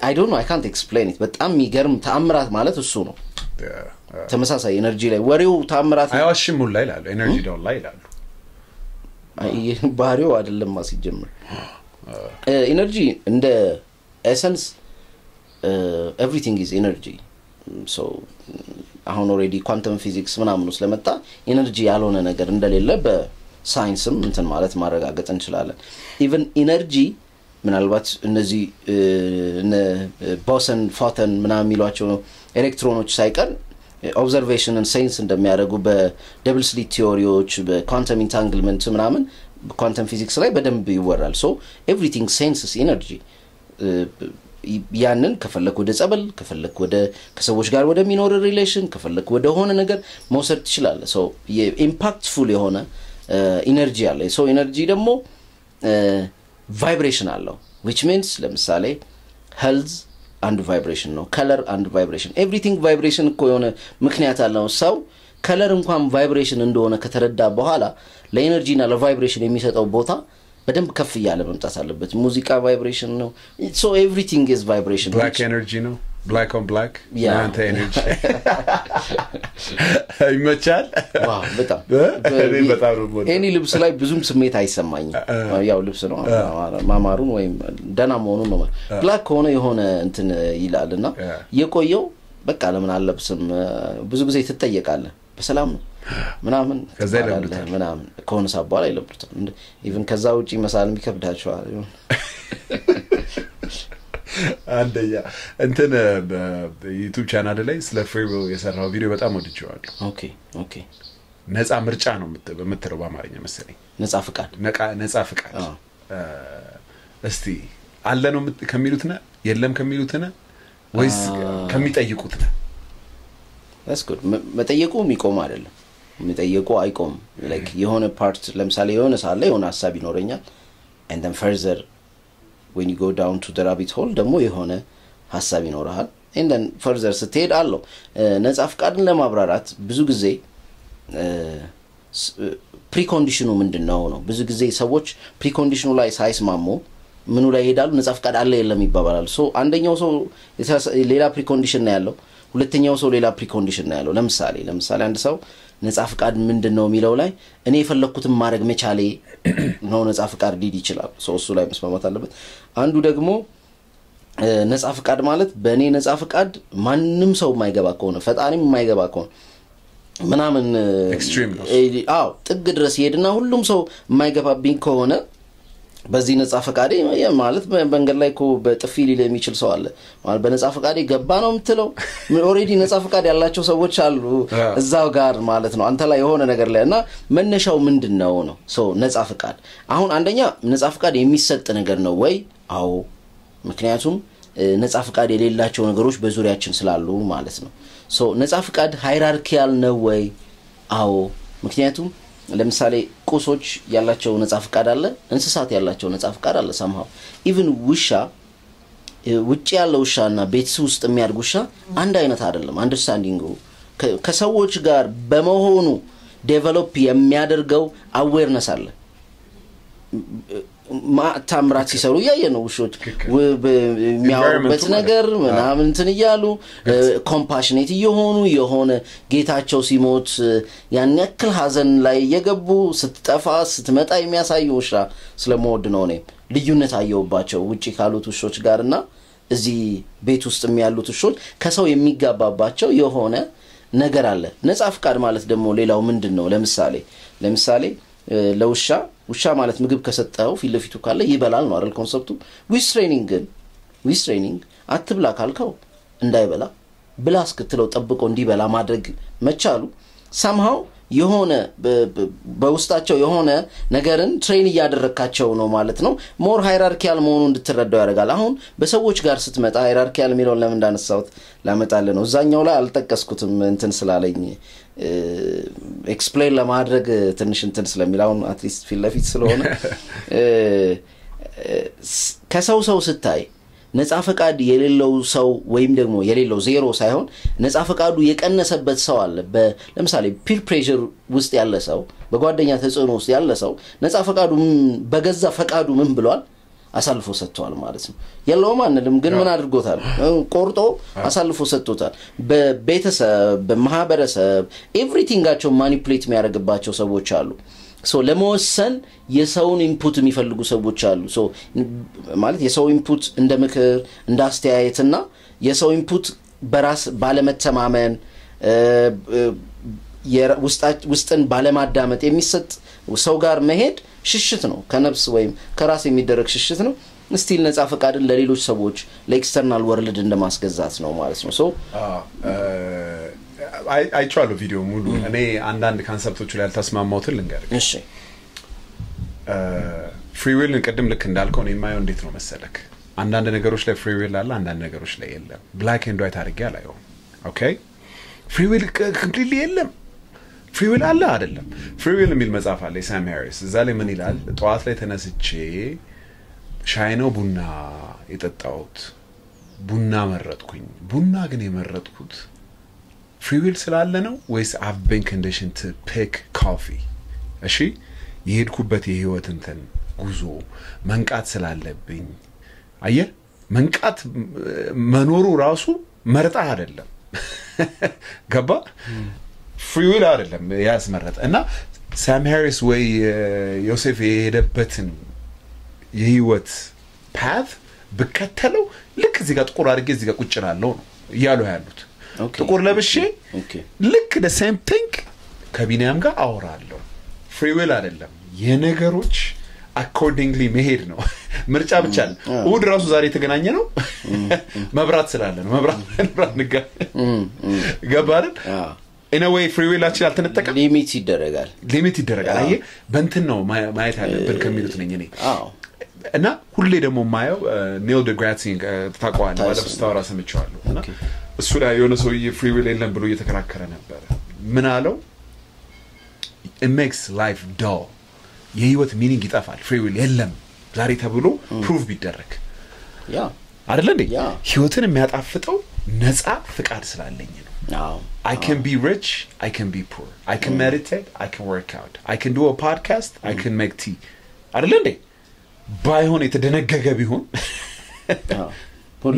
I don't know I can't explain it በጣም የሚገርም ተአምራት ማለት እሱ ነው ተመሳሳይ ኤነርጂ ላይ ወሬው ተአምራት አይዋሽም ሁላ ይላሉ ኤነርጂ ዶን ላይ ይላሉ ባህሪው አይደለም ማሲጀምር ኤነርጂ እንደ essence everything is energy so አሁን ኦሬዲ ኳንተም ፊዚክስ ምናምን ስለመጣ ኢነርጂ ያልሆነ ነገር እንደሌለ በሳይንስም እንትን ማለት ማረጋገጥ እንችላለን ኢቭን ኢነርጂ ምናልባት እነዚህ ቦሰን ፎተን ምናምን የሚሏቸው ኤሌክትሮኖች ሳይቀር observation and sense እንደሚያደርጉ በደብል ስሊት ቲዮሪዎች በኳንተም ኢንታንግልመንት ምናምን ኳንተም ፊዚክስ ላይ በደንብ ይወራል so everything senses energy ያንን ከፈለክ ወደ ጸበል ከፈለክ ወደ ከሰዎች ጋር ወደ ሚኖር ሪሌሽን ከፈለክ ወደ ሆነ ነገር መውሰድ ትችላለህ so ኢምፓክትፉል የሆነ ኢነርጂ አለ so ኢነርጂ ደግሞ vibration አለው which means ለምሳሌ health and vibration ነው color and vibration everything vibration እኮ የሆነ ምክንያት አለው ሰው color እንኳን vibration እንደሆነ ከተረዳ በኋላ ለኤነርጂና ለቫይብሬሽን የሚሰጠው ቦታ በደንብ ከፍ ያለ መምጣት አለበት ሙዚቃ vibration ነው so everything is vibration black energy ነው black on black አንተ energy ይመቻል ዋው በጣም ነው any ልብስ ላይ ብዙም ስሜት አይሰማኝም ያው ልብስ ነው ማማሩን ወይም ደና መሆኑን ነው black ሆነ የሆነ እንትን ይላልና የቆየው በቃ ለምን አለብስም ብዙ ጊዜ ትጠየቃለህ በሰላም ነው ምናምን ከዛ ይለብጣል ምናምን ከሆነ ሳባላ ይለብጣል ኢቭን ከዛ ውጪ መሳልም ይከብዳቸዋል አንደኛ እንትን በዩቲዩብ ቻናል ላይ ስለ ፍሪ ዊል የሰራው ቪዲዮ በጣም ወድጄዋለሁ ኦኬ ነፃ ምርጫ ነው የምትለው በአማርኛ መሰለኝ ነፃ ፍቃድ እስቲ አለ ነው ከሚሉት ነው የለም ከሚሉት ነው ወይስ ከሚጠይቁት ነው that's good መጠየቁ የሚቆም አይደለም መጠየቁ አይቆም like የሆነ ፓርት ለምሳሌ የሆነ ሳለ የሆነ ሐሳብ ይኖርኛል and then further when you go down to the rabbit hole ደግሞ የሆነ ሐሳብ ይኖርሃል and then further ስትሄድ አለው ነፃ ፍቃድን ለማብራራት ብዙ ጊዜ ፕሪኮንዲሽኑ ምንድነው ነው ብዙ ጊዜ ሰዎች ፕሪኮንዲሽኑ ላይ ሳይስማሙ ምኑ ላይ ይሄዳሉ ነፃ ፍቃድ አለ የለም ይባባላል so አንደኛው ሰው ሌላ ፕሪኮንዲሽን ነው ያለው ሁለተኛው ሰው ሌላ ፕሪኮንዲሽን ነው ያለው ለምሳሌ አንድ ሰው ነፃ ፍቃድ ምንድነው የሚለው ላይ እኔ የፈለኩትን ማድረግ መቻሌ ነው ነፃ ፍቃድ ሊድ ይችላል so እሱ ላይ መስማማት አለበት አንዱ ደግሞ ነፃ ፍቃድ ማለት በእኔ ነፃ ፍቃድ ማንንም ሰው የማይገባ ከሆነ ፈጣሪም የማይገባ ከሆነ ምናምን ኤክስትሪም አው ጥግ ድረስ ይሄድና ሁሉም ሰው የማይገባብኝ ከሆነ በዚህ ነፃ ፍቃዴ ማለት በእንገር ላይ ኮ በጥፊ ሊል የሚችል ሰው አለ ማለት በነፃ ፍቃዴ ገባ ነው የምትለው ኦሬዲ ነፃ ፍቃድ ያላቸው ሰዎች አሉ እዛው ጋር ማለት ነው አንተ ላይ የሆነ ነገር ላይና መነሻው ምንድነው ነው ሶ ነፃ ፍቃድ አሁን አንደኛ ነፃ ፍቃድ የሚሰጥ ነገር ነው ወይ አዎ ምክንያቱም ነፃ ፍቃድ የሌላቸው ነገሮች በዙሪያችን ስላሉ ማለት ነው ሶ ነፃ ፍቃድ ሃይራርኪያል ነው ወይ አዎ ምክንያቱም ለምሳሌ ቁሶች ያላቸው ነፃ ፍቃድ አለ እንስሳት ያላቸው ነፃ ፍቃድ አለ somehow even ውሻ ውጪ ያለው ውሻና ቤት ውስጥ የሚያድግ ውሻ አንድ አይነት አይደለም አንደርስታንዲንግ ከሰዎች ጋር በመሆኑ ዴቨሎፕ የሚያደርገው አዌርነስ አለ ማታምራት ሲሰሩ ያየነው ውሾች የሚያወሩበት ነገር ምናምን እንትን ይያሉ ኮምፓሽኔት ይሆኑ የሆነ ጌታቸው ሲሞት ያን ያክል ሐዘን ላይ የገቡ ስትጠፋ ስትመጣ የሚያሳዩ ውሻ ስለሞድ ነው ነው ልዩነት አየውባቸው ውጪ ካሉት ውሾች ጋርና እዚህ ቤት ውስጥ የሚያሉት ውሾች ከሰው የሚጋባባቸው የሆነ ነገር አለ ነፃ ፍቃድ ማለት ደግሞ ሌላው ምንድነው ለምሳሌ ውሻ ማለት ምግብ ከሰጠው ፊልፊቱ ካለ ይበላል ነው አይደል ኮንሰፕቱ ዊዝ ትሬኒንግ አትብላ ካልከው እንዳይበላ ብላ እስክትለው ጠብቆ እንዲበላ ማድረግ መቻሉ somehow የሆነ በውስጣቸው የሆነ ነገርን ትሬን ያደረካቸው ነው ማለት ነው ሞር ሃይራርኪያል መሆኑን እንድትረዳው ያደርጋል አሁን በሰዎች ጋር ስትመጣ ሃይራርኪያል የሚለውን ለምን እንዳነሳውት ላመጣለ ነው እዛኛው ላይ አልጠቀስኩትም እንትን ስላለኝ ኤክስፕሌን ለማድረግ ትንሽ እንትን ስለሚላውን አትሊስት ፊልፊት ስለሆነ ከሰው ስታይ ነፃ ፈቃድ የሌለው ሰው ወይም ደግሞ የሌለው ዜሮ ሳይሆን ነፃ ፈቃዱ የቀነሰበት ሰው አለ ለምሳሌ ፒር ፕሬሸር ውስጥ ያለ ሰው በጓደኛ ተጽዕኖ ውስጥ ያለ ሰው ነፃ ፈቃዱ በገዛ ፈቃዱ ምን ብሏል አሳልፎ ሰጥቷል ማለት ነው የለውም አንልም ግን ምን አድርጎታል ቆርጦ አሳልፎ ሰጥቶታል በቤተሰብ በማህበረሰብ ኤቭሪቲንጋቸው ማኒፑሌት የሚያደርግባቸው ሰዎች አሉ ሶ ለመወሰን የሰውን ኢንፑት የሚፈልጉ ሰዎች አሉ ሶ ማለት የሰው ኢንፑት እንደ ምክር እንደ አስተያየትና የሰው ኢንፑት በራስ ባለመተማመን ውስጥን ባለማዳመጥ የሚሰጥ ሰው ጋር መሄድ ሽሽት ነው ከነፍስ ወይም ከራስ የሚደረግ ሽሽት ነው ስቲል ነፃ ፈቃድን ለሌሎች ሰዎች ለኤክስተርናል ወርልድ እንደማስገዛት ነው ማለት ነው ሶ I try the video ሙሉ እኔ አንዳንድ ኮንሰፕቶች ላይ አልተስማማሁትን ልንገርህ እሺ free will ቀደም ልክ እንዳልከው ነው የማየው እንዴት ነው መሰለክ አንዳንድ ነገሮች ላይ free will አለ አንዳንድ ነገሮች ላይ የለም black and white አድርጌ አላየው okay free will completely የለም free will አለ አይደለም free will የሚል መጽሐፍ አለ ሳም ሃሪስ እዛ ላይ ምን ይላል ጠዋት ላይ ተነስቼ ሻይ ነው ቡና የጠጣሁት ቡና መረጥኩኝ ቡና ግን የመረጥኩት free will ስላለ ነው ወይስ I've been conditioned to pick coffee እሺ የሄድኩበት የህይወት እንትን ጉዞ መንቃት ስላለብኝ አየ መንቃት መኖሩ ራሱ መርጣ አይደለም ገባ free will አይደለም ያስመረጠ እና ሳም ሃሪስ ወይ ዮሴፍ የሄደበትን የህይወት path በከተለው ልክ እዚህ ጋር ጥቁር አድርጌ እዚህ ጋር ቁጭ ላለው ነው ያሉ ያሉት ጥቁር ለብሼ ልክ the same thing ከቢኒያም ጋር አወራለሁ free will አይደለም የነገሮች accordingly መሄድ ነው ምርጫ ብቻ ነው እሁድ ራሱ ዛሬ የተገናኘ ነው መብራት ስላለ ነው መብራት ንጋ ገባር in a way free will actually አልተነጠቀም ሊሚት ይደረጋል አይ በእንትን ነው ማየት ያለብን ከሚሉት ነኝ እኔ እና ሁሌ ደግሞ ማየው ኒል ዲግራሲ ታቋን ባለፈው ስታወራ ሰምቻለሁ እና እሱ ላይ የሆነ ሰው free will የለም ብሎ እየተከራከረ ነበር ምን አለው it makes life dull የህይወት ሚኒንግ ይጣፋል free will የለም ዛሬ ተብሎ ፕሩቭ ቢደረግ ያ አይደል እንዴ ህይወትን የሚያጣፍጠው ነፃ ፍቃድ ስላለኝ ነው I can be rich I can be poor I can meditate I can work out I can do a podcast I can make tea አይደል እንዴ ባይሆን የተደነገገ ቢሆን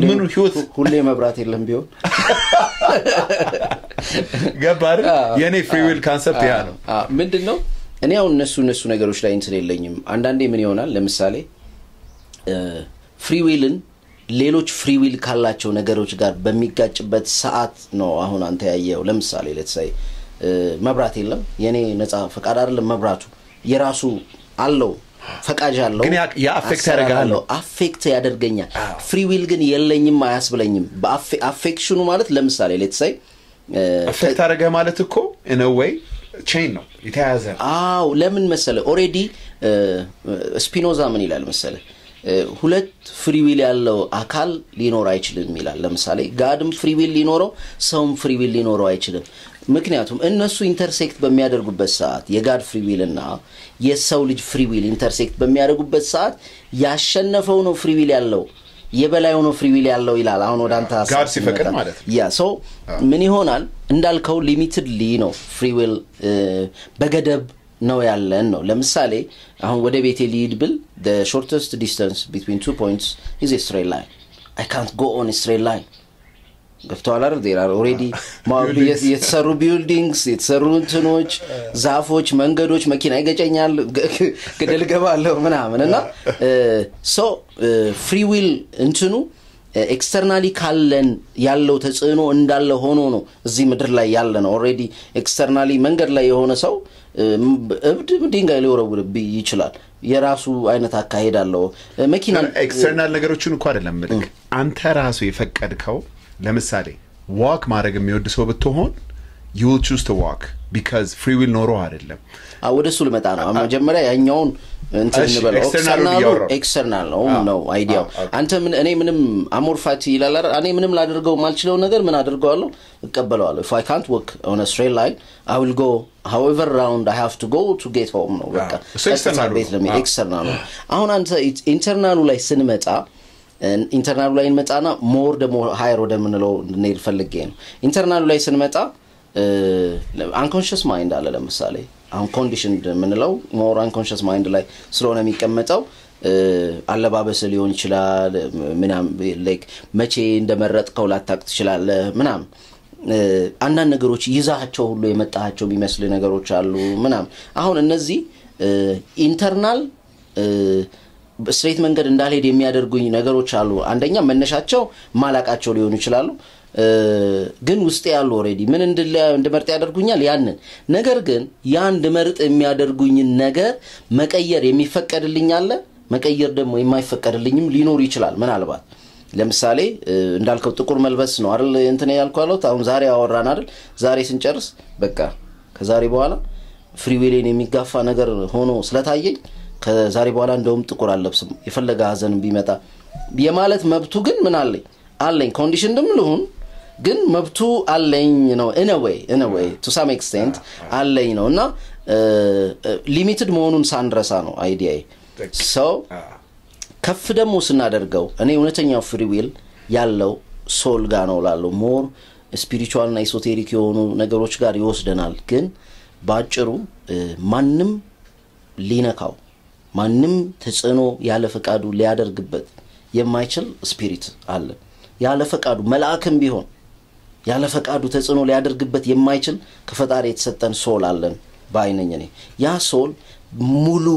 ምን ህይወት ሁሌ መብራት የለም ቢሆን ገባር የኔ free will concept ያ ነው ምንድነው እኔ አሁን እነሱ ነገሮች ላይ እንትን የለኝም አንዳንዴ ምን ይሆናል ለምሳሌ free willን ሌሎች free will ካላቸው ነገሮች ጋር በሚጋጭበት ሰዓት ነው አሁን አንተ ያየው ለምሳሌ let's say መብራት የለም የኔ ነፃ ፈቃድ አይደለም መብራቱ የራሱ አለው ፈቃጅ አለው ግን ያ አፌክት ያደርጋል አፌክት ያደርገኛል free will ግን የለኝም አያስብለኝም በአፌክሽኑ ማለት ለምሳሌ let's say አፌክት ያደርጋ ማለት እኮ in a way chain ነው የተያዘ ለምን መሰለ already ስፒኖዛ ምን ይላል መሰለ ሁለት free will ያለው አካል ሊኖር አይችልም ይላል ለምሳሌ ጋድም free will ሊኖረው ሰውም free will ሊኖረው አይችልም ምክንያቱም እነሱ ኢንተርሴክት በሚያደርጉበት ሰዓት የጋድ free will እና የሰው ልጅ free will ኢንተርሴክት በሚያደርጉበት ሰዓት ያሸነፈው ነው free will ያለው የበላዩ ነው free will ያለው ይላል አሁን ወዳንተ ጋድ ሲፈቅድ ማለት ያ ሶ ምን ይሆናል እንዳልከው ሊሚትድሊ ነው free will በገደብ ነው ያለን ነው ለምሳሌ አሁን ወደ ቤቴ ሊድ ብል the shortest distance between 2 points is a straight line I can't go on a straight line ገብቷል አይደል there are already የተሰሩ buildings የተሰሩ እንትኖች ዛፎች መንገዶች መኪና ይገጨኛል ገደል ገባለሁ ምናምንና so free will እንትኑ externally ካለን ያለው ተጽዕኖ እንዳለ ሆኖ ነው እዚህ ምድር ላይ ያለ ነው already externally መንገድ ላይ የሆነ ሰው እብድ ድንጋይ ሊወረውር ይችላል የራሱ አይነት አካሄዳለው መኪና external ነገሮችን እንኳን አይደለም ልክ አንተ ራሱ የፈቀድከው ለምሳሌ walk ማድረግ የሚወድ ሰው ብትሆን you will choose to walk because free will ኖሮ አይደለም ወደሱ ልመጣ ነው መጀመሪያ ያኛውን እንትን እንበለው external ነው አይዲያው አንተ እኔ ምንም አሞርፋቲ ይላል እኔ ምንም ላደርገው ማልችለው ነገር ምን አደርጋለሁ እቀበለዋለሁ if I can't walk on a straight line I will go however round I have to go to get home ነው በቃ external አሁን አንተ internal ላይ ስንመጣ internal ላይ እንመጣና more ደግሞ higher ወደ ምንለው እንድንሄድ ፈልጌ ነው internal ላይ ስንመጣ unconscious mind አለ ለምሳሌ አሁን conditioned ምንለው more unconscious mind ላይ ስለሆነ የሚቀመጠው አለባበስ ሊሆን ይችላል ምናም like መቼ እንደመረጥከው ላታቅ ትችላለህ ምናም አንዳንድ ነገሮች ይዛቸው ሁሉ የመጣቸው የሚመስል ነገሮች አሉ ምናም አሁን እነዚህ ኢንተርናል ስትሬት መንገድ እንዳልሄድ የሚያደርጉኝ ነገሮች አሉ አንደኛ መነሻቸው ማላቃቸው ሊሆኑ ይችላሉ ግን ውስጥ ያለው ኦሬዲ ምን እንድመርጥ ያደርጉኛል ያንን ነገር ግን ያን እንድመርጥ የሚያደርጉኝ ነገር መቀየር የሚፈቀድልኝ አለ መቀየር ደግሞ የማይፈቀድልኝም ሊኖር ይችላል ምናልባት ለምሳሌ እንዳልከው ጥቁር መልበስ ነው አይደል እንትን ያልኳለው አሁን ዛሬ አወራን አይደል ዛሬ ስንጨርስ በቃ ከዛሬ በኋላ ፍሪ ዊሌን የሚጋፋ ነገር ሆኖ ስለታየኝ ከዛሬ በኋላ እንደውም ጥቁር አልለብስም የፈለገ ሀዘን ቢመጣ የማለት መብቱ ግን ምን አለኝ ኮንዲሽን ደም ልሁን ግን መብቱ አለኝ ነው in a way to some extent አለኝ ነውና ሊሚትድ መሆኑን ሳንረሳ ነው አይዲያዬ so ከፍ ደሞ ስናደርገው እኔ እውነተኛው ፍሪ ዊል ያለው ሶል ጋር ነው ላለው ሞር ስፒሪቹዋል እና ኢሶቴሪክ የሆኑ ነገሮች ጋር ይወስደናል ግን ባጭሩ ማንንም ሊነካው ማንንም ተጽኖ ያለ ፈቃዱ ሊያደርግበት የማይችል ስፒሪት አለ ያለ ፈቃዱ መልአክም ቢሆን ያለ ፈቃዱ ተጽኖ ሊያደርግበት የማይችል ከፈጣሪ የተሰጠን ሶል አለን ባይነኝ እኔ ያ ሶል ሙሉ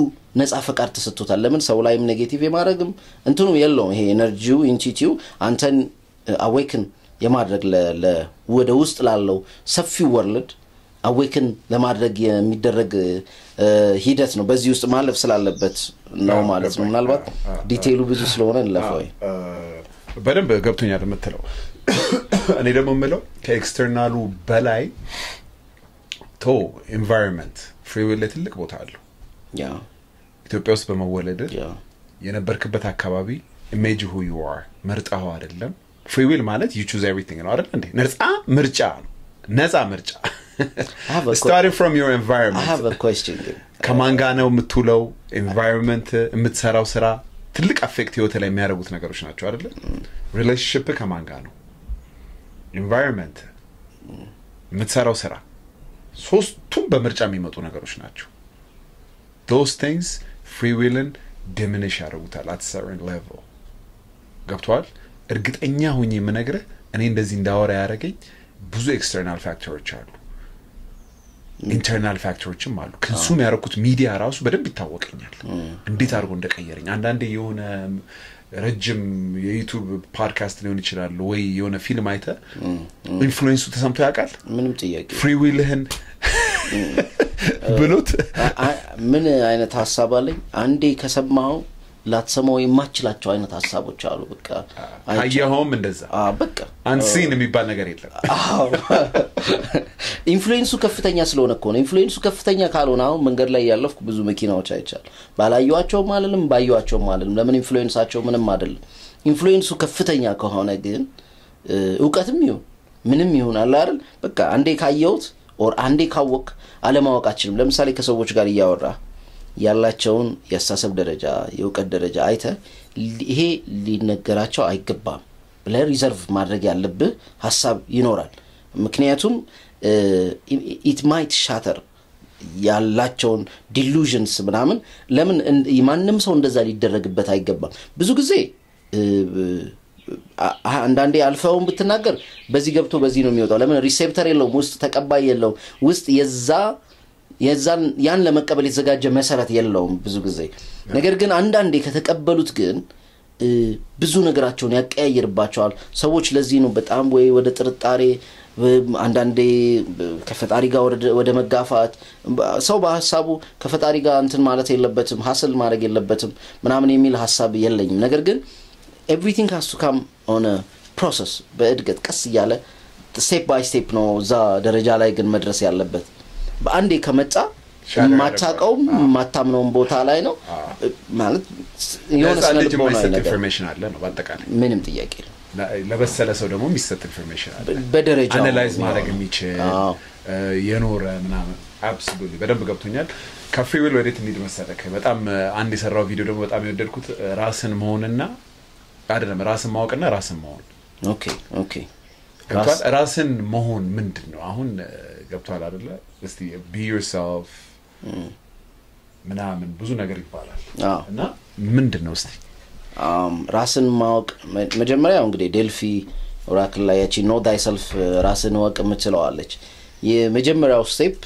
ነፃ ፈቃድ ተሰጥቶታል ለምን ሰው ላይም ኔጌቲቭ የማድረግም እንትኑ የለውም ይሄ ኤነርጂው ኢንቲቲው አንተን አዌክን የማድረግ ወደ ውስጥ ላለው ሰፊው ወርልድ አዌክን ለማድረግ የሚደረግ ሂደት ነው በዚህ ውስጥ ማለፍ ስላለበት ነው ማለት ነው ምናልባት ዲቴይሉ ብዙ ስለሆነ እንለፈው በደንብ ገብቶኛል የምትለው እኔ ደግሞ የምለው ከኤክስተርናሉ በላይ ቶ ኢንቫይሮንመንት ፍሪ ዊል ትልቅ ቦታ አለው ያ ኢትዮጵያ ውስጥ በመወለድ የነበርክበት አካባቢ ኢሜጅ who you are መርጣው አይደለም ፍሪ ዊል ማለት you choose everything ነው አይደል እንዴ ነፃ ምርጫ starting from your environment I have a question ከማን ጋር ነው የምትውለው environment የምትሰራው ስራ ትልቅ አፌክት ህይወት ላይ የሚያደርጉት ነገሮች ናቸው አይደል ሪሌሽንሺፕ ከማን ጋር ነው environment የምትሰራው ስራ ሶስቱም በምርጫ የሚመጡ ነገሮች ናቸው those things free will and diminish ያደርጉታል at certain level ገብቷል እርግጠኛ ሆኜ የምነግርህ እኔ እንደዚህ እንዳወራ ያረጋኝ ብዙ ኤክስተርናል ፋክተሮች አሉ ኢንተርናል ፋክተሮችም አሉ ኮንሱም ያረኩት ሚዲያ ራሱ በደንብ ይታወቀኛል እንዴት አድርጎ እንደቀየረኝ አንዳንዴ የሆነ ረጅም የዩቲዩብ ፖድካስት ሊሆን ይችላል ወይ የሆነ ፊልም አይተ ኢንፍሉዌንሱ ተሰምቶ ያውቃል ምንም ጥያቄ ፍሪ ዊልህን ብሎት ምን አይነት ሐሳብ አለኝ አንዴ ከሰማው ላትሰማው የማችላቸው አይነት ሐሳቦች አሉ በቃ አያሆም እንደዛ በቃ አንሲን የሚባል ነገር የለም ኢንፍሉዌንሱ ከፍተኛ ስለሆነ እኮ ነው ኢንፍሉዌንሱ ከፍተኛ ካልሆነ አሁን መንገድ ላይ ያለፍኩ ብዙ መኪናዎች አይቻል ባላዩዋቸው ማለልም ባዩዋቸው ማለልም ለምን ኢንፍሉዌንሳቸው ምንም አይደለም ኢንፍሉዌንሱ ከፍተኛ ከሆነ ግን ዕውቀትም ይሁን ምንም ይሁን አለ አይደል በቃ አንዴ ካየውት ኦር አንዴ ካወቅ አለማወቃችንም ለምሳሌ ከሰዎች ጋር ያወራ ያላቸውን ያሳሰብ ደረጃ የዕውቀት ደረጃ አይተ ይሄ ሊነገራቸው አይገባም ብለህ ሪዘርቭ ማድረግ ያለብህ ሐሳብ ይኖራል ምክንያቱም it might shatter ያላቸውን delusions ምናምን ለምን ማንንም ሰው እንደዛ ሊደረግበት አይገባም ብዙ ጊዜ አንዳንዴ አልፈውን ብትናገር በዚህ ገብቶ በዚህ ነው የሚወጣው ለምን ሪሴፕተር የለውም ውስጥ ተቀባይ የለውም ውስጥ የዛን ያን ለመቀበል የተዘጋጀ መሰረት የለውም ብዙ ጊዜ ነገር ግን አንዳንዴ ከተቀበሉት ግን ብዙ ነገራቸውን ያቀያየርባቸዋል ሰዎች ለዚህ ነው በጣም ወይ ወደ ጥርጣሬ አንዳንዴ ከፈጣሪ ጋር ወደ መጋፋት ሰው በሐሳቡ ከፈጣሪ ጋር እንትን ማለት የለበትም ሐስል ማድረግ የለበትም ምናምን የሚል ሐሳብ የለኝም ነገር ግን everything has to come on a process በእድገት ቀስ ይያለ step by step ነው ዛ ደረጃ ላይ ግን መድረስ ያለበት በአንዴ ከመጣ ማታቀው ማታምነው ቦታ ላይ ነው ማለት የሆነ ስለልቦና ኢንፎርሜሽን አለ ነው በአጠቃላይ ምንም ጥያቄ ለበሰለ ሰው ደግሞ የሚሰጥ ኢንፎርሜሽን አለ በደረጃ አናላይዝ ማድረግ የሚችል የኖረ ምናምን አብሶሉትሊ በደንብ ገብቶኛል ከፍሪ ዊል ወዴት እንሂድ መሰለህ በጣም አንድ የሰራው ቪዲዮ ደግሞ በጣም የወደድኩት ራስን መሆንና አይደለም ራስን ማወቅና ራስን መሆን ኦኬ ራስን መሆን ምንድነው አሁን ገብቷል አይደለ እስቲ be yourself ምናምን ብዙ ነገር ይባላል እና ምንድነው እስቲ ራስን ማወቅ መጀመሪያ እንግዲህ ዴልፊ ኦራክል ላይ ያቺ know thyself ራስን ማወቅ የምትለዋለች የመጀመሪያው ስቴፕ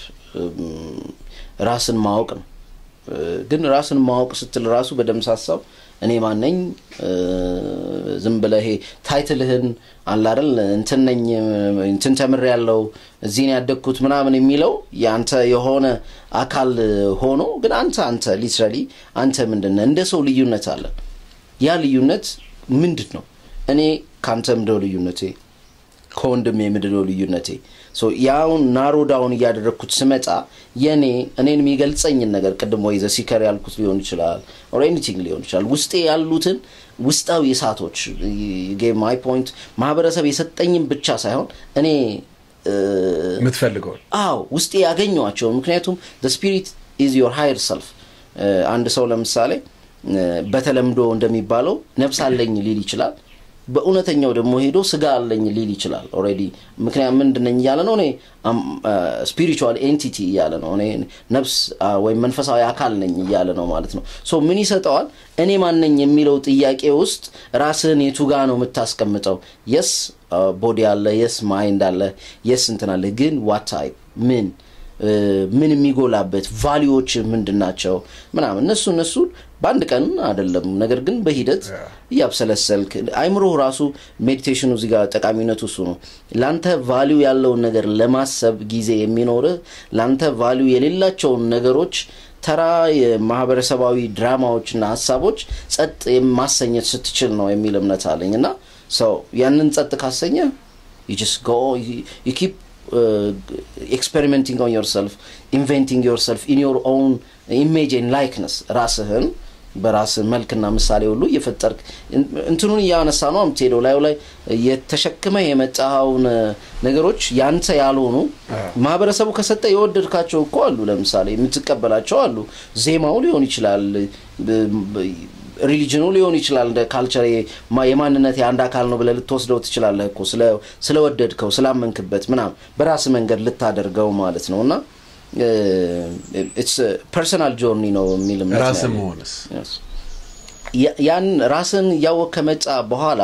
ራስን ማወቅ ነው ግን ራስን ማወቅ ስትል ራሱ በደምሳሳው እኔ ማን ነኝ ዝም ብለህ ይሄ ታይትልህን አለ አይደል እንትን ነኝ እንትን ተምሬያለሁ እዚህ ነው ያደግኩት ምናምን የሚለው ያንተ የሆነ አካል ሆኖ ግን አንተ ሊትራሊ አንተ ምንድነው እንደ ሰው ልዩነት አለ ያ ልዩነት ምንድነው እኔ ካንተ ምንድነው ልዩነቴ ኮንደም የምንድነው ልዩነቴ ሶ ያው ናሮ ዳውን ያደረኩት ስመጣ እኔን የሚገልጸኝ ነገር ቀደም ወይ ዘሲከር ያልኩት ሊሆን ይችላል or anything ሊሆን ይችላል ውስጤ ያሉትን ውስጣው የሳቶች gave my point ማህበረሰብ የሰጠኝን ብቻ ሳይሆን እኔ ምትፈልገው ውስጤ ያገኘዋቸው ምክንያቱም the spirit is your higher self አንድ ሰው ለምሳሌ በተለምዶ እንደሚባለው ነፍስ አለኝ ሊል ይችላል በእውነተኛው ደግሞ ሄዶ ስጋ አለኝ ሊል ይችላል already ምክንያቱም ምንድነኝ ያለ ነው እኔ spiritual entity ያለ ነው እኔ ነፍስ ወይ መንፈሳዊ አካል ነኝ ያለ ነው ማለት ነው ሶ ምን ይሰጣዋል እኔ ማን ነኝ የሚለው ጥያቄ ውስጥ ራስህን የቱጋ ነው የምታስቀምጠው yes body አለ yes mind አለ yes እንትን አለ ግን what type ምን የሚጎላበት ቫልዩዎች ምንድናቸው ምናምን እነሱ ባንድ ቀን አይደለም ነገር ግን በሂደት ያብሰለሰልክ አይምሮ ራሱ ሜዲቴሽኑ እዚህ ጋር ጠቃሚነቱ እሱ ነው ላንተ ቫልዩ ያለው ነገር ለማሰብ ጊዜ የሚኖር ላንተ ቫልዩ የሌላቸው ነገሮች ተራ የማህበረሰባዊ ድራማዎችና ሐሳቦች ጸጥ የማሰኘት ስትችል ነው የሚል እምነት አለኝና so ያንን ጸጥ ካሰኘ you just go you keep experimenting on yourself inventing yourself in your own image and likeness ራስህን በራስ መልክና ምሳሌ ሁሉ እየፈጠርክ እንትኑን ያነሳ ነው አምቴዶ ላይ የተሸከመ የመጣው ነገሮች ያንተ ያልሆኑ ማህበረሰቡ ከሰጠ የወደድካቸው እኮ አሉ ለምሳሌ የምትቀበላቸው አሉ ዜማው ሊሆን ይችላል ሪሊጂኑ ሊሆን ይችላል እንደ ካልቸር የማንነት ያንድ አካል ነው ብለህ ልትወስደው ትችላለህ እኮ ስለወደድከው ስላመንክበት ምናም በራስ መንገድ ልታደርገው ማለት ነውና it's a personal journey ነው የሚልም ነው ራስን መሆንስ ያን ራስን ያወከመጣ በኋላ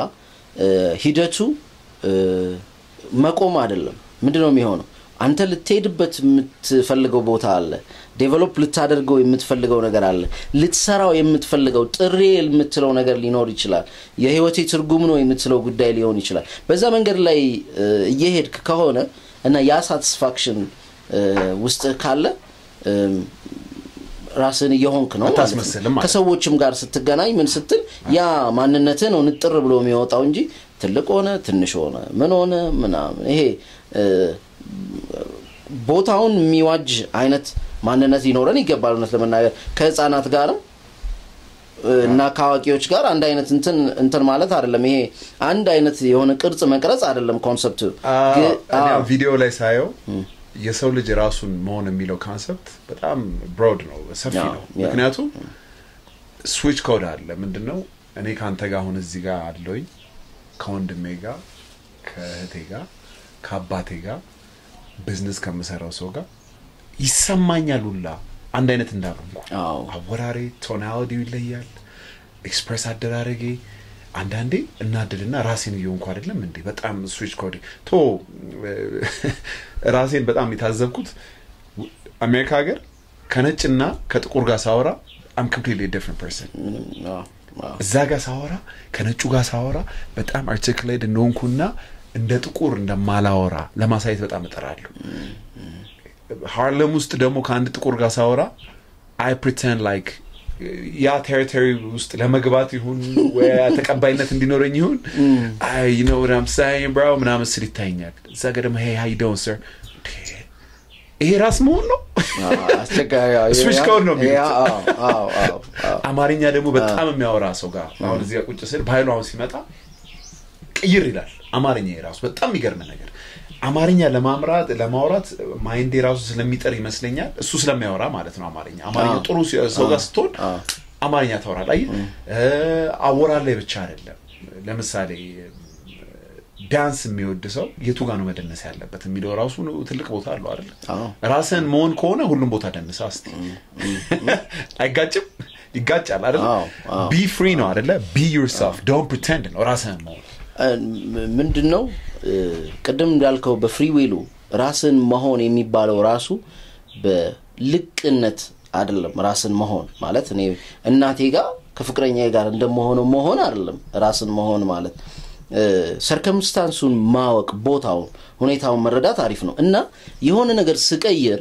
ሂደቱ መቆም አይደለም ምንድነው የሚሆነው አንተ ልትሄድበት የምትፈልገው ቦታ አለ ዴቨሎፕ ልታደርገው የምትፈልገው ነገር አለ ልትሰራው የምትፈልገው ጥሪ የምትለው ነገር ሊኖር ይችላል የህይወቴ ትርጉም ነው የምትለው ጉዳይ ሊሆን ይችላል በዛ መንገድ ላይ እየሄድክ ከሆነ እና ያ ሳቲስፋክሽን ውስጥ ካለ ራስን እየሆንክ ነው ከሰዎችም ጋር ስትገናኝ ምን ስትል ያ ማንነትህ ነው ንጥር ብሎ የሚወጣው እንጂ ትልቅ ሆነ ትንሽ ሆነ ምን ሆነ ምናምን ይሄ ቦታውን የሚዋጅ አይነት ማንነት ሊኖረን ይገባል ነው ለመናገር ከህፃናት ጋር እና ካዋቂዎች ጋር አንድ አይነት እንትን ማለት አይደለም ይሄ አንድ አይነት የሆነ ቅርጽ መቅረጽ አይደለም ኮንሰፕቱ ቪዲዮ ላይ ሳየው የሰው ልጅ ራሱን መሆን የሚለው ኮንሰፕት በጣም ብሮድ ነው ሰፊ ነው ምክንያቱም ስዊች ኮድ አለ ምንድነው እኔ ካንተ ጋር ሆነ እዚህ ጋር አለኝ ከወንድሜ ጋር ከእህቴ ጋር ከአባቴ ጋር ቢዝነስ ከመሰራው ሰው ጋር ይሰማኛል ሁላ አንድ አይነት እንዳልሆንኩ አወራሬ ቶናሊቲው ይለያል ኤክስፕረስ አደራረጌ አንዳንዴ እናድልና ራሴን ይየውንኩ አይደለም እንዴ በጣም ስዊች ኮድ ራሴን በጣም የታዘብኩት አሜሪካ ሀገር ከነጭና ከጥቁር ጋር ሳወራ I'm completely a different person እዛ ጋር ሳወራ ከነጩ ጋር ሳወራ በጣም articulate እንደሆንኩና እንደ ጥቁር እንደማላወራ ለማሳየት በጣም እጠራለሁ ሃርለም ውስጥ ደግሞ ከአንድ ጥቁር ጋር ሳወራ I pretend like ያ ቴሪቶሪ ውስጥ ለመግባት ይሁን ወይ ተቀባይነት እንዲኖረኝ ይሁን you know what I'm saying bro ምናምን ስልታኛል እዛ ጋር ደግሞ hey how you doing sir ይሄ ራስ መሆን ነው አስቸጋሪ ስዊች ኮድ ነው አማርኛ ደግሞ በጣም የሚያወራ ሰው ጋር አሁን እዚህ ቁጭ ስል ባይሉ አሁን ሲመጣ ቅይር ይላል አማርኛ ራሱ በጣም ይገርም ነገር አማርኛ ለማውራት ማይንድ ራሱ ስለሚጠር ይመስለኛል እሱ ስለሚያወራ ማለት ነው አማርኛ ጥሩ ሰው ጋር ስትሆን አማርኛ ታወራለህ አወራለ ብቻ አይደለም ለምሳሌ ዳንስ የሚወድ ሰው የቱ ጋር ነው መደነስ ያለበት የሚለው ራሱ ትልቅ ቦታ አለው አይደል ራስን መሆን ከሆነ ሁሉም ቦታ ደንሳ እስቲ አይጋጭም ይጋጫል አይደል be free ነው አይደል be yourself don't pretend ነው ራስን መሆን ምንድነው ቀደም እንዳልከው በፍሪ ዊሉ ራስን መሆን የሚባለው ራሱ በልቅነት አይደለም ራስን መሆን ማለት እኔ እናቴ ጋር ከፍቅረኛዬ ጋር እንደመሆነው መሆን አይደለም ራስን መሆን ማለት ሰርከምስታንሱን ማወቅ ቦታውን ሁኔታውን መረዳት አሪፍ ነው እና የሆነ ነገር ስቀየር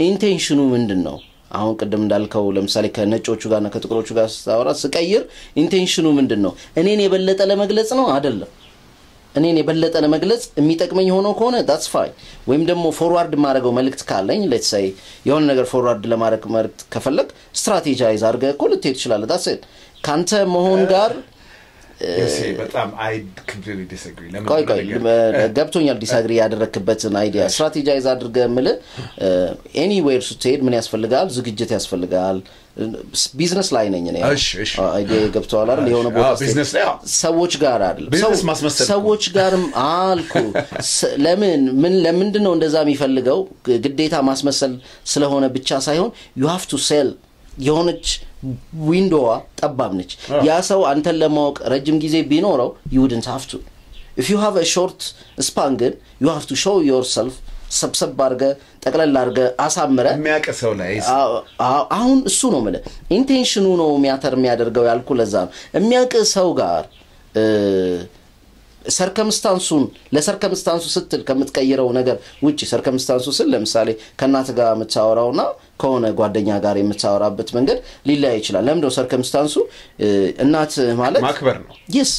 ኢንቴንሽኑ ምንድነው አሁን ቀደም እንዳልከው ለምሳሌ ከነጮቹ ጋርና ከጥቁሮቹ ጋር ስታወራ ስቀየር ኢንቴንሽኑ ምንድነው እኔን የበለጠ ለመግለጽ ነው አይደለም እኔን የበለጠ ለመግለጽ የሚጠቅመኝ ሆኖ ከሆነ that's fine ወይም ደግሞ ፎርዋርድ ማድረገው መልእክት ካለኝ let's say የሆነ ነገር ፎርዋርድ ለማድረግ መልእክት ከፈለክ ስትራቴጂይዝ አድርገህ እኮ ልትሄድ ትችላለህ that's it ካንተ መሆን ጋር በጣም I completely disagree ቆይ ገብቶኛል ዲስአግሪ ያደረክበትን አይዲያ ስትራቴጂይዝ አድርገህ ምለ anywhere ስትሄድ ምን ያስፈልጋል ዝግጅት ያስፈልጋል ቢዝነስ ላይ ነኝ እኔ አይዲያ ገብቷል አይደል የሆነ ቦታ ቢዝነስ ላይ ሰዎች ጋር አይደል ሰዎች ጋርም አልኩ ለምንድን ነው እንደዛ የሚፈልገው ግዴታ ማስመሰል ስለሆነ ብቻ ሳይሆን you have to sell የሆነች ዊንዶዋ ጠባብ ነች ያ ሰው አንተን ለማወቅ ረጅም ጊዜ ቢኖረው you wouldn't have to if you have a short span you have to show yourself ሰብሰብ አድርገ ጠቅለል አድርገ አሳምረ የሚያቀሰው ላይ አሁን እሱ ነው ማለት ኢንቴንሽኑ ነው የሚያተር የሚያደርገው ያልኩ ለዛ ነው የሚያቀሰው ጋር ሰርከምስታንሱን ለሰርከምስታንሱ ስትል ከምትቀይረው ነገር ውጪ ሰርከምስታንሱ ስል ለምሳሌ ከናት ጋር መታወራውና ከሆነ ጓደኛ ጋር የምታወራበት መንገድ ሊለያይ ይችላል ለምንድነው ሰርከምስታንሱ እናት ማለት ማክበር ነው yes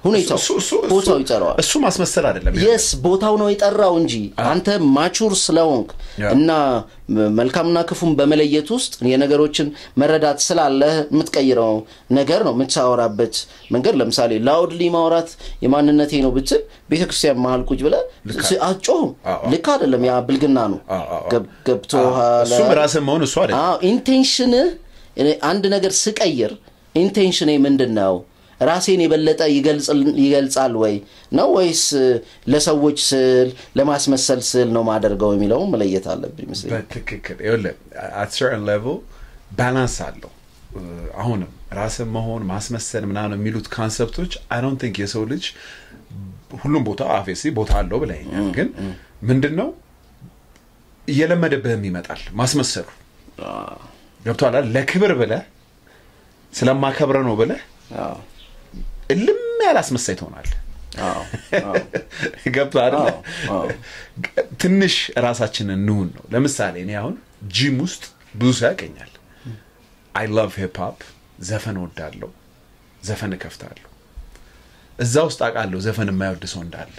ሁኔታው ቦታው ይጠራዋል እሱ ማስመሰል አይደለም yes ቦታው ነው ይጠራው እንጂ አንተ ማቹር ስለሆንክ እና መልካምና ክፉን በመለየት ውስጥ የነገሮችን መረዳት ስላለ የምትቀይረው ነገር ነው የምታወራበት መንገድ ለምሳሌ ላውድሊ ማውራት የማንነቴ ነው ብትል ቤተክርስቲያን መሃል ቁጭ ብለ አጮህ ልክ አይደለም ያ ብልግና ነው ገብቶሃል እሱ ራስ መሆን እሱ አይደለም ኢንቴንሽን አንድ ነገር ስቀይር ኢንቴንሽኔ ምንድነው ራሴን የበለጠ ይገልጻል ወይ ነው ወይስ ለሰዎች ስል ለማስመሰል ስል ነው ማደርገው የሚለው መለየት አለብኝ መስለኝ በትክክል ይኸውልህ at certain level balance አለው አሁንም ራስን መሆን ማስመሰል ምናምን የሚሉት ኮንሰፕቶች I don't think የሰው ልጅ ሁሉም ቦታ obviously ቦታ አለው ብለኛል ግን ምንድነው እየለመደብህም ይመጣል ማስመሰሉ ገብቷል ለክብር ብለህ ስለማከብረ ነው ብለህ እልም ያላስመሰይ ትሆናለህ ገብቷል ትንሽ ራሳችንን ነው ለምሳሌ እኔ አሁን ጂም ውስጥ ብዙ ያቀኛል I love hip hop ዘፈን ወዳለሁ ዘፈን ከፍታለሁ እዛ ውስጥ አቃለሁ ዘፈን የማይወድ ሰው እንዳለ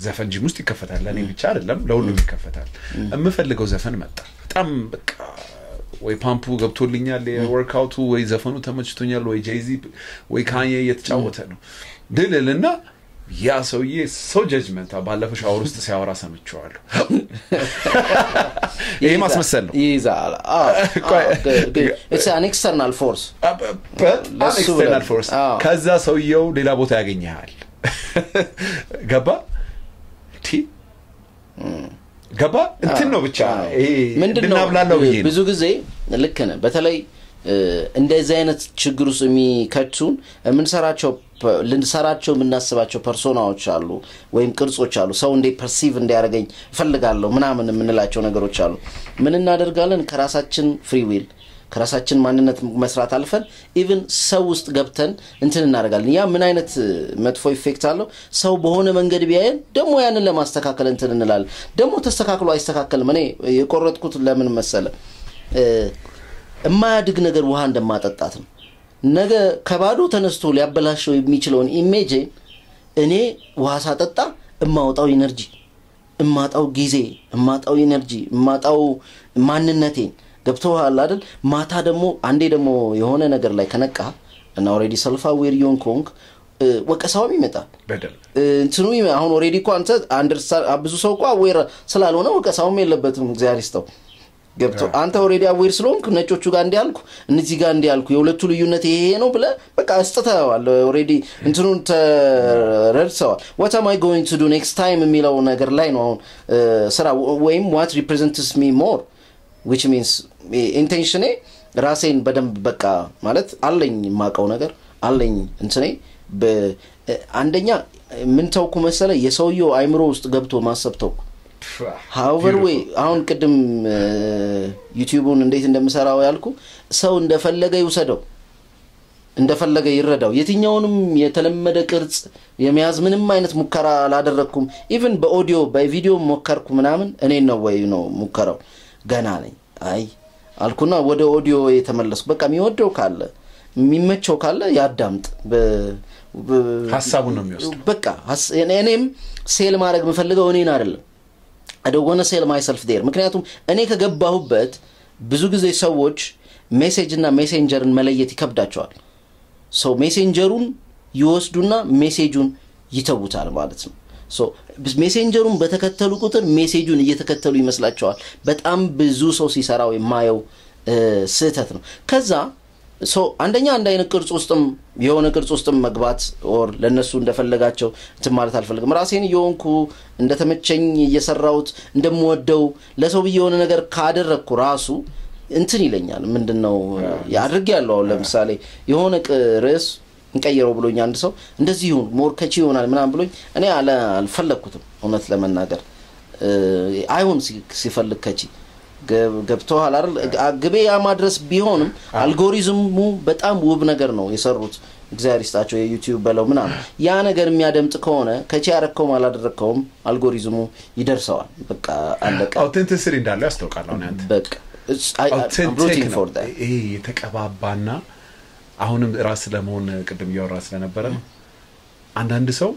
ዘፈን ጂም ውስጥ ይከፈታል ለኔ ብቻ አይደለም ለሁሉም ይከፈታል የምፈልገው ዘፈን መጣ በጣም በቃ ወይ ፓምፑ ገብቶልኛል የወርክአውቱ ወይ ዘፈኑ ተመችቶኛል ወይ ጄዚ ወይ ካንዬ እየተጫወተ ነው ድልልና ያ ሰውዬ ሶ ጀጅመንት ባለፈው ሻወር ውስጥ ሲያወራ ሰምቼዋለሁ ይሄ ማስመሰል ነው ይዛል it's an external force ከዛ ሰውዬው ሌላ ቦታ ያገኛል ገባ እንትን ነው ብቻ ምንድነው ብዙ ጊዜ ልክ ነህ በተለይ እንደዚህ አይነት ችግር ውስጥ የሚከቱን ልንሰራቸው የምናስባቸው ፐርሶናዎች አሉ ወይም ቅርጾች አሉ ሰው እንደ ፐርሲቭ እንዲያደርገኝ ፈልጋለሁ ምናምን የምንላቸው ነገሮች አሉ ምን እናደርጋለን ከራሳችን ፍሪ ዊል ከራሳችን ማንነት መስራት አልፈን ኢቭን ሰው ውስጥ ገብተን እንትን እናደርጋለን ያ ምን አይነት መጥፎ ኢፌክት አለው ሰው በሆነ መንገድ ቢያየን ደሞ ያንን ለማስተካከል እንትን እንላለን ደሞ ተስተካክሎ አይስተካከልም እኔ የቆረጥኩት ለምን መሰለ እማያድግ ነገር ውሃ እንደማጠጣት ነው ነገ ከባዶ ተነስቶ ሊያበላሽው የሚችለውን ኢሜጅ እኔ ውሃ ሳጠጣ እማውጣው ኢነርጂ እማጣው ጊዜ እማጣው ኢነርጂ እማጣው ማንነቴን ገብቶሃል አይደል ማታ ደሞ አንዴ ደሞ የሆነ ነገር ላይ ከነቃ እና ኦሬዲ ሰልፍ አዌር ዮን ኮንክ ወቀሳው ይመጣል በደል እንትኑ አሁን ኦሬዲ እኮ አንተ አንደርስታንድ ብዙ ሰው እኮ አዌር ስላልሆነ ወቀሳውም የለበትም እግዚአብሔር ይስጠው ገብቶ አንተ ኦሬዲ አዌር ስለሆንክ ነጮቹ ጋር እንዲያልኩ እነዚህ ጋር እንዲያልኩ የሁለቱ ልዩነት ይሄ ነው ብለ በቃ አስተታዋል ኦሬዲ እንትኑን ተረድሰዋል what am I going to do next time የሚለው ነገር ላይ ነው ስራ ወይም what represents me more which means intention ራሴን በደንብ በቃ ማለት አለኝ ማቀው ነገር አለኝ እንትኔ በአንደኛ ምን ተውኩ መሰለ የሰውየው አይምሮ ውስጥ ገብቶ ማሰብ ተውኩ however way አሁን ቅድም ዩቲዩብን እንዴት እንደምሰራው ያልኩ ሰው እንደፈለገ ይውሰደው እንደፈለገ ይረዳው የትኛውንም የተለመደ ቅርጽ የሚያዝ ምንም አይነት ሙከራ አላደረኩም ኢቭን በኦዲዮ በቪዲዮ ሞከርኩ ምናምን እኔ ነው ወይ ነው ሙከራው ገና ነኝ አይ አልኩና ወደ ኦዲዮ የተመለስኩ በቃ የሚወደው ካለ የሚመቸው ካለ ያዳምጥ ሐሳቡን ነው የሚወስደው በቃ እኔም ሴል ማድረግ መፈልገው እኔን አይደለም I don't want to sell myself there ምክንያቱም እኔ ከገባሁበት ብዙ ጊዜ ሰዎች ሜሴጅ እና ሜሴንጀርን መለየት ይከብዳቸዋል ሶ ሜሴንጀሩን ይወስዱና ሜሴጁን ይተውታል ማለት ነው ሶ ሜሴንጀሩን በተከተሉ ቁጥር ሜሴጁን እየተከተሉ ይመስላቸዋል በጣም ብዙ ሰው ሲሰራው የማየው ስህተት ነው ከዛ ሶ አንደኛ አንድ አይነት ቅርጽ ውስጥም የሆነ ቅርጽ ውስጥም መግባት ኦር ለነሱ እንደፈለጋቸው ማለት አልፈልግም ራሴን የሆንኩ እንደተመቸኝ እየሰራውት እንደምወደው ለሰው የሆነ ነገር ካደረኩ ራሱ እንትን ይለኛል ምንድነው ያድርግ ያለው ለምሳሌ የሆነ ርዕስ እንቀይረው ብሎኝ አንድ ሰው እንደዚህ ይሁን ሞር ከቺ ይሆናል ምናምን ብሎኝ እኔ አልፈለኩትም እውነት ለመናገር አይሆን ሲፈልግ ከቺ ገብቶሃል አይደል ግቤ ያ ማድረስ ቢሆንም አልጎሪዝሙ በጣም ውብ ነገር ነው የሰሩት እግዚአብሔር ይስጣቸው የዩቲዩብ በለው ምናምን ያ ነገር የሚያደምጥ ከሆነ ከቺ ያረከው ማላደረከውም አልጎሪዝሙ ይደርሰዋል በቃ አለቀ አውተንቲሲቲ እንዳለው ያስተውቃል ነው አንተ በቃ I'm rooting for that የተቀባባና አሁንም ራስ ለመሆን ቅድም ያወራ ስለነበረ አንዳንድ ሰው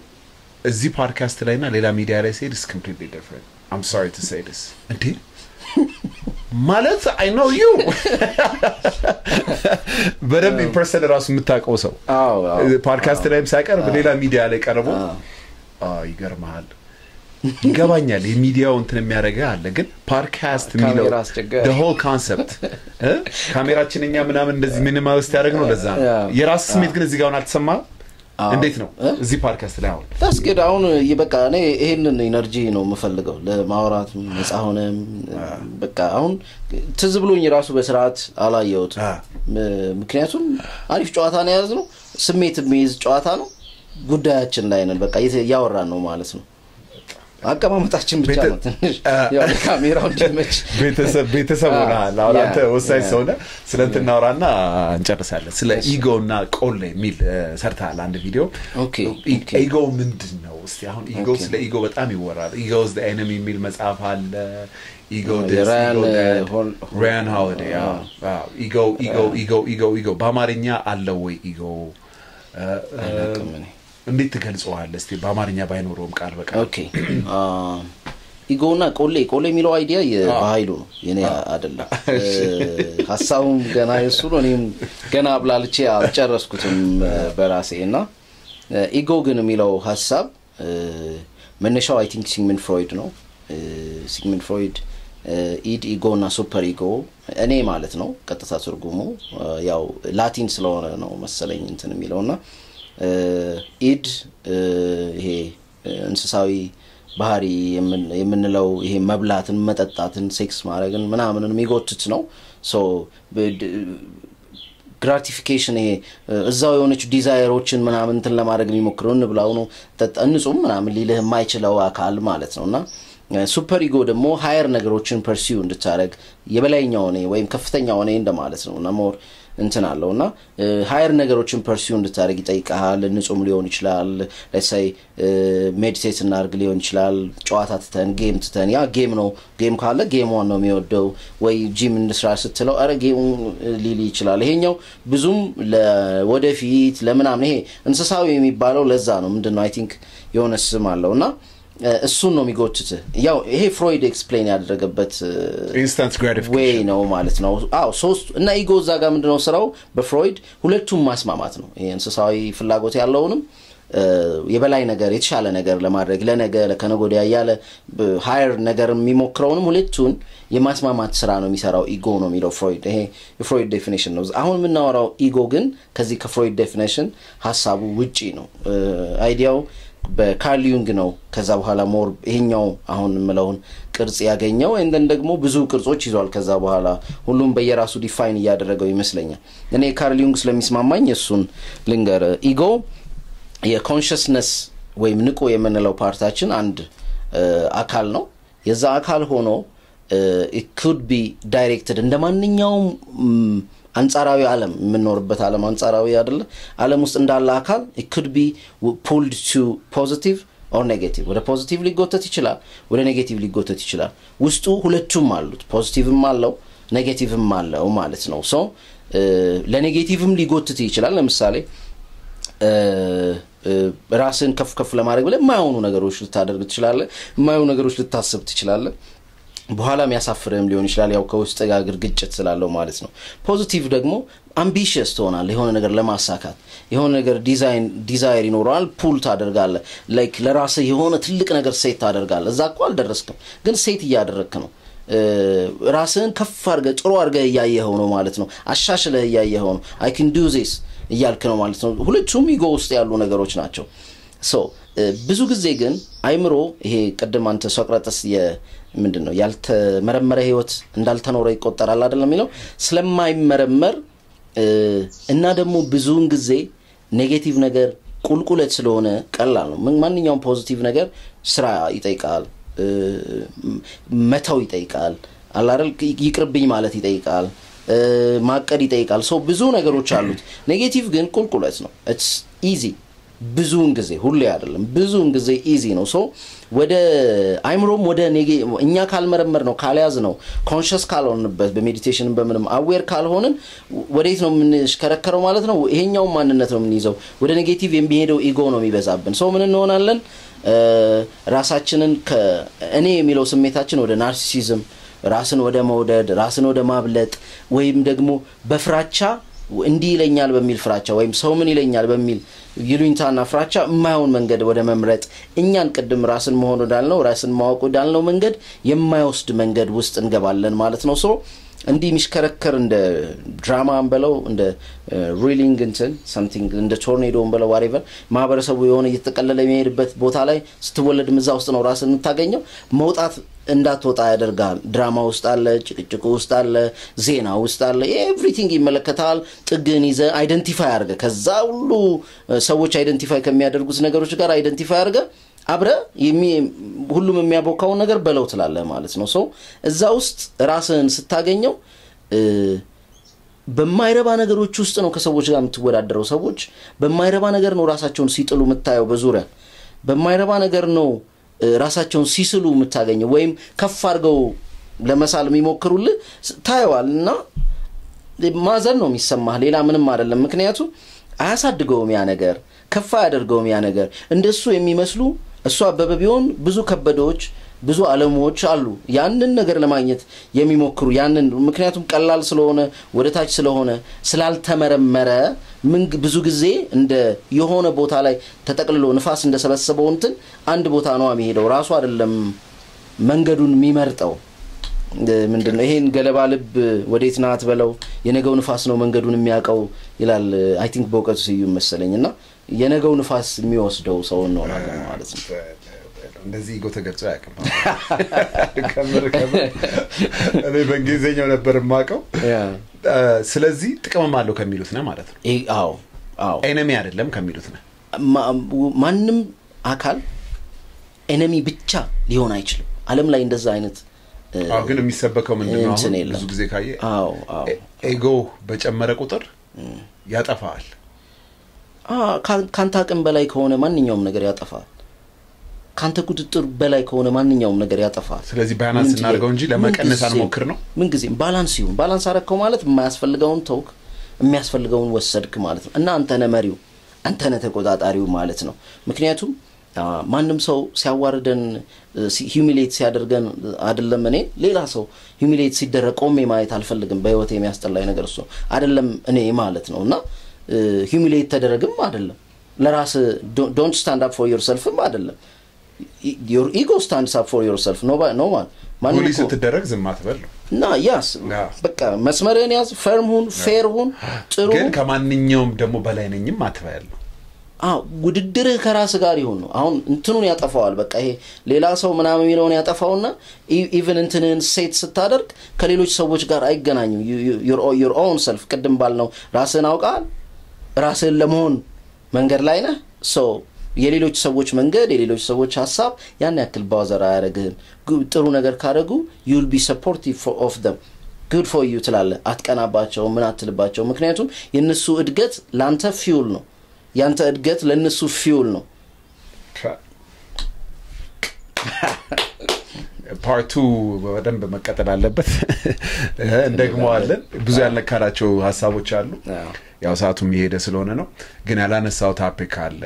እዚህ ፖድካስት ላይና ሌላ ሚዲያ ላይ ሲሄድ is completely different I'm sorry to say this እንዴ ማለት I know you በደንብ ኢምፕረስድ ራሱ የምታውቀው ሰው ፖድካስት ላይም ሳይቀርብ ሌላ ሚዲያ ላይ ቀርቦ ይገርማል ይገባኛል የሚዲያው እንትን የሚያደርገው አለ ግን ፖድካስት የሚለው the whole concept ካሜራችንኛ ምናምን እንደዚህ ሚኒማሊስት ያደርግ ነው ለዛ የራስ ስሜት ግን እዚህ ጋር አልተሰማ እንዴት ነው እዚህ ፖድካስት ላይ አሁን ታስገድ አሁን ይበቃ እኔ ይሄንን ኢነርጂ ነው የምፈልገው ለማውራት መጻሁንም በቃ አሁን ትዝ ብሎኝ ራሱ በስርዓት አላየሁት ምክንያቱም አሪፍ ጨዋታ ነው ያዝነው ስሜት የሚይዝ ጨዋታ ነው ጉዳያችን ላይ ነን በቃ ያወራን ነው ማለት ነው አቀማመጣችን ብቻ ነው ትንሽ ያው ካሜራው እንዲመች ቤተሰብ ሆነሃል አሁን አንተ ወሳኝ ሰው ነህ ስለእንትናወራና እንጨርሳለን ስለ ኢጎና ቆሌ ሚል ሰርታል አንድ ቪዲዮ ኦኬ ኢጎ ምንድነው እስቲ አሁን ኢጎ ስለ ኢጎ በጣም ይወራል ኢጎ is the enemy ሚል መጽሐፍ አለ ኢጎ ራን ሆሊዴይ ኢጎ በአማርኛ አለው ወይ ኢጎ እንዴት ትገልጸዋለህ እስቲ በአማርኛ ባይኖርም ቃል በቃል ኦኬ ኢጎና ቆሌ የሚለው አይዲያ የኃይሉ ነው የኔ አይደለም ሐሳቡም ገና የሱ ነው እኔም ገና አብላልቼ አልጨረስኩትም በራሴና ኢጎ ግን የሚለው ሐሳብ መነሻው አይ ቲንክ ሲግመንድ ፍሮይድ ነው ሲግመንድ ፍሮይድ ኢጎና ሱፐር ኢጎ እኔ ማለት ነው ቀጥታ ትርጉሙ ያው ላቲን ስለሆነ ነው መሰለኝ እንትን የሚለውና ኢድ ይሄ እንስሳዊ ባህሪ የምንለው ይሄ መብላትን መጠጣትን ሴክስ ማድረግን ምናምንን የሚጎትት ነው ሶ gratification እዛው የሆነች ዲዛይሮችን ምናምን እንትን ለማድረግ የሚሞክረው እንብላው ነው ተጠንጹም ምናምን ሊልህ የማይችለው አካል ማለት ነውና ሱፐር ኢጎ ደግሞ ሃየር ነገሮችን ፐርሲው እንድታረግ የበላይኛው ነው ወይም ከፍተኛው ነው እንደማለት ነውና ሞር እንትን አለውና ሃየር ነገሮችን ፐርሲው እንድታረግ ይጠይቃል ንጹም ሊሆን ይችላል let's say ሜዲቴት እናርግ ሊሆን ይችላል ጨዋታ ተተን ጌም ተተን ያ ጌም ነው ጌም ካለ ጌም ዋን ነው የሚወደው ወይ ጂም እንስራ ስትለው አረ ጌም ሊሊ ይችላል ይሄኛው ብዙም ለወደፊት ለምናምን ይሄ እንስሳው የሚባለው ለዛ ነው ምንድነው አይ ቲንክ የሆነ ስም አለውና እሱን ነው የሚጎትት ያው ይሄ ፍሮይድ ኤክስፕሌን ያደረገበት ኢንስታንት ግራቲፊኬሽን ወይ ነው ማለት ነው ሶስት እና ኢጎ ዛጋ ምንድነው ስራው በፍሮይድ ሁለቱም ማስማማት ነው ይሄ እንስሳዊ ፍላጎት ያለውንም የበላይ ነገር የተሻለ ነገር ለማድረግ ለነገ ለከነጎዲያ ያለ ሃየር ነገር የሚሞክረውንም ሁለቱን የማስማማት ስራ ነው የሚሰራው ኢጎ ነው የሚለው ፍሮይድ ይሄ የፍሮይድ ዴፊኒሽን ነው አሁን የምናወራው ኢጎ ግን ከዚህ ከፍሮይድ ዴፊኒሽን ሐሳቡ ውጪ ነው አይዲያው በካርል ዩንግ ነው ከዛ በኋላ ሞር ይሄኛው አሁን ምለውን ቅርጽ ያገኘው እንደን ደግሞ ብዙ ቅርጾች ይዟል ከዛ በኋላ ሁሉም በየራሱ ዲፋይን ያደረገው ይመስለኛል እኔ ካርል ዩንግ ስለሚስማማኝ እሱን ልንገር ኢጎ የኮንሺየስነስ ወይም ንቁ የምንለው ፓርታችን አንድ አካል ነው የዛ አካል ሆኖ it could be directed እንደማንኛውም አንጻራዊ ዓለም የምንኖርበት ዓለም አንጻራዊ አይደለ ዓለም ውስጥ እንዳለ አካል it could be pulled to positive or negative ወደ ፖዚቲቭ ሊጎተት ይችላል ወደ ኔጌቲቭ ሊጎተት ይችላል ውስጡ ሁለቱም አሉት ፖዚቲቭም አለው ኔጌቲቭም አለው ማለት ነው ሶ ለኔጌቲቭም ሊጎተት ይችላል ለምሳሌ ራስን ከፍ ለማድረግ ብለ የማይሆኑ ነገሮች ልታደርግ ትችላለህ የማይሆኑ ነገሮች ልታስብ ትችላለህ በኋላ የሚያሳፍርም ሊሆን ይችላል ያው ከውስጥ ጋር ግጭት ስላለው ማለት ነው ፖዚቲቭ ደግሞ ambitious ትሆናለህ የሆነ ነገር ለማሳካት የሆነ ነገር ዲዛይር ይኖራል ፑል ታደርጋለህ ላይክ ለራስህ የሆነ ትልቅ ነገር ሴት ታደርጋለህ እዛ እኮ አልደረስክም ግን ሴት ያደረክ ነው ራስህን ከፍ አድርገህ ጥሩ አድርገህ ያያየኸው ነው ማለት ነው አሻሽለህ ያያየኸው ነው I can do this እያልክ ነው ማለት ነው ሁለቱም ኢጎ ውስጥ ያሉ ነገሮች ናቸው ሶ ብዙ ጊዜ ግን አይምሮ ይሄ ቀደም አንተ ሶቅራጠስ ምንድነው ያልተመረመረ ህይወት እንዳልተኖረ ይቆጠራል አይደለም የሚለው ስለማይመረመር እና ደግሞ ብዙውን ጊዜ ኔጌቲቭ ነገር ቁልቁለት ስለሆነ ቀላል ነው ማንኛውም ፖዚቲቭ ነገር ስራ ይጠይቃል መተው ይጠይቃል አላረል ይቅርብኝ ማለት ይጠይቃል ማቀድ ይጠይቃል ሶ ብዙ ነገሮች አሉት ኔጌቲቭ ግን ቁልቁለት ነው it's easy ብዙውን ጊዜ ሁሌ አይደለም ብዙውን ጊዜ ኢዚ ነው ሶ ወደ አይምሮም ወደ እኛ ካልመረመር ነው ካልያዝ ነው ኮንሺየስ ካልሆንበት በሜዲቴሽን በምንም አዌር ካልሆነን ወዴት ነው ምንሽከረከረው ማለት ነው ይሄኛው ማንነት ነው ምንይዘው ወደ ኔጌቲቭ የሚሄደው ኢጎ ነው የሚበዛብን ሶ ምን እንሆናለን ራሳችንን ከእኔ የሚለው ስሜታችን ወደ ናርሲሲዝም ራስን ወደ መውደድ ራስን ወደ ማብለጥ ወይም ደግሞ በፍራቻ እንዲህ ይለኛል በሚል ፍራቻ ወይም ሰው ምን ይለኛል በሚል ይሉኝታና ፍራቻ የማይሆን መንገድ ወደ መምረጥ እኛን ቀድም ራስን መሆን ወዳልነው ራስን ማወቅ ወዳልነው መንገድ የማይወስድ መንገድ ውስጥ እንገባለን ማለት ነው ሶ እንዲህ ሚሽከረከር እንደ ድራማ አንበለው እንደ ሪሊንግ እንትን something እንደ ቶርኔዶ አንበለው whatever ማህበረሰቡ የሆነ እየተቀለለ የሚሄድበት ቦታ ላይ ስትወለድ ምዛ ውስጥ ነው ራስን የምታገኘው መውጣት እንዳትወጣ ያደርጋል ድራማ ውስጥ አለ ጭቅጭቁ ውስጥ አለ ዜና ውስጥ አለ ኤቭሪቲንግ ይመለከታል ጥግን ይዘ አይደንቲፋይ አድርገ ከዛ ሁሉ ሰዎች አይደንቲፋይ ከሚያደርጉት ነገሮች ጋር አይደንቲፋይ አድርገ አብረ ሁሉም የሚያቦካው ነገር በለው ትላለ ማለት ነው ሶ እዛ ውስጥ ራስን ስታገኘው በማይረባ ነገሮች ውስጥ ነው ከሰዎች ጋር የምትወዳደረው ሰዎች በማይረባ ነገር ነው ራሳቸውን ሲጥሉ መታየው በዙሪያ በማይረባ ነገር ነው ራሳቸውን ሲስሉ የምታገኘው ወይም ከፍ አድርገው ለመሳል የሚሞክሩልህ ታየዋልና ማዘን ነው የሚሰማህ ሌላ ምንም አይደለም ምክንያቱም አያሳድገውም ያ ነገር ከፍ አያደርገውም ያ ነገር እንደሱ የሚመስሉ እሱ አበበ ቢሆን ብዙ ከበዶች ብዙ ዓለሞች አሉ ያንን ነገር ለማግኘት የሚሞክሩ ያንን ምክንያቱም ቀላል ስለሆነ ወደታች ስለሆነ ስላልተመረመረ ምን ብዙ ጊዜ እንደ የሆነ ቦታ ላይ ተጠቅልሎ ንፋስ እንደሰበሰበው እንትን አንድ ቦታ ነው የሚሄደው ራሱ አይደለም መንገዱን የሚመርጠው ምንድነው ይሄን ገለባ ልብ ወዴት ናት በለው የነገው ንፋስ ነው መንገዱን የሚያቀው ይላል አይ ቲንክ በውቀቱ ሲዩ መሰለኝና የነገው ንፋስ የሚወስደው ሰው ነው ማለት ነው እንደዚህ ኢጎ ተገልጾ ያቀም ከመር እኔ በእንግሊዘኛው ነበር ማቀው ስለዚህ ጥቅም አለው ከሚሉት ነው ማለት ነው አዎ ኤነሚ አይደለም ከሚሉት ነው ማንንም አካል ኤነሚ ብቻ ሊሆን አይችልም ዓለም ላይ እንደዛ አይነት ግን የሚሰበከው ምንድነው ብዙ ጊዜ ካየ ኢጎ በጨመረ ቁጥር ያጠፋል ካንተ አቅም በላይ ከሆነ ማንኛውም ነገር ያጠፋል ካንተ ቁጥጥር በላይ ከሆነ ማንኛውም ነገር ያጠፋል ስለዚህ ባላንስ እናርገው እንጂ ለመቀነስ አንሞክር ነው ምን ጊዜ ባላንስ አረከው ማለት የማያስፈልገውን ተውክ የሚያስፈልገውን ወሰድክ ማለት ነው እና አንተ ነህ መሪው አንተ ነህ ተቆጣጣሪው ማለት ነው ምክንያቱም ማንንም ሰው ሲያዋርደን ሂዩሚሌት ሲያደርገን አይደለም እኔ ሌላ ሰው ሂዩሚሌት ሲደረግ ቆሜ ማየት አልፈልግም በህይወቴ የሚያስጠላኝ ነገር እሱ አይደለም እኔ ማለት ነውና ሂዩሚሌት ተደረግም አይደለም ለራስ don't stand up for yourself አይደለም your ego stands up for yourself no one ፖሊስ ተደረግ ዝም አትበል እና ያስ በቃ መስመርን ያዝ ፈርም ሁን ፌር ሁን ጥሩ ግን ከማንኛውም ደሞ በላይ ነኝም አትበል ውድድር ከራስ ጋር ይሁን ነው አሁን እንትኑን ያጠፋዋል በቃ ይሄ ሌላ ሰው ምናምን የሚለውን ያጠፋውና ኢቭን እንትንን ሴት ስታደርግ ከሌሎች ሰዎች ጋር አይገናኙ your own self ቀደም ባልነው ራስን አውቃል ራስን ለመሆን መንገድ ላይ ነህ so የሌሎች ሰዎች መንገድ የሌሎች ሰዎች ሐሳብ ያን ያክል ባዘራ ያረጋግም ጥሩ ነገር ካረጉ you'll be supportive of them good for you ትላለ አትቀናባቸው ምን አትልባቸው ምክንያቱም የነሱ እድገት ላንተ ፊውል ነው ያንተ እድገት ለነሱ ፊውል ነው part 2 በደንብ መቀጠል አለበት እንደግመዋለን ብዙ ያልነካራቸው ሐሳቦች አሉ ያው ሰዓቱም ይሄደ ስለሆነ ነው ግን ያላነሳው ቶፒክ አለ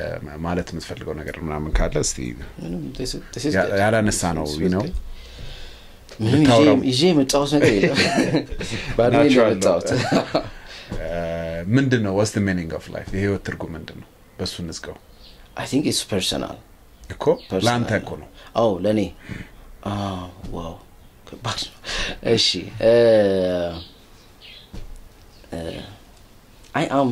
ማለት የምትፈልገው ነገር ምናምን ካለ እስቲ ያላነሳ ነው you know ይዤ መጣው ነገር የለም ባዶ መጣው ምንድነው what's the meaning of life የህይወት ትርጉም ምንድነው በሱ እንስቀው I think it's personal እኮ ላንተ እኮ ነው ለኔ wow ከባድ እሺ I am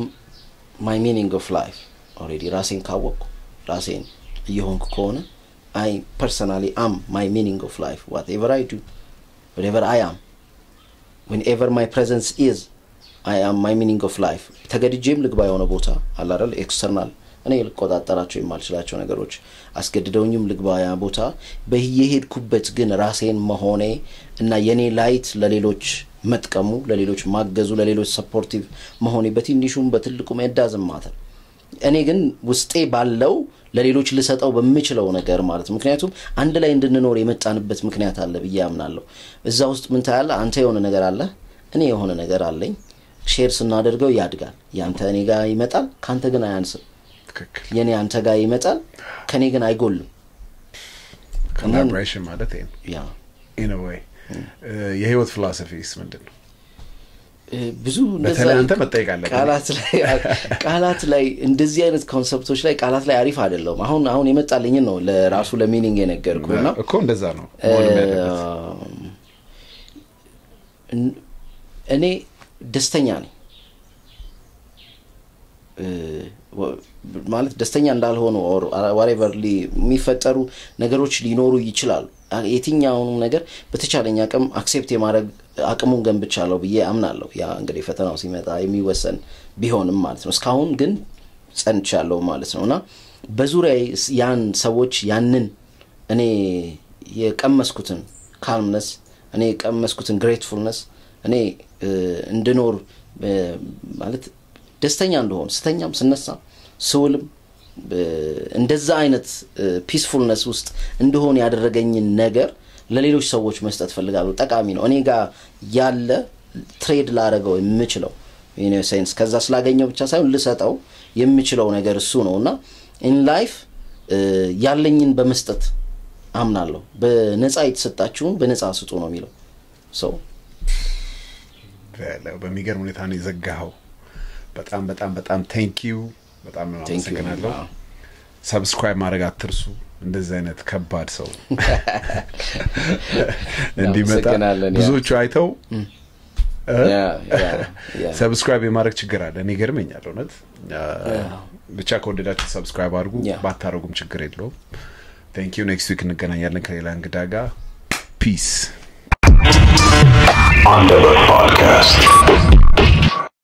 my meaning of life already ራሴን ካወቅኩ ራሴን እየሆንኩ ከሆነ I personally am my meaning of life whatever I do whatever I am whenever my presence is I am my meaning of life ተገድጄም ልግባ የሆነ ቦታ አለ አይደል ኤክስተርናል እኔ ልቆጣጣራቸው የማልችላቸው ነገሮች አስገድደውኝም ልግባ ያ ቦታ በየሄድኩበት ግን ራሴን መሆኔ እና የኔ ላይት ለሌሎች መጥቀሙ ለሌሎች ማገዙ ለሌሎች ሰፖርቲቭ መሆኔ በትንሹም በትልቁም it ማተር እኔ ግን ውስጤ ባለው ለሌሎች ልሰጠው በሚችለው ነገር ማለት ምክንያቱም አንድ ላይ እንድንኖር የመጣንበት ምክንያት አለ በያምናለሁ እዛ ውስጥ ምን ታያለ አንተ የሆነ ነገር አለ እኔ የሆነ ነገር አለኝ ሼር ስናደርገው ያድጋል ያንተ እኔ ጋር ይመጣል ካንተ ግን አያንስም የኔ አንተ ጋር ይመጣል ከኔ ግን አይጎልም collaboration ማለት ነው ያ in a way የህይወት philosophy ምንድነው ብዙ እንደዛ አንተ መጠይቃለህ ቃላት ላይ እንደዚህ አይነት ኮንሰፕቶች ላይ ቃላት ላይ አሪፍ አይደለም አሁን የመጣልኝ ነው ለራሱ ለሚኒንግ የነገርኩና እኮ እንደዛ ነው እኔ ደስተኛ ነኝ ማለት ደስተኛ እንዳልሆነ or whatever የሚፈጠሩ ነገሮች ሊኖሩ ይችላሉ የትኛውን ነገር በተቻለኛ አቅም አክሴፕት የማድረግ አቅሙን ገንብቻለሁ ብዬ አምናለሁ ያ እንግዲህ ፈተናው ሲመጣ የሚወሰን ቢሆንም ማለት ነው እስካሁን ግን ጸንቻለሁ ማለት ነውና በዙሪያዬ ያን ሰዎች ያንን እኔ የቀመስኩትን calmness እኔ የቀመስኩትን gratefulness እኔ እንድኖር ማለት ደስተኛ እንደሆን ስተኛም ስነሳ ስውልም እንደዛ አይነት peacefulness ውስጥ እንደሆነ ያደረገኝ ነገር ለሌሎች ሰዎች መስጠት ፈልጋለሁ ጠቃሚ ነው እኔ ጋር ያለ ትሬድ ላረገው የምችለው in a sense ከዛ ስላገኘው ብቻ ሳይሆን ልሰጠው የምችለው ነገር እሱ ነውና in life ያለኝን በመስጠት አምናለሁ በነፃ የተሰጣችሁን በነፃ ስጡ ነው የሚለው so በሚገርም ሁኔታ ነው የዘጋኸው በጣም thank you በጣም አመሰግናለሁ ሰብስክራይብ ማድረግ አትርሱ እንደዚህ አይነት ከባድ ሰው እንዲመጣ ብዙዎቹ አይተው ሰብስክራይብ የማድረግ ችግር አለ እኔ ገርመኛል እውነት ብቻ ከወደዳችሁ ሰብስክራይብ አድርጉ ባታረጉም ችግር የለውም thank you next week እንገናኛለን ከሌላ እንግዳ ጋር peace on the podcast